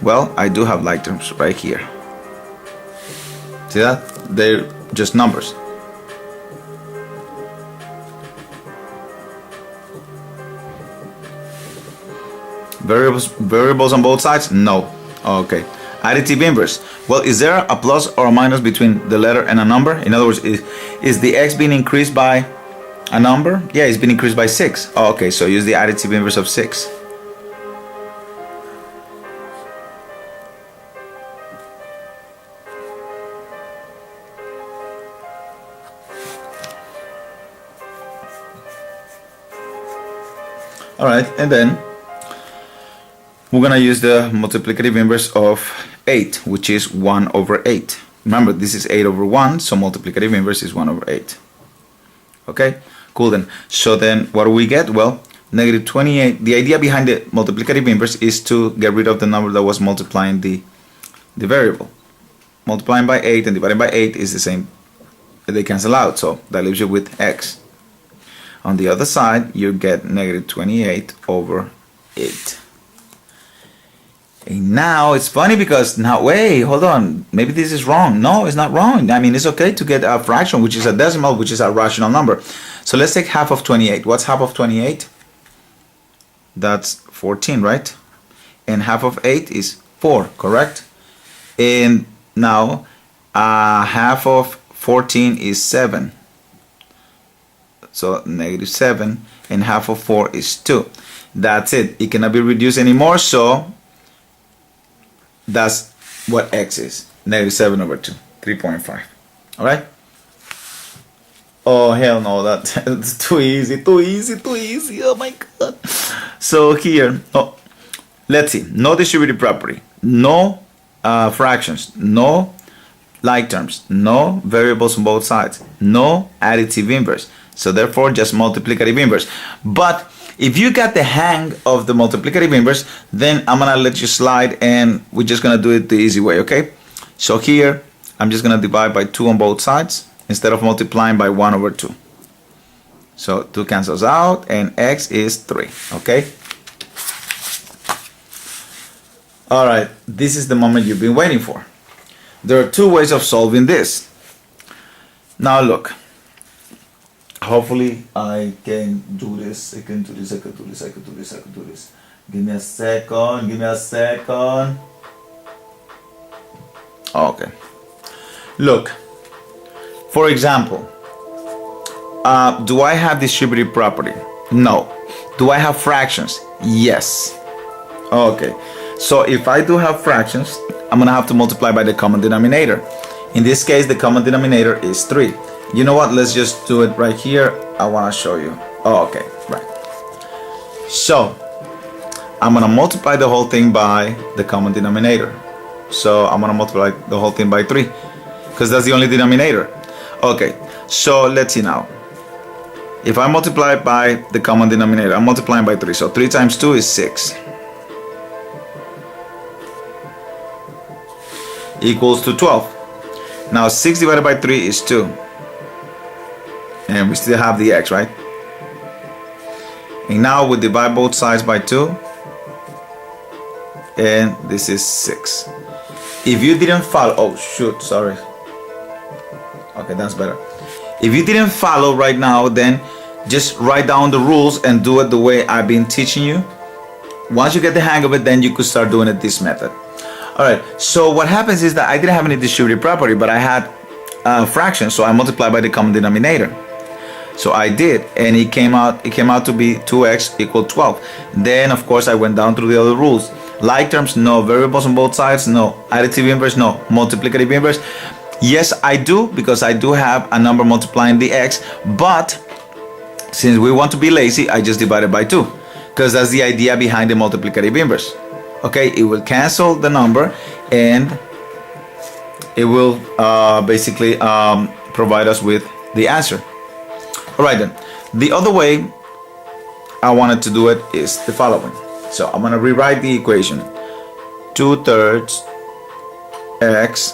Well, I do have like terms right here. See that? They're just numbers. Variables on both sides? No. Okay. Additive inverse. Well, is there a plus or a minus between the letter and a number? In other words, is the x being increased by a number? Yeah, it's been increased by 6. Oh, okay, so use the additive inverse of 6. Alright, and then we're gonna use the multiplicative inverse of 8, which is 1 over 8. Remember, this is 8 over 1, so multiplicative inverse is 1 over 8. Okay, cool then. So then what do we get? Well, -28. The idea behind the multiplicative inverse is to get rid of the number that was multiplying the variable. Multiplying by 8 and dividing by 8 is the same. They cancel out, so that leaves you with x. On the other side, you get -28 over 8. And now it's funny because now, wait, hold on, maybe this is wrong. No, it's not wrong. I mean, it's okay to get a fraction, which is a decimal, which is a rational number. So let's take half of 28. What's half of 28? That's 14, right? And half of 8 is 4, correct? And now half of 14 is 7. So -7, and half of 4 is 2. That's it. It cannot be reduced anymore, so that's what x is. -7 over 2, 3.5. Alright? Oh, hell no, that's too easy, too easy, too easy. Oh my god. So here, oh, let's see. No distributive property, no fractions, no like terms, no variables on both sides, no additive inverse. So therefore, just multiplicative inverse. But if you got the hang of the multiplicative inverse, then I'm gonna let you slide and we're just gonna do it the easy way, okay? So here, I'm just gonna divide by 2 on both sides instead of multiplying by 1 over 2. So 2 cancels out and x is 3, okay? Alright, this is the moment you've been waiting for. There are 2 ways of solving this. Now look. Hopefully I can do this. I can do this. I can do this. I can do this. I can do this. Give me a second. Give me a second. Okay. Look. For example, do I have distributive property? No. Do I have fractions? Yes. Okay. So if I do have fractions, I'm gonna have to multiply by the common denominator. In this case, the common denominator is 3. You know what? Let's just do it right here. I want to show you. Oh, okay, right. So I'm gonna multiply the whole thing by the common denominator. So I'm gonna multiply the whole thing by 3 because that's the only denominator. Okay, so let's see now. If I multiply by the common denominator, I'm multiplying by 3. So 3 times 2 is 6. Equals to 12. Now 6 divided by 3 is 2. And we still have the x, right? And now we divide both sides by 2. And this is 6. If you didn't follow, oh shoot, sorry. Okay, that's better. If you didn't follow right now, then just write down the rules and do it the way I've been teaching you. Once you get the hang of it, then you could start doing it this method. All right, so what happens is that I didn't have any distributive property, but I had fractions, so I multiplied by the common denominator. So I did, and it came out to be 2x equal 12. Then of course I went down through the other rules. Like terms, no. Variables on both sides, no. Additive inverse, no. Multiplicative inverse, yes I do, because I do have a number multiplying the x, but since we want to be lazy, I just divided by 2, because that's the idea behind the multiplicative inverse. Okay, it will cancel the number and it will basically provide us with the answer. All right then, the other way I wanted to do it is the following. So I'm going to rewrite the equation. 2/3 x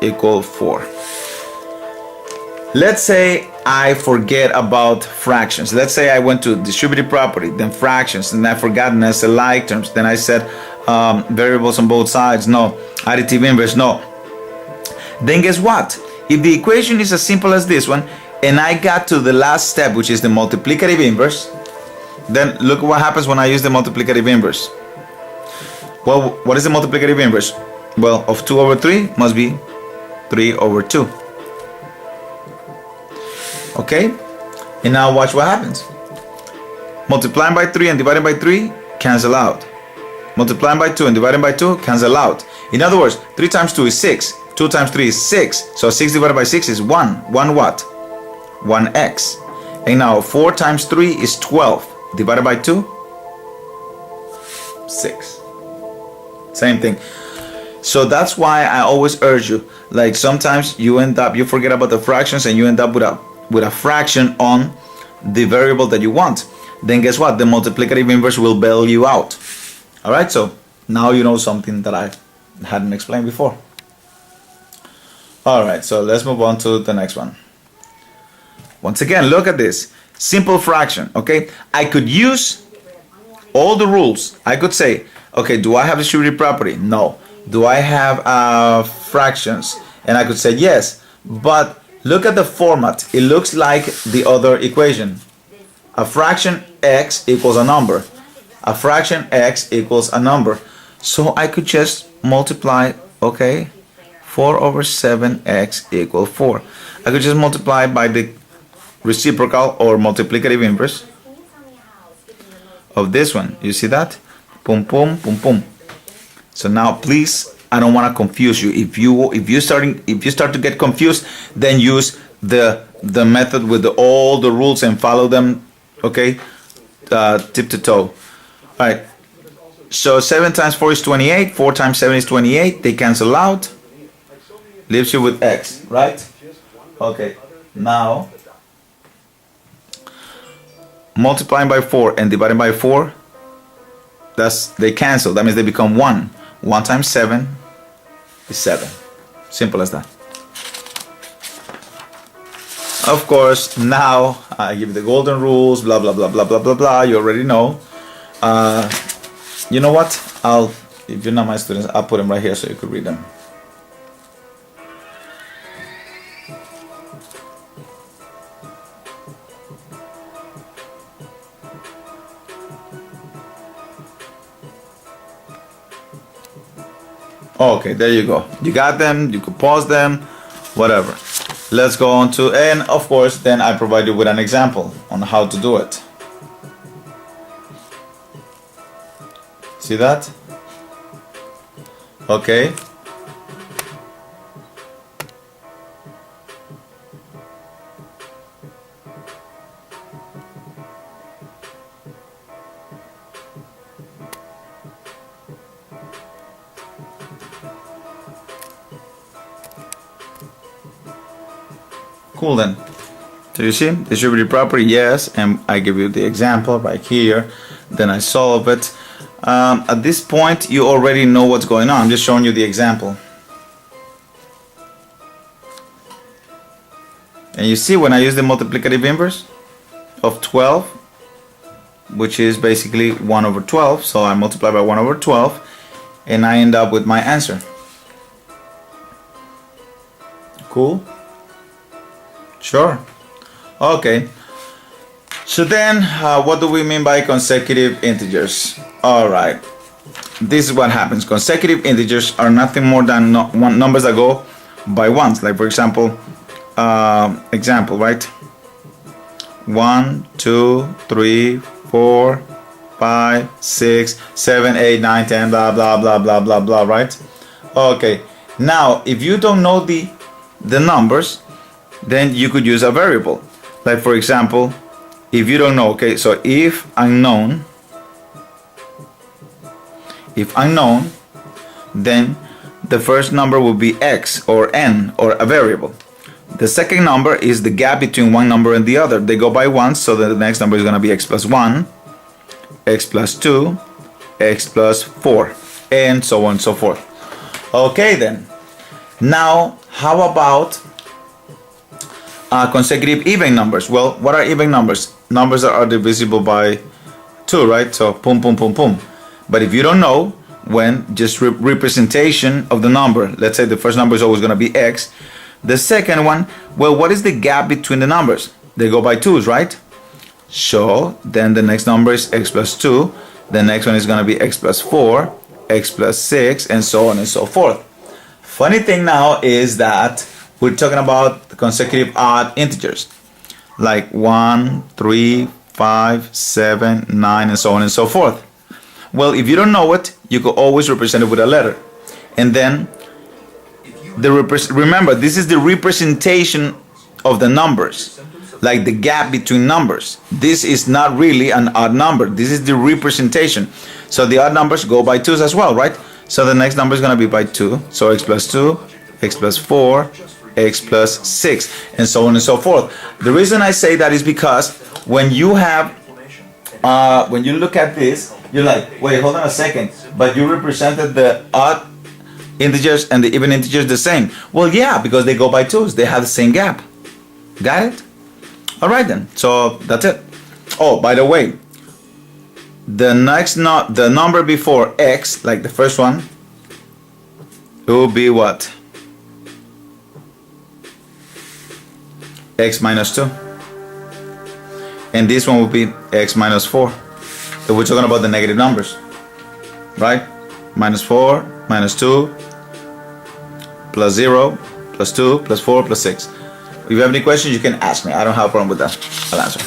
equal 4. Let's say I forget about fractions. Let's say I went to distributive property, then fractions, and I forgot, and I said like terms, then I said variables on both sides, no. Additive inverse, no. Then guess what? If the equation is as simple as this one, and I got to the last step, which is the multiplicative inverse, then look what happens when I use the multiplicative inverse. Well, what is the multiplicative inverse? Well, of 2 over 3 must be 3 over 2. Okay, and now watch what happens. Multiplying by 3 and dividing by 3 cancel out. Multiplying by 2 and dividing by 2 cancel out. In other words, 3 times 2 is 6. 2 times 3 is 6. So 6 divided by 6 is 1. 1 what? 1x. And now 4 times 3 is 12. Divided by 2? 6. Same thing. So that's why I always urge you, like sometimes you forget about the fractions and you end up with a fraction on the variable that you want. Then guess what? The multiplicative inverse will bail you out. All right, so now you know something that I hadn't explained before. All right, so let's move on to the next one. Once again, look at this. Simple fraction, okay? I could use all the rules. I could say, okay, do I have distributive property? No. Do I have fractions? And I could say yes, but look at the format. It looks like the other equation. A fraction x equals a number. A fraction x equals a number. So I could just multiply, okay, 4 over 7x equals 4. I could just multiply by the reciprocal or multiplicative inverse of this one. You see that? Boom, boom, boom, boom. So now please, I don't want to confuse you. If you start to get confused, then use the method with all the rules and follow them, okay, tip to toe. All right, so 7 times 4 is 28, 4 times 7 is 28, they cancel out, leaves you with x, right? Okay, now multiplying by 4 and dividing by 4, they cancel, that means they become 1. 1 times 7 is 7, simple as that. Of course, now I give you the golden rules, blah blah blah blah blah blah blah. You already know. You know what? If you're not my students, I'll put them right here so you could read them. Okay, there you go. You got them. You could pause them, whatever. Let's go on to, and of course, then I provide you with an example on how to do it. See that? Okay. Cool then. So you see, distributive property, yes, and I give you the example right here. Then I solve it. At this point, you already know what's going on. I'm just showing you the example. And you see when I use the multiplicative inverse of 12, which is basically 1 over 12. So I multiply by 1 over 12, and I end up with my answer. Cool. Sure. Okay. So then, what do we mean by consecutive integers? All right. This is what happens. Consecutive integers are nothing more than numbers that go by ones. Like for example, right? 1, 2, 3, 4, 5, 6, 7, 8, 9, 10, blah blah blah blah blah blah, right? Okay. Now, if you don't know the numbers, then you could use a variable. Like for example, if you don't know, okay, so if unknown, then the first number will be x or n or a variable. The second number is the gap between one number and the other. They go by ones, so the next number is going to be x plus 1, x plus 2, x plus 4, and so on and so forth. Okay then. Now, how about consecutive even numbers? Well, what are even numbers? Numbers that are divisible by 2, right? So, pum, pum, pum, pum. But if you don't know, when just representation of the number, let's say the first number is always going to be x. The second one, well, what is the gap between the numbers? They go by 2s, right? So then the next number is x plus 2. The next one is going to be x plus 4, x plus 6, and so on and so forth. Funny thing now is that we're talking about the consecutive odd integers. Like 1, 3, 5, 7, 9, and so on and so forth. Well, if you don't know it, you could always represent it with a letter. And then remember, this is the representation of the numbers, like the gap between numbers. This is not really an odd number. This is the representation. So the odd numbers go by 2s as well, right? So the next number is going to be by 2. So x plus 2, x plus 4, x plus 6, and so on and so forth. The reason I say that is because when you have, when you look at this, you're like, wait, hold on a second. But you represented the odd integers and the even integers the same. Well, yeah, because they go by 2s. They have the same gap. Got it? All right then. So that's it. Oh, by the way, the number before x, like the first one, it will be what? X minus 2. And this one will be x minus 4. So we're talking about the negative numbers, right? Minus 4, minus 2, plus 0, plus 2, plus 4, plus 6. If you have any questions, you can ask me. I don't have a problem with that. I'll answer.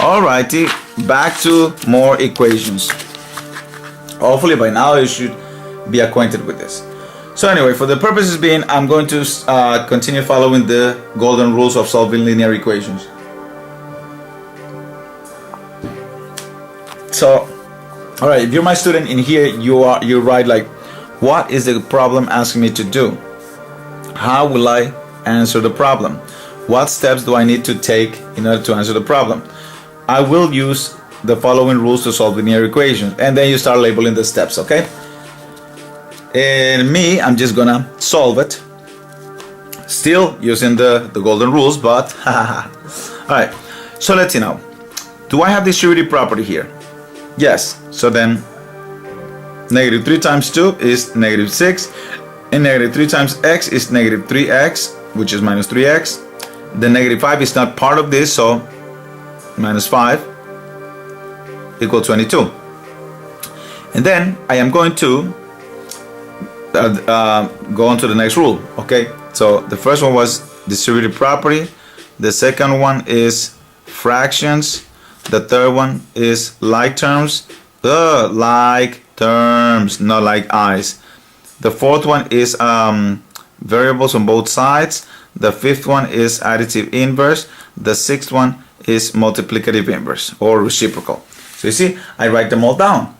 Alrighty, back to more equations. Hopefully by now you should be acquainted with this. So anyway, for the purposes being, I'm going to continue following the golden rules of solving linear equations. So, all right, if you're my student in here, you write like, what is the problem asking me to do? How will I answer the problem? What steps do I need to take in order to answer the problem? I will use the following rules to solve linear equations, and then you start labeling the steps, okay? And me, I'm just gonna solve it, still using the golden rules, but all right. So let's see now. Do I have distributive property here? Yes. So then negative 3 times 2 is negative 6, and negative 3 times x is negative 3x, which is minus 3x. The negative 5 is not part of this, so minus 5 equals 22. And then I am going to go on to the next rule. Okay, so the first one was distributive property. The second one is fractions. The third one is like terms. Like terms, not like i's. The fourth one is variables on both sides. The fifth one is additive inverse. The sixth one is multiplicative inverse or reciprocal. So you see, I write them all down.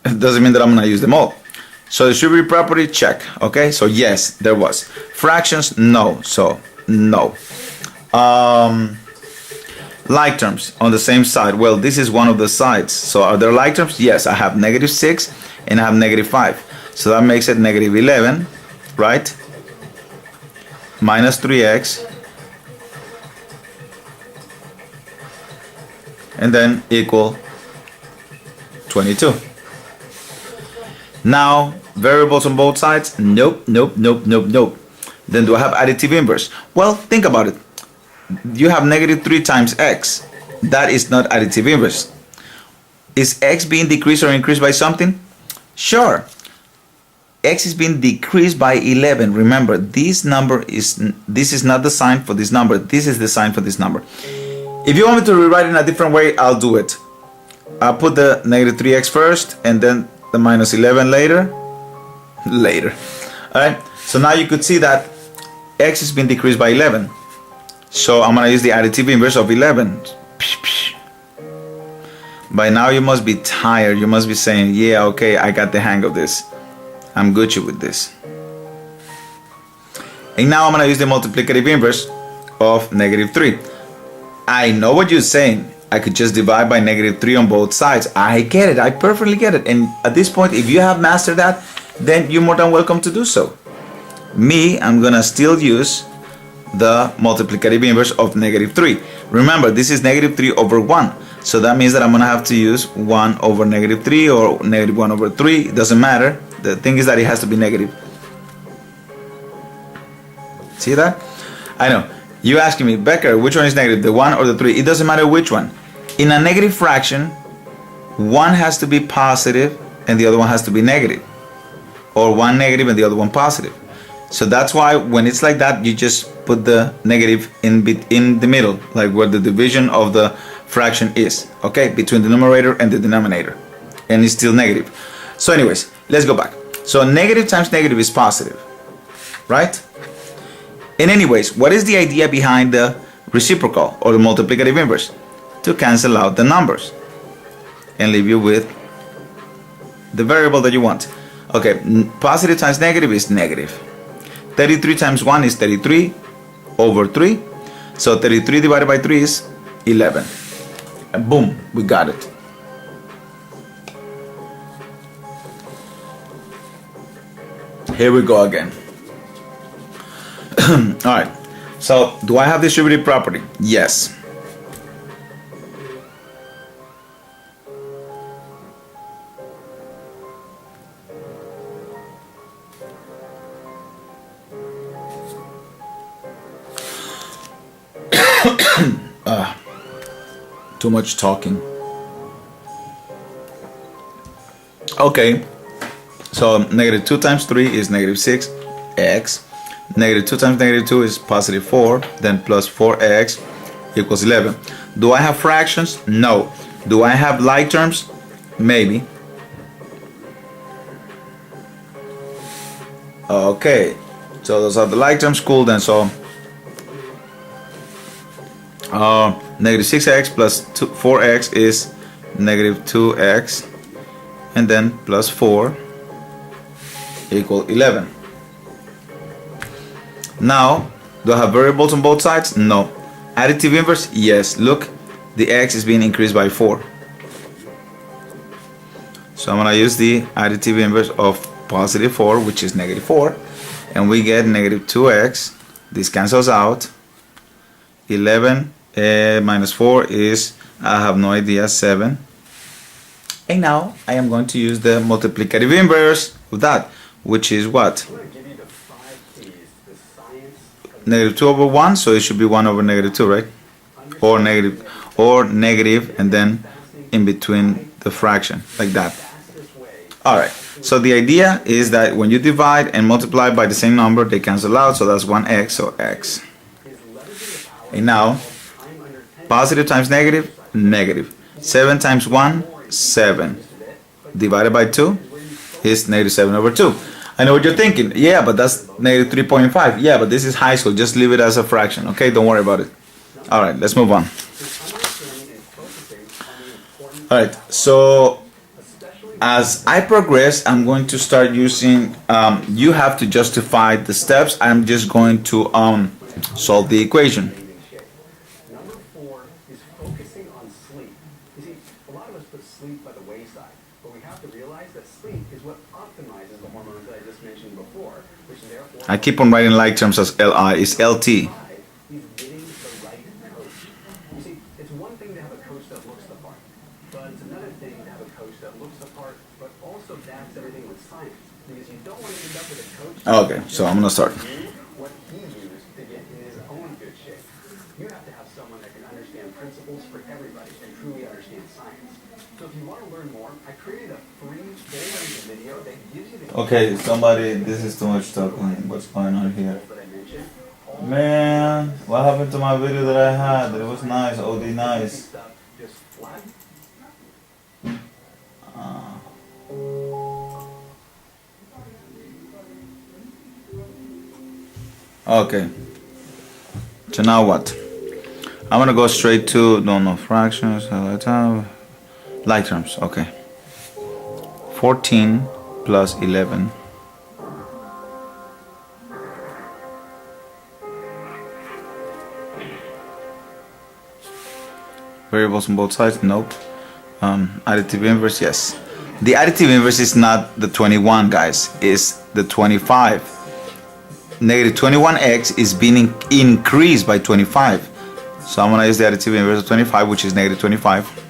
It doesn't mean that I'm going to use them all. So distributive property, check. Okay, so yes, there was. Fractions, no. So no. Like terms on the same side. Well, this is one of the sides. So are there like terms? Yes, I have negative 6 and I have negative 5. So that makes it negative 11, right? Minus 3x. And then equal 22. Now, variables on both sides? Nope, nope, nope, nope, nope. Then do I have additive inverse? Well, think about it. you have negative 3 times x. That is not additive inverse. Is x being decreased or increased by something? Sure. X is being decreased by 11. Remember, this is not the sign for this number. This is the sign for this number. If you want me to rewrite it in a different way, I'll do it. I'll put the negative 3x first and then the minus 11 later. Alright, so now you could see that x has been decreased by 11. So I'm going to use the additive inverse of 11. By now you must be tired. You must be saying, yeah, okay, I got the hang of this. I'm Gucci with this. And now I'm going to use the multiplicative inverse of negative 3. I know what you're saying. I could just divide by negative 3 on both sides. I get it. I perfectly get it. And at this point, if you have mastered that, then you're more than welcome to do so. Me, I'm going to still use the multiplicative inverse of negative 3. Remember, this is negative 3 over 1. So that means that I'm going to have to use 1 over negative 3 or negative 1 over 3. It doesn't matter. The thing is that it has to be negative. See that? I know. You asking me, Becker, which one is negative, the 1 or the 3? It doesn't matter which one. In a negative fraction, one has to be positive and the other one has to be negative. Or one negative and the other one positive. So that's why when it's like that, you just put the negative in the middle, like where the division of the fraction is, okay, between the numerator and the denominator, and it's still negative. So anyways, let's go back. So negative times negative is positive, right? And anyways, what is the idea behind the reciprocal or the multiplicative inverse? To cancel out the numbers and leave you with the variable that you want. Okay, positive times negative is negative. 33 times 1 is 33 over 3. So 33 divided by 3 is 11. And boom, we got it. Here we go again. Alright, so do I have distributive property? Yes. Too much talking. Okay, so negative 2 times 3 is negative 6x. Negative 2 times negative 2 is positive 4. Then plus 4x equals 11. Do I have fractions? No. Do I have like terms? Maybe. Okay, so those are the like terms. Cool then. So negative 6x plus 4x is negative 2x, and then plus 4 equal 11. Now, do I have variables on both sides? No. Additive inverse? Yes. Look, the x is being increased by 4. So I'm going to use the additive inverse of positive 4, which is negative 4, and we get negative 2x. This cancels out. 11 minus 4 is, I have no idea, 7. And now I am going to use the multiplicative inverse of that, which is what? Negative 2 over 1, so it should be 1 over negative 2, right? Or negative, and then in between the fraction, like that. Alright, so the idea is that when you divide and multiply by the same number, they cancel out, so that's 1x, so x. And now, positive times negative, negative. 7 times 1, 7. Divided by 2 is negative 7 over 2. I know what you're thinking. Yeah, but that's negative 3.5. Yeah, but this is high school. Just leave it as a fraction, okay? Don't worry about it. All right, let's move on. All right, so as I progress, I'm going to start using, you have to justify the steps. I'm just going to solve the equation. Number 4 is focusing on sleep. You see, a lot of us put sleep by the wayside, but we have to realize that sleep is what optimizes the hormones that I just mentioned before, which therefore I keep on writing like terms as LI. It's LT. is getting the right coach. You see, it's one thing to have a coach that looks the part, but it's another thing to have a coach that looks the part, but also backs everything with science. because you don't want to end up with a coach. Okay, so I'm gonna start. What he used to get in his own good shape. You have to have someone that can understand principles for everybody and truly understand science. So if you want to learn more, I created a free full-length video that gives you the Okay, somebody, this is too much talking. What's going on here? that I mentioned. Man, what happened to my video that I had? It was nice, OD nice. Stuff just flat. Okay. So now what? I'm gonna go straight to no fractions. Like terms. Okay. 14 plus 11. Variables on both sides? Nope. Additive inverse? Yes. The additive inverse is not the 21, guys. It's the 25. Negative 21x is being increased by 25. So I'm going to use the additive inverse of 25, which is negative 25.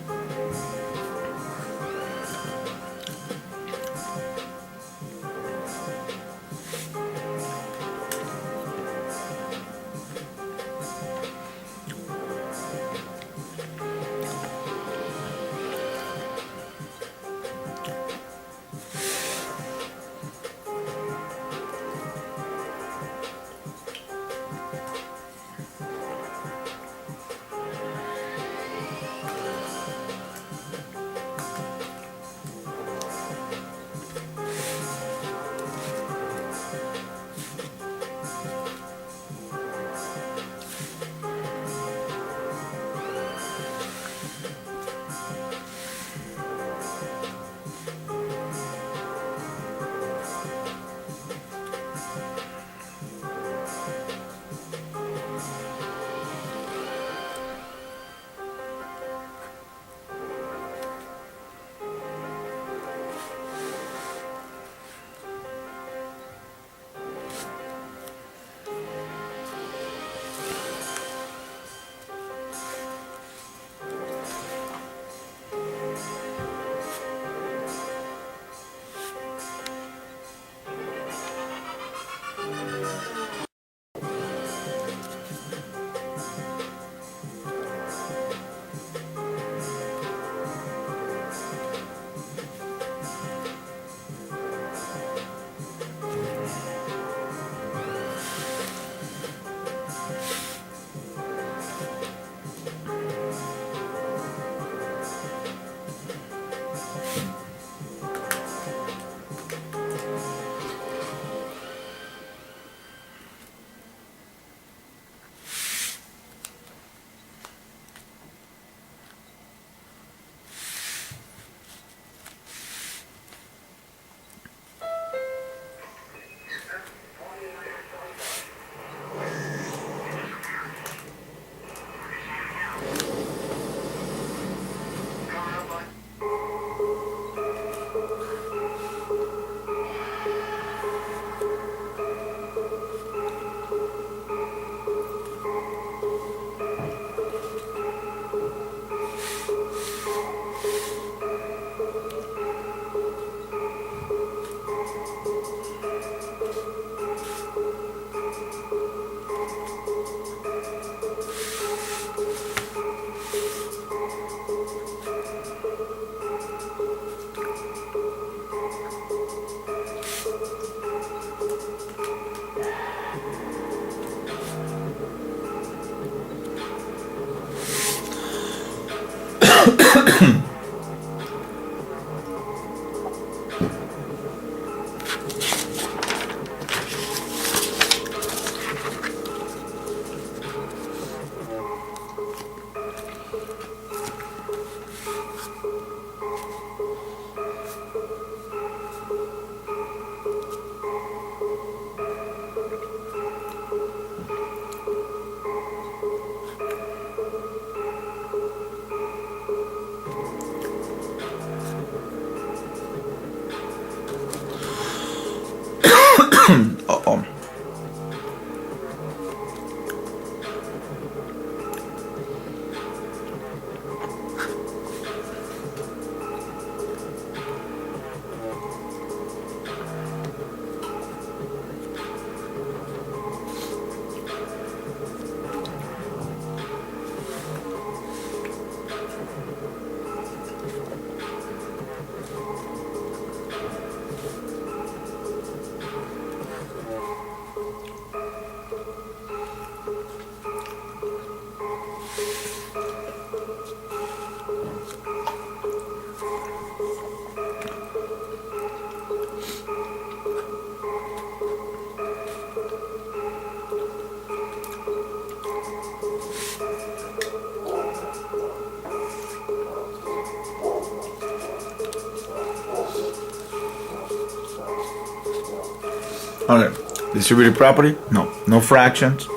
All right, distributive property, no fractions,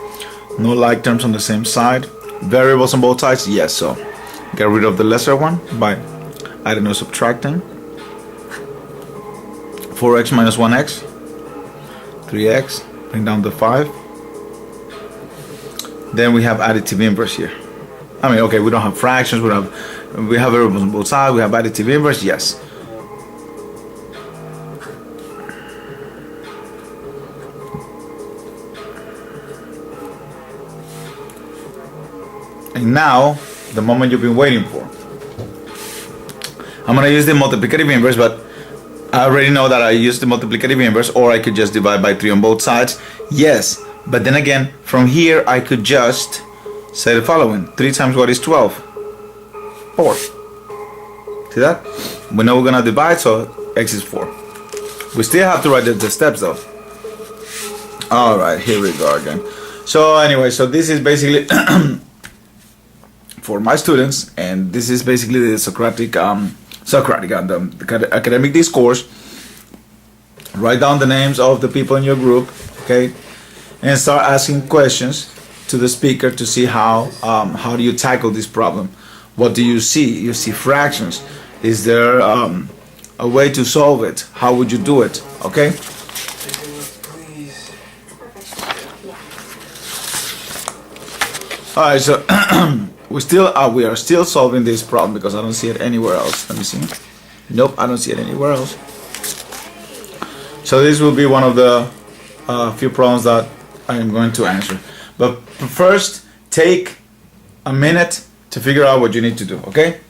no like terms on the same side, variables on both sides, yes, so get rid of the lesser one by adding or subtracting. 4x minus 1x, 3x, bring down the 5. Then we have additive inverse here. I mean, okay, we don't have fractions, we have variables on both sides, we have additive inverse, yes. And now, the moment you've been waiting for. I'm gonna use the multiplicative inverse, but I already know that I use the multiplicative inverse, or I could just divide by 3 on both sides. Yes, but then again, from here I could just say the following. 3 times what is 12? 4. See that? We know we're gonna divide, so x is 4. We still have to write the steps though. Alright, here we go again. So anyway, so this is basically for my students, and this is basically the Socratic the academic discourse. Write down the names of the people in your group, okay, and start asking questions to the speaker to see how do you tackle this problem. What do you see? You see fractions. Is there a way to solve it? How would you do it? Okay. All right, so we are still solving this problem because I don't see it anywhere else. Let me see. Nope, I don't see it anywhere else. So this will be one of the few problems that I am going to answer. But first, take a minute to figure out what you need to do, okay?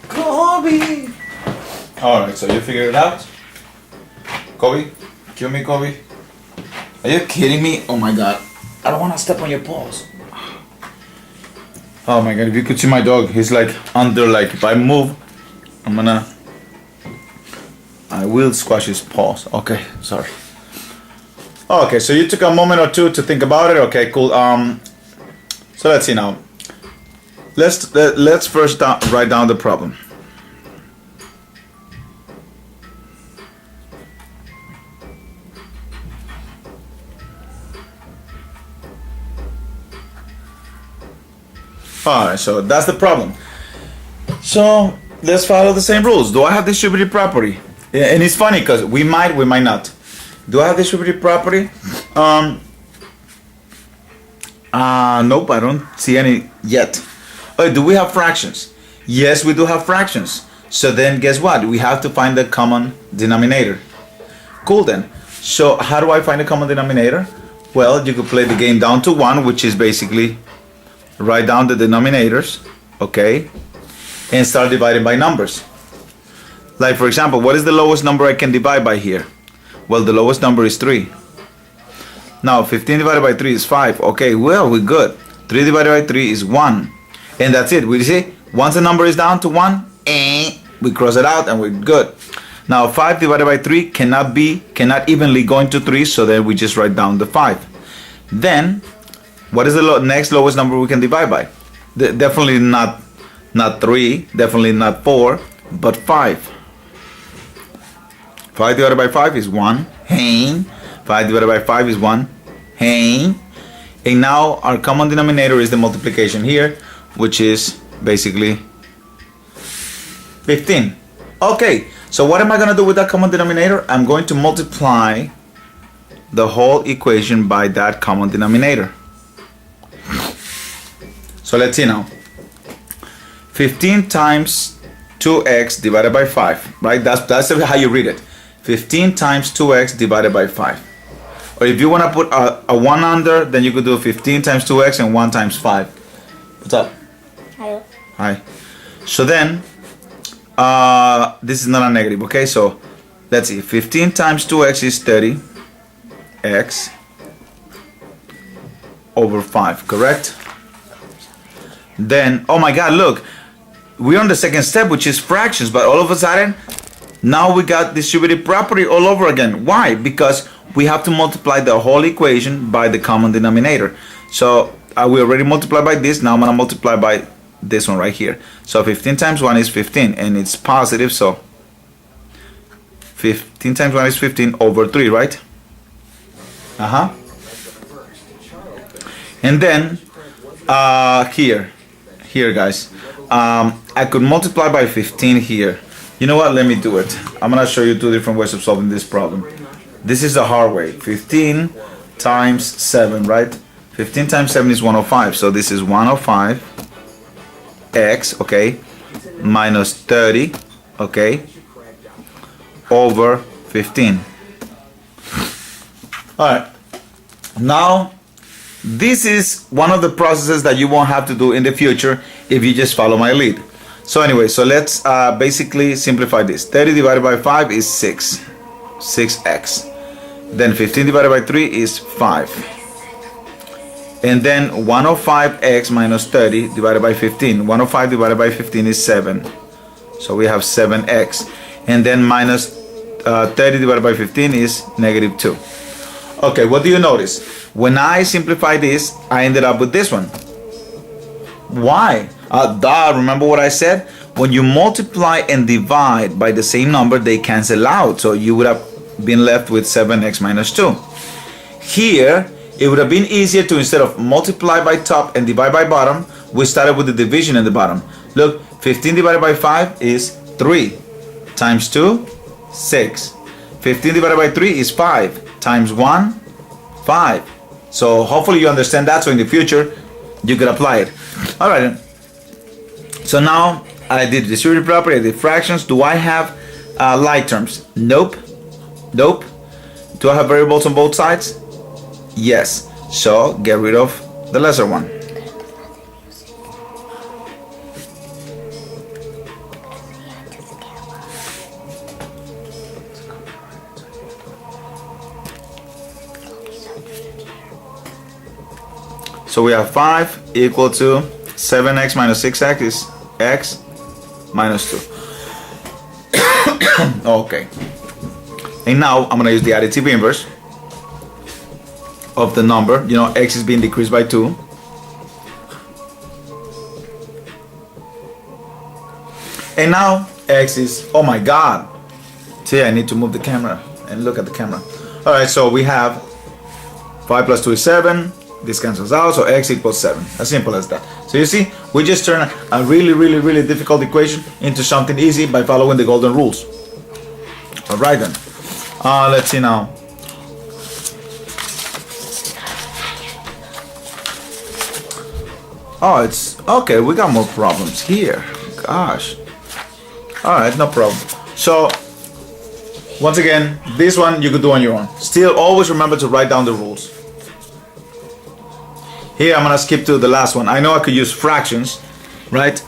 Kobe! Alright, so you figured it out? Kobe? Kill me, Kobe? Are you kidding me? Oh my god. I don't want to step on your paws. Oh my god, if you could see my dog, he's like under, like if I move, I will squash his paws. Okay, sorry. Okay, so you took a moment or two to think about it. Okay, cool. So let's see now. Let's first write down the problem. Alright, so that's the problem. So let's follow the same rules. Do I have distributive property? And it's funny because we might not. Do I have distributive property? Nope, I don't see any yet. Do we have fractions? Yes, we do have fractions. So then guess what? We have to find the common denominator. Cool then. So how do I find the common denominator? Well, you could play the game down to 1, which is basically write down the denominators, okay, and start dividing by numbers. Like for example, what is the lowest number I can divide by here? Well, the lowest number is 3. Now 15 divided by 3 is 5. Okay, well, we're good. 3 divided by 3 is 1. And that's it. We see, once the number is down to 1, we cross it out and we're good. Now 5 divided by 3 cannot evenly go into 3, so then we just write down the 5. Then what is the next lowest number we can divide by? Definitely not 3, definitely not 4, but 5. 5 divided by 5 is 1. 5 divided by 5 is 1. And now our common denominator is the multiplication here, which is basically 15. Okay, so what am I going to do with that common denominator? I'm going to multiply the whole equation by that common denominator. So let's see now. 15 times 2x divided by 5, right? That's how you read it. 15 times 2x divided by 5. Or if you want to put a 1 under, then you could do 15 times 2x and 1 times 5. What's up? Hi. Hi. So then, this is not a negative, okay? So let's see. 15 times 2x is 30x over 5, correct? Then, oh my God, look, we're on the second step, which is fractions, but all of a sudden, now we got distributive property all over again. Why? Because we have to multiply the whole equation by the common denominator. So we already multiplied by this, now I'm gonna multiply by this one right here. So 15 times 1 is 15, and it's positive, so 15 times 1 is 15 over 3, right? And then here guys, I could multiply by 15 here. You know what, let me do it. I'm gonna show you two different ways of solving this problem. This is the hard way. 15 times 7, right? 15 times 7 is 105, so this is 105 x, okay, minus 30, okay, over 15. All right, now this is one of the processes that you won't have to do in the future if you just follow my lead. So anyway, so let's basically simplify this. 30 divided by 5 is 6x. Then 15 divided by 3 is 5. And then 105x minus 30 divided by 15. 105 divided by 15 is 7. So we have 7x. And then minus 30 divided by 15 is negative 2. Okay, what do you notice? When I simplify this, I ended up with this one. Why? Remember what I said? When you multiply and divide by the same number, they cancel out. So you would have been left with 7x minus 2. Here, it would have been easier to, instead of multiply by top and divide by bottom, we started with the division in the bottom. Look, 15 divided by 5 is 3. Times 2, 6. 15 divided by 3 is 5. Times 1, 5. So hopefully you understand that, so in the future you could apply it. All right. So now I did distributive property, I did fractions. Do I have like terms? Nope. Nope. Do I have variables on both sides? Yes. So get rid of the lesser one. So we have 5 equal to 7x minus 6x is x minus 2. Okay. And now I'm going to use the additive inverse of the number. You know, x is being decreased by 2. And now x is, oh my God. See, I need to move the camera and look at the camera. All right, so we have 5 plus 2 is 7. This cancels out, so x equals 7. As simple as that. So you see, we just turn a really difficult equation into something easy by following the golden rules. All right then. Let's see now. Oh, it's okay. We got more problems here. Gosh. All right, no problem. So once again, this one you could do on your own. Still, always remember to write down the rules. Here I'm gonna skip to the last one. I know I could use fractions, right?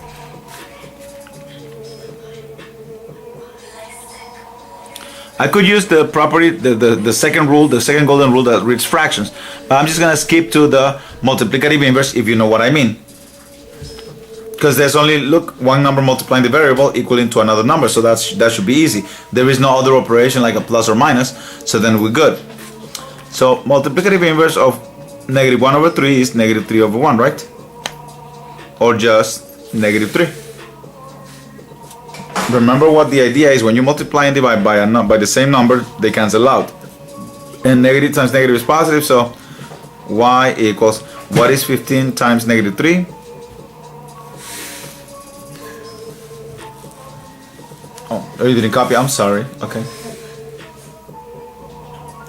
I could use the property, the second rule, the second golden rule that reads fractions. But I'm just gonna skip to the multiplicative inverse, if you know what I mean. Because there's only, look, one number multiplying the variable equaling to another number, so that should be easy. There is no other operation like a plus or minus, so then we're good. So multiplicative inverse of negative 1 over 3 is negative 3 over 1, right? Or just negative 3. Remember what the idea is. When you multiply and divide by the same number, they cancel out. And negative times negative is positive, so y equals, what is 15 times negative 3? Oh, you didn't copy, I'm sorry. Okay.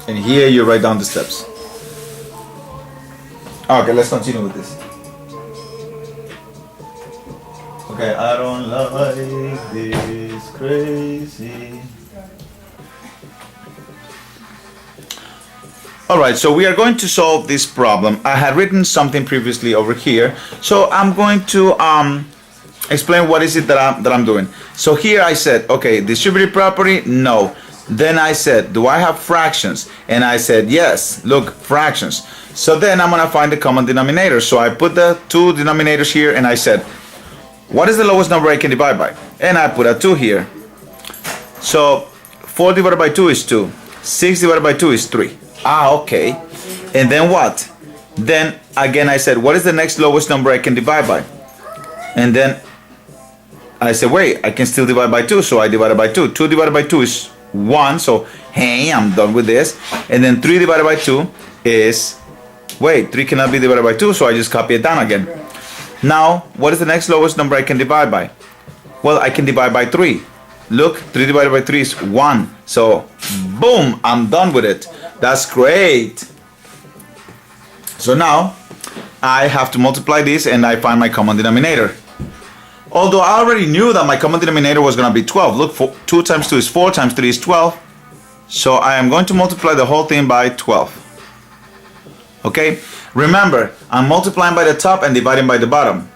And here you write down the steps. Okay, let's continue with this. Okay, I don't like this crazy. Alright, so we are going to solve this problem. I had written something previously over here, so I'm going to explain what is it that I'm doing. So here I said, okay, distributive property, no. Then I said, do I have fractions? And I said, yes, look, fractions. So then I'm gonna find the common denominator. So I put the two denominators here and I said, what is the lowest number I can divide by? And I put a 2 here. So 4 divided by 2 is 2. 6 divided by 2 is 3. Ah, okay. And then what? Then again I said, what is the next lowest number I can divide by? And then I said, wait, I can still divide by 2. So I divided by 2. 2 divided by 2 is 1. So hey, I'm done with this. And then 3 divided by 2 is, wait, 3 cannot be divided by 2. So I just copy it down again. Now, what is the next lowest number I can divide by? Well, I can divide by 3. Look, 3 divided by 3 is 1. So, boom, I'm done with it. That's great. So now, I have to multiply this and I find my common denominator. Although I already knew that my common denominator was going to be 12. Look, 2 times 2 is 4, times 3 is 12. So I am going to multiply the whole thing by 12. Okay? Remember, I'm multiplying by the top and dividing by the bottom.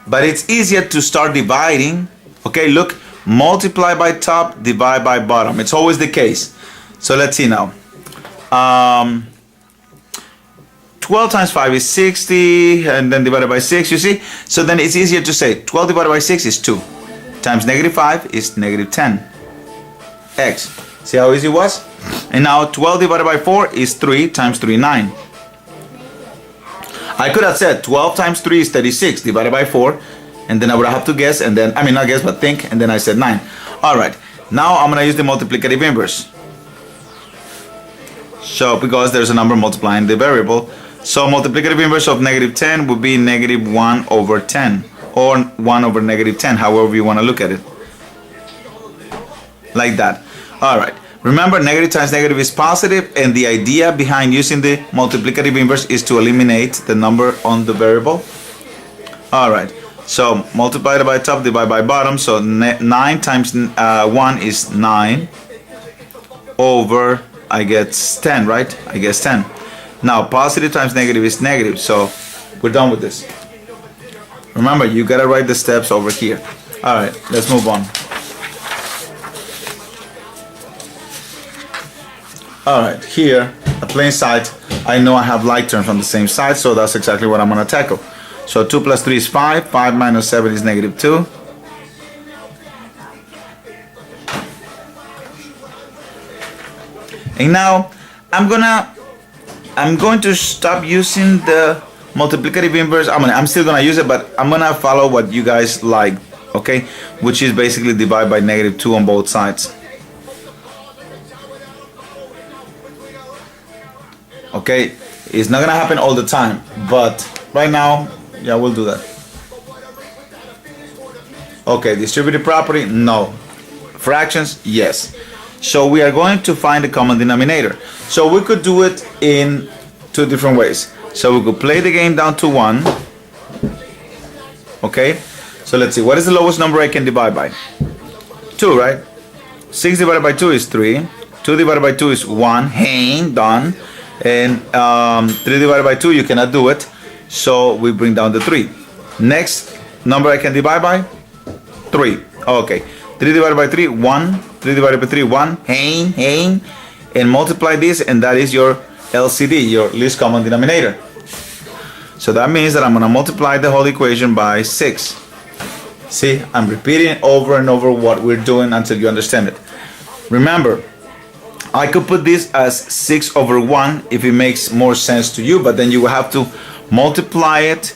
But it's easier to start dividing. Okay, look, multiply by top, divide by bottom. It's always the case. So let's see now. 12 times 5 is 60, and then divided by 6, you see? So then it's easier to say 12 divided by 6 is 2. Times negative 5 is negative 10. X. See how easy it was? And now 12 divided by 4 is 3, times 3, 9. I could have said 12 times 3 is 36 divided by 4, and then I would have to guess, and then, I mean not guess but think, and then I said 9. Alright, now I'm going to use the multiplicative inverse. So, because there's a number multiplying the variable, so multiplicative inverse of negative 10 would be negative 1 over 10, or 1 over negative 10, however you want to look at it. Like that. Alright. Remember, negative times negative is positive, and the idea behind using the multiplicative inverse is to eliminate the number on the variable. Alright, so multiply by top, divide by bottom, so 9 times 1 is 9 over, I get 10, right? I guess 10. Now, positive times negative is negative, so we're done with this. Remember, you gotta write the steps over here. Alright, let's move on. Alright, here, a plain side, I know I have like terms on the same side, so that's exactly what I'm going to tackle. So 2 plus 3 is 5, 5 minus 7 is negative 2. And now, I'm going to stop using the multiplicative inverse. I'm still going to use it, but I'm going to follow what you guys like, okay? Which is basically divide by negative 2 on both sides. Okay, it's not gonna happen all the time, but right now, yeah, we'll do that. Okay, distributive property, no. Fractions, yes. So we are going to find the common denominator. So we could do it in 2 different ways. So we could play the game down to 1. Okay, so let's see, what is the lowest number I can divide by? 2, right? 6 divided by 2 is 3. 2 divided by 2 is 1. Hey, done. And 3 divided by 2, you cannot do it, so we bring down the 3. Next number I can divide by 3. Okay, 3 divided by 3, 1. 3 divided by 3, 1. Hey, and multiply this, and that is your LCD, your least common denominator. So that means that I'm going to multiply the whole equation by 6. See, I'm repeating over and over what we're doing until you understand it. Remember, I could put this as 6 over 1 if it makes more sense to you, but then you will have to multiply it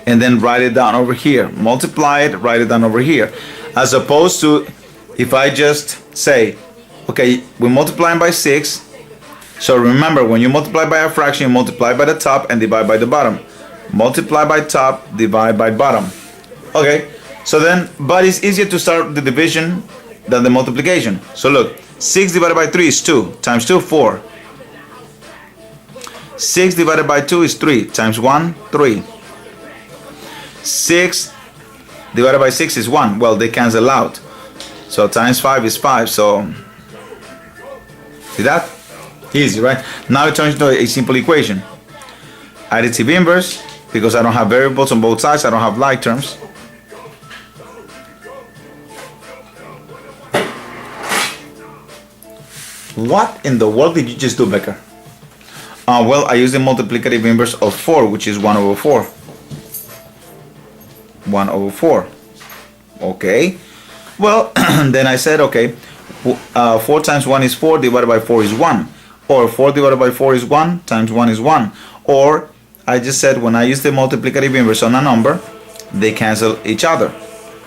and then write it down over here. Multiply it, write it down over here. As opposed to if I just say, okay, we're multiplying by 6. So remember, when you multiply by a fraction, you multiply by the top and divide by the bottom. Multiply by top, divide by bottom. Okay, so then, but it's easier to start the division than the multiplication. So look, 6 divided by 3 is 2, times 2, 4. 6 divided by 2 is 3, times 1, 3. 6 divided by 6 is 1, well, they cancel out. So times 5 is 5, so, see that? Easy, right? Now it turns into a simple equation. Additive inverse, because I don't have variables on both sides, I don't have like terms. What in the world did you just do, Becker? Well, I use the multiplicative inverse of 4, which is 1 over 4. 1 over 4. Okay. Well, then I said, okay, 4 times 1 is 4, divided by 4 is 1. Or 4 divided by 4 is 1, times 1 is 1. Or I just said when I use the multiplicative inverse on a number, they cancel each other.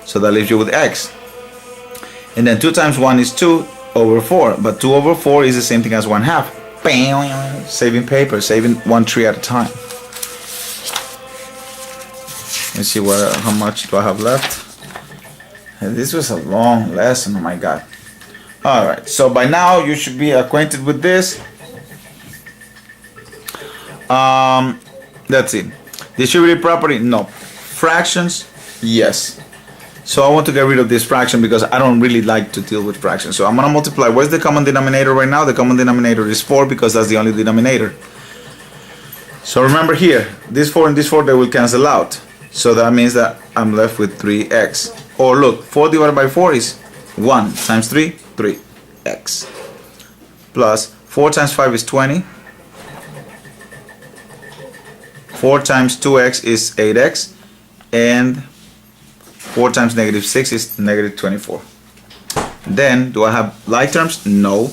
So that leaves you with x. And then 2 times 1 is 2 over 4. But 2 over 4 is the same thing as 1/2. Bam! Saving paper, saving 1 tree at a time. Let's see how much do I have left. And this was a long lesson, oh my god. Alright, so by now you should be acquainted with this. That's it. Distributive property, no. Fractions, yes. So I want to get rid of this fraction because I don't really like to deal with fractions. So I'm going to multiply. What's the common denominator right now? The common denominator is 4 because that's the only denominator. So remember here, this 4 and this 4, they will cancel out. So that means that I'm left with 3x. Or look, 4 divided by 4 is 1 times 3, 3x. Plus 4 times 5 is 20. 4 times 2x is 8x. And 4 times negative 6 is negative 24. Then, do I have like terms? No.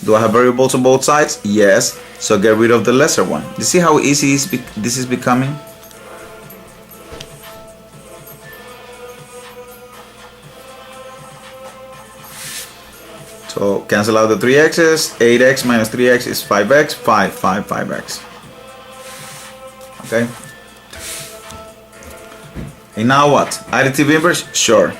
Do I have variables on both sides? Yes. So get rid of the lesser one. You see how easy this is becoming? So cancel out the 3x's. 8x minus 3x is 5x. 5x. Okay. And now what? Additive inverse? Sure.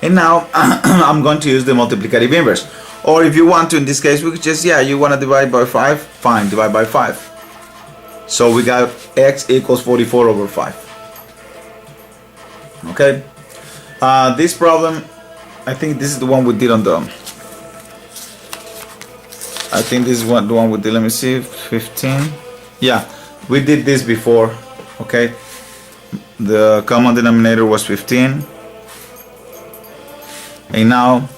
And now I'm going to use the multiplicative inverse. Or if you want to, in this case, we could just, you want to divide by 5? Fine, divide by 5. So we got x equals 44 over 5. Okay. This problem, I think this is the one we did on the... I think this is the one we did. Let me see, 15. Yeah, we did this before. Okay, the common denominator was 15. And now,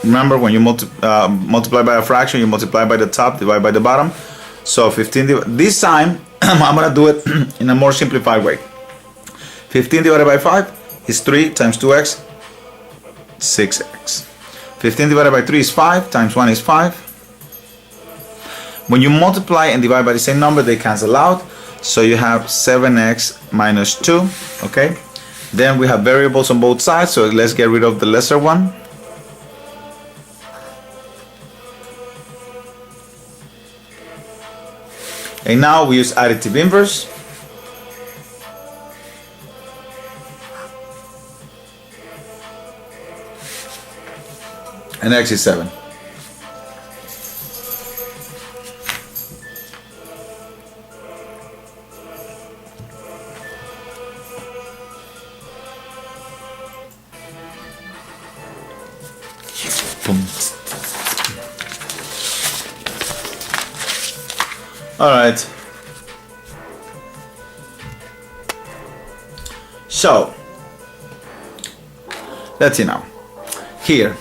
remember when you multiply by a fraction, you multiply by the top, divide by the bottom. So 15. This time, I'm gonna do it in a more simplified way. 15 divided by 5 is 3 times 2x, 6x. 15 divided by 3 is 5 times 1 is 5. When you multiply and divide by the same number, they cancel out. So you have 7x minus 2. Okay. Then we have variables on both sides. So let's get rid of the lesser one. And now we use additive inverse. And x is 7. All right. So let's see now. Here,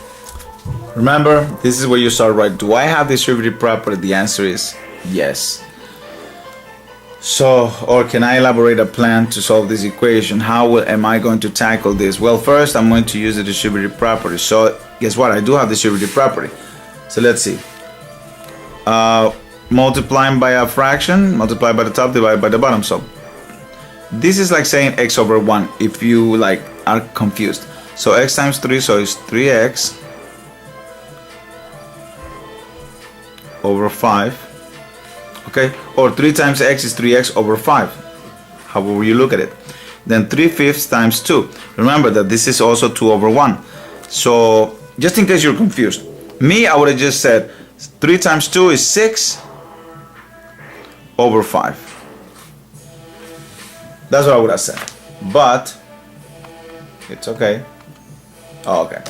remember, this is where you start, right? Do I have distributive property? The answer is yes. So, or can I elaborate a plan to solve this equation? How am I going to tackle this? Well, first I'm going to use the distributive property. So guess what? I do have distributive property. So let's see. Multiplying by a fraction, multiply by the top, divide by the bottom. So this is like saying x over 1 if you like are confused. So x times 3, so it's 3x over 5. Okay, or 3 times x is 3x over 5, however you look at it. Then 3/5 times 2. Remember that this is also 2 over 1. So just in case you're confused, I would have just said 3 times 2 is 6 over 5. That's what I would have said, but it's okay. Oh, okay,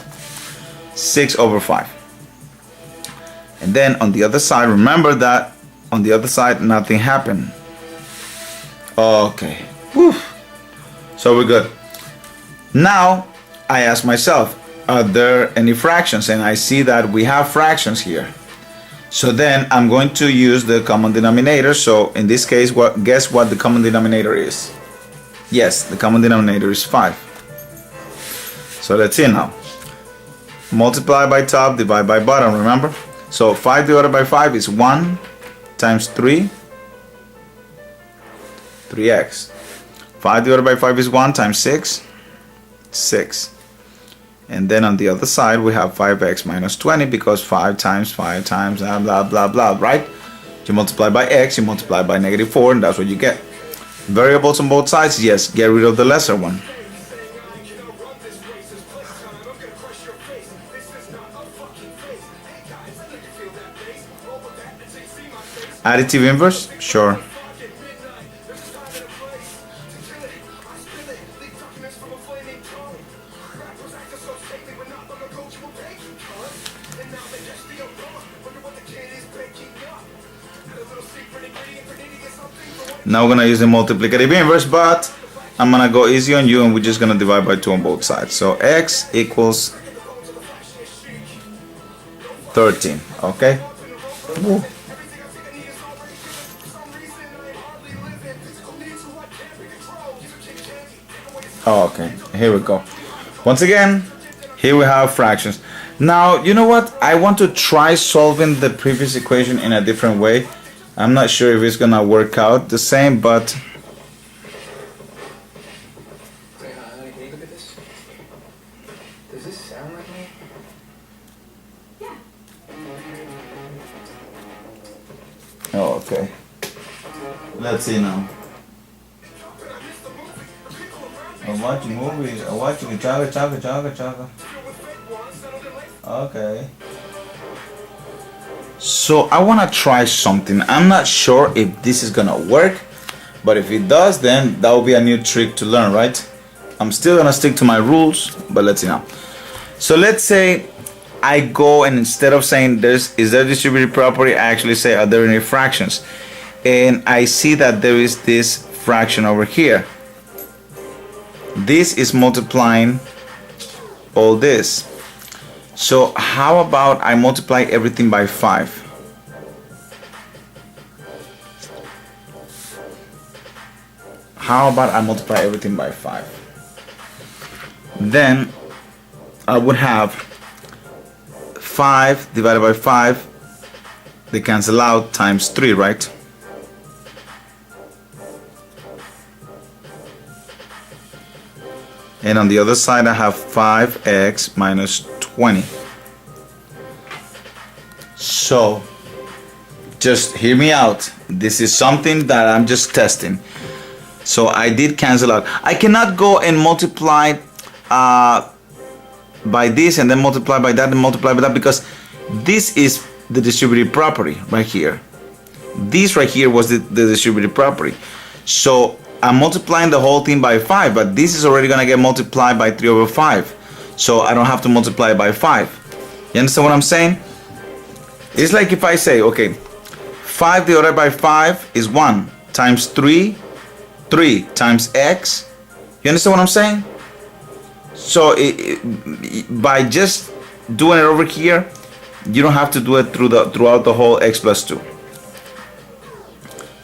6 over 5. And then on the other side, remember that on the other side nothing happened. Okay. Whew. So we're good. Now I ask myself, are there any fractions? And I see that we have fractions here. So then I'm going to use the common denominator. So in this case, guess what the common denominator is? Yes, the common denominator is 5. So let's see now. Multiply by top, divide by bottom, remember? So 5 divided by 5 is 1 times 3, 3x. 5 divided by 5 is 1 times 6, 6. And then on the other side we have 5x minus 20, because 5 times blah blah blah blah, right? You multiply by x, you multiply by -4, and that's what you get. Variables on both sides, yes, get rid of the lesser one. Additive inverse? Sure. Now we're gonna use the multiplicative inverse, but I'm gonna go easy on you and we're just gonna divide by 2 on both sides. So x equals 13, okay? Woo. Oh, okay, here we go. Once again, here we have fractions. Now, you know what? I want to try solving the previous equation in a different way. I'm not sure if it's gonna work out the same, but Can you look at this? Does this sound like me? oh, okay. Let's see now. I'm watching movies. I'm watching chaga. Okay. So I want to try something. I'm not sure if this is gonna work, but if it does, then that will be a new trick to learn, right? I'm still gonna stick to my rules, but let's see now. So let's say I go and instead of saying is there distributive property, I actually say are there any fractions, and I see that there is this fraction over here. This is multiplying all this. So how about I multiply everything by 5? How about I multiply everything by 5? Then I would have 5 divided by 5, they cancel out, times 3, right? And on the other side I have 5x minus 20. So just hear me out. This is something that I'm just testing. So I did cancel out. I cannot go and multiply by this and then multiply by that and multiply by that, because this is the distributive property right here. This right here was the distributive property. So I'm multiplying the whole thing by 5, but this is already gonna get multiplied by 3 over 5. So I don't have to multiply it by 5. You understand what I'm saying? It's like if I say, okay, 5 divided by 5 is 1 times 3, 3 times x. You understand what I'm saying? So by just doing it over here, you don't have to do it throughout the whole x plus 2.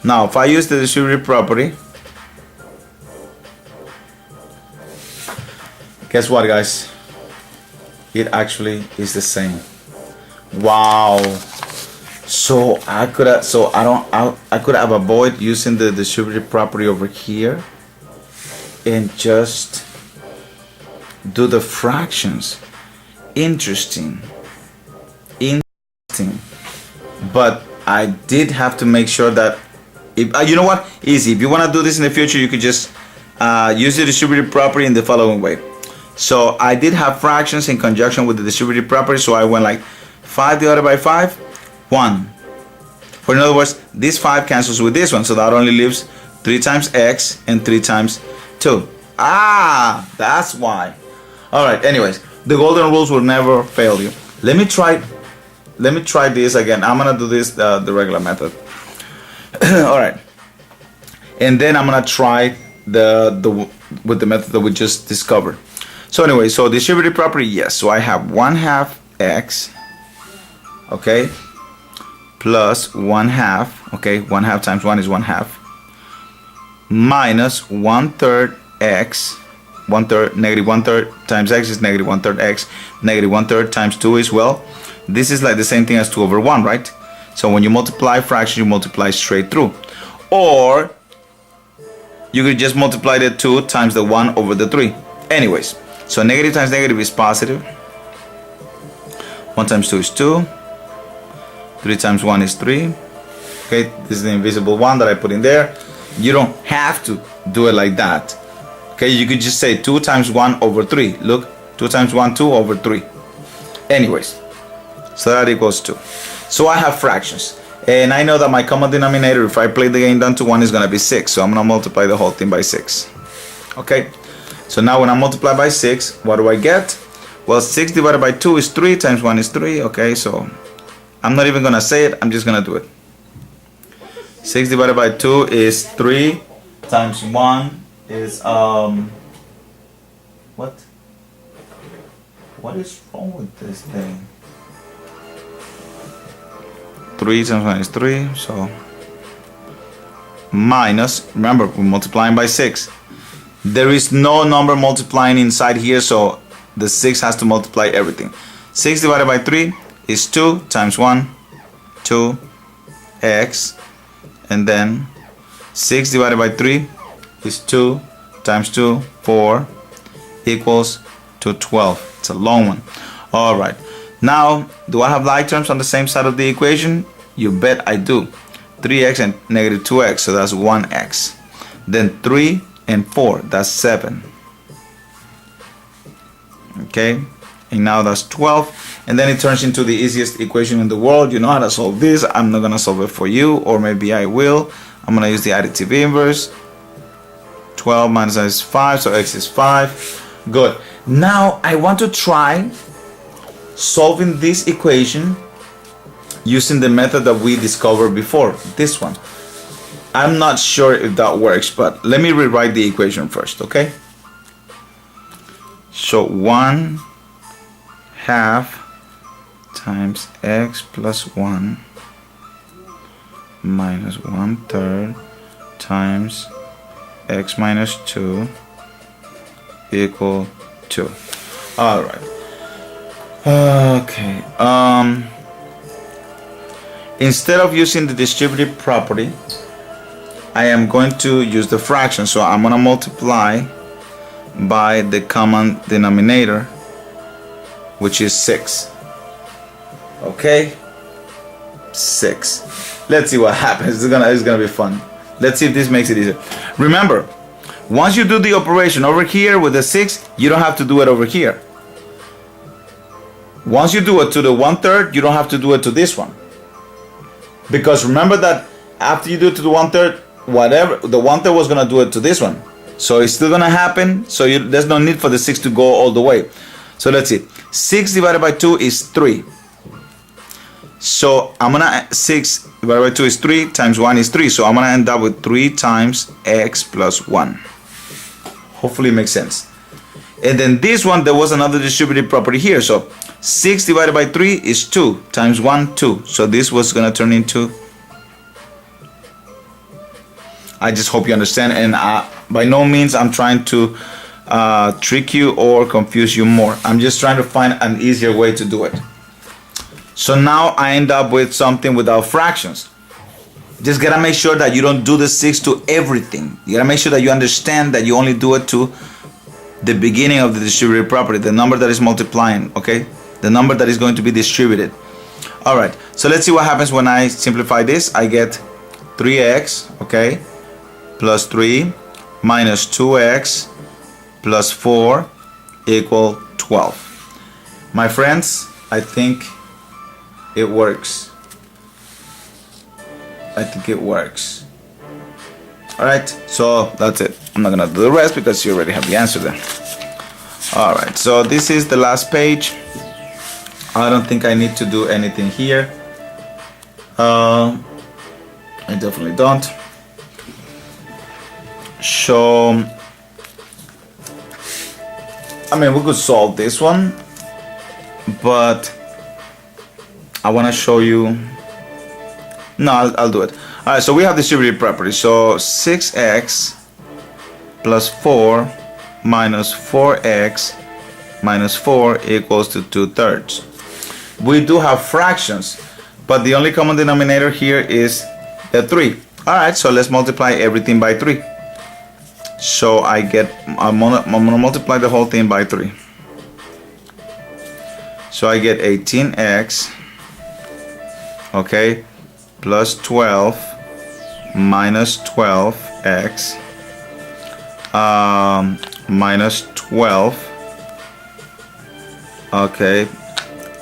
Now, if I use the distributive property, guess what, guys? It actually is the same. Wow. So I could have avoided using the distributive property over here and just do the fractions. Interesting. But I did have to make sure that if you know what, easy. If you want to do this in the future, you could just use the distributive property in the following way. So I did have fractions in conjunction with the distributive property, so I went like 5 divided by 5, 1. Or in other words, this 5 cancels with this one, so that only leaves 3 times x and 3 times 2. Ah, that's why. Alright, anyways, the golden rules will never fail you. Let me try this again. I'm gonna do this the regular method. Alright. And then I'm gonna try with the method that we just discovered. So anyway, so distributive property, yes. So I have 1/2 x, okay, plus 1/2, okay, 1/2 times 1 is 1/2, minus 1/3 x, 1/3, negative 1/3 times x is negative 1/3 x, negative 1/3 times 2 is, well, this is like the same thing as 2 over 1, right? So when you multiply fractions, you multiply straight through. Or you could just multiply the 2 times the 1 over the 3. Anyways, so negative times negative is positive. 1 times 2 is 2. 3 times 1 is 3. Okay, this is the invisible one that I put in there. You don't have to do it like that. Okay, you could just say 2 times 1 over 3. Look, 2 times 1, 2 over 3. Anyways, so that equals 2. So I have fractions. And I know that my common denominator, if I play the game down to 1, is going to be 6. So I'm going to multiply the whole thing by 6. Okay, so now when I multiply by 6, what do I get? Well, 6 divided by 2 is 3, times 1 is 3. Okay, so I'm not even going to say it. I'm just going to do it. 6 divided by 2 is 3, times 1 is, what? What is wrong with this thing? 3 times 1 is 3, so minus, remember, we're multiplying by 6. There is no number multiplying inside here, so the 6 has to multiply everything. 6 divided by 3 is 2 times 1, 2, x, and then 6 divided by 3 is 2 times 2, 4, equals to 12. It's a long one. All right. Now, do I have like terms on the same side of the equation? You bet I do. 3x and negative 2x, so that's 1x. Then 3 and 4, that's 7. Okay, and now that's 12. And then it turns into the easiest equation in the world. You know how to solve this. I'm not going to solve it for you, or maybe I will. I'm going to use the additive inverse. 12 minus x is 5, so x is 5. Good. Now, I want to try solving this equation using the method that we discovered before, this one. I'm not sure if that works, but let me rewrite the equation first, okay? So 1/2 times x plus 1 minus 1/3 times x minus 2 equal 2. All right. Okay. Instead of using the distributive property, I am going to use the fraction. So I'm going to multiply by the common denominator, which is 6. Okay, 6. Let's see what happens. It's gonna be fun. Let's see if this makes it easier. Remember, once you do the operation over here with the 6, you don't have to do it over here. Once you do it to the 1/3, you don't have to do it to this one. Because remember that after you do it to the 1/3, whatever, the 1/3 was gonna do it to this one. So it's still gonna happen. So there's no need for the 6 to go all the way. So let's see. 6 divided by 2 is 3. So I'm gonna 6 divided by 2 is 3 times 1 is 3. So I'm gonna end up with 3 times x plus 1. Hopefully it makes sense. And then this one, there was another distributive property here. So 6 divided by 3 is 2 times 1, 2. So this was gonna turn into, I just hope you understand, and by no means I'm trying to trick you or confuse you more. I'm just trying to find an easier way to do it. So now I end up with something without fractions. Just gotta make sure that you don't do the 6 to everything. You gotta make sure that you understand that you only do it to the beginning of the distributive property, the number that is multiplying, okay? The number that is going to be distributed. All right, so let's see what happens when I simplify this. I get 3x, okay, plus 3 minus 2x plus 4 equal 12. My friends, I think it works. I think it works. All right, so that's it. I'm not gonna do the rest because you already have the answer there. All right, so this is the last page. I don't think I need to do anything here. I definitely don't. So I mean, we could solve this one, but I want to show you. No, I'll do it. All right, so we have distributive property. So 6x plus 4 minus 4x minus 4 equals to 2/3. We do have fractions, but the only common denominator here is the 3. All right, so let's multiply everything by 3. So I'm gonna multiply the whole thing by 3. So I get 18x, okay, plus 12 minus 12x minus 12, okay,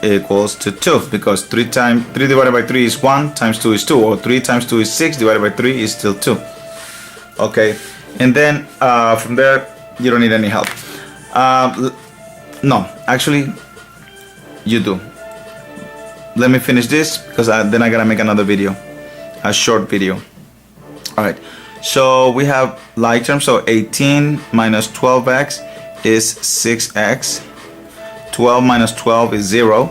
equals to 2, because 3 divided by 3 is 1, times 2 is 2, or 3 times 2 is 6, divided by 3 is still 2. Okay, and then from there you don't need any help. No, actually you do. Let me finish this, because then I gotta make another video, a short video. Alright, so we have like terms, so 18 minus 12x is 6x. 12 minus 12 is 0.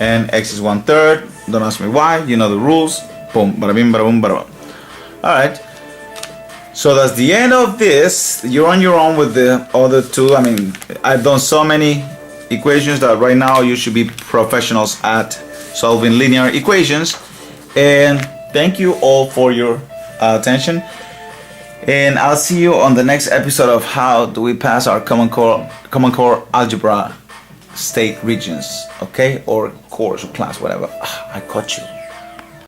And x is 1/3. Don't ask me why, you know the rules. Boom, bada bing, bada boom, bada bum. Alright, so that's the end of this. You're on your own with the other two. I mean, I've done so many equations that right now you should be professionals at solving linear equations. And thank you all for your attention. And I'll see you on the next episode of how do we pass our common core algebra state regions, okay, or course or class, whatever. I caught you.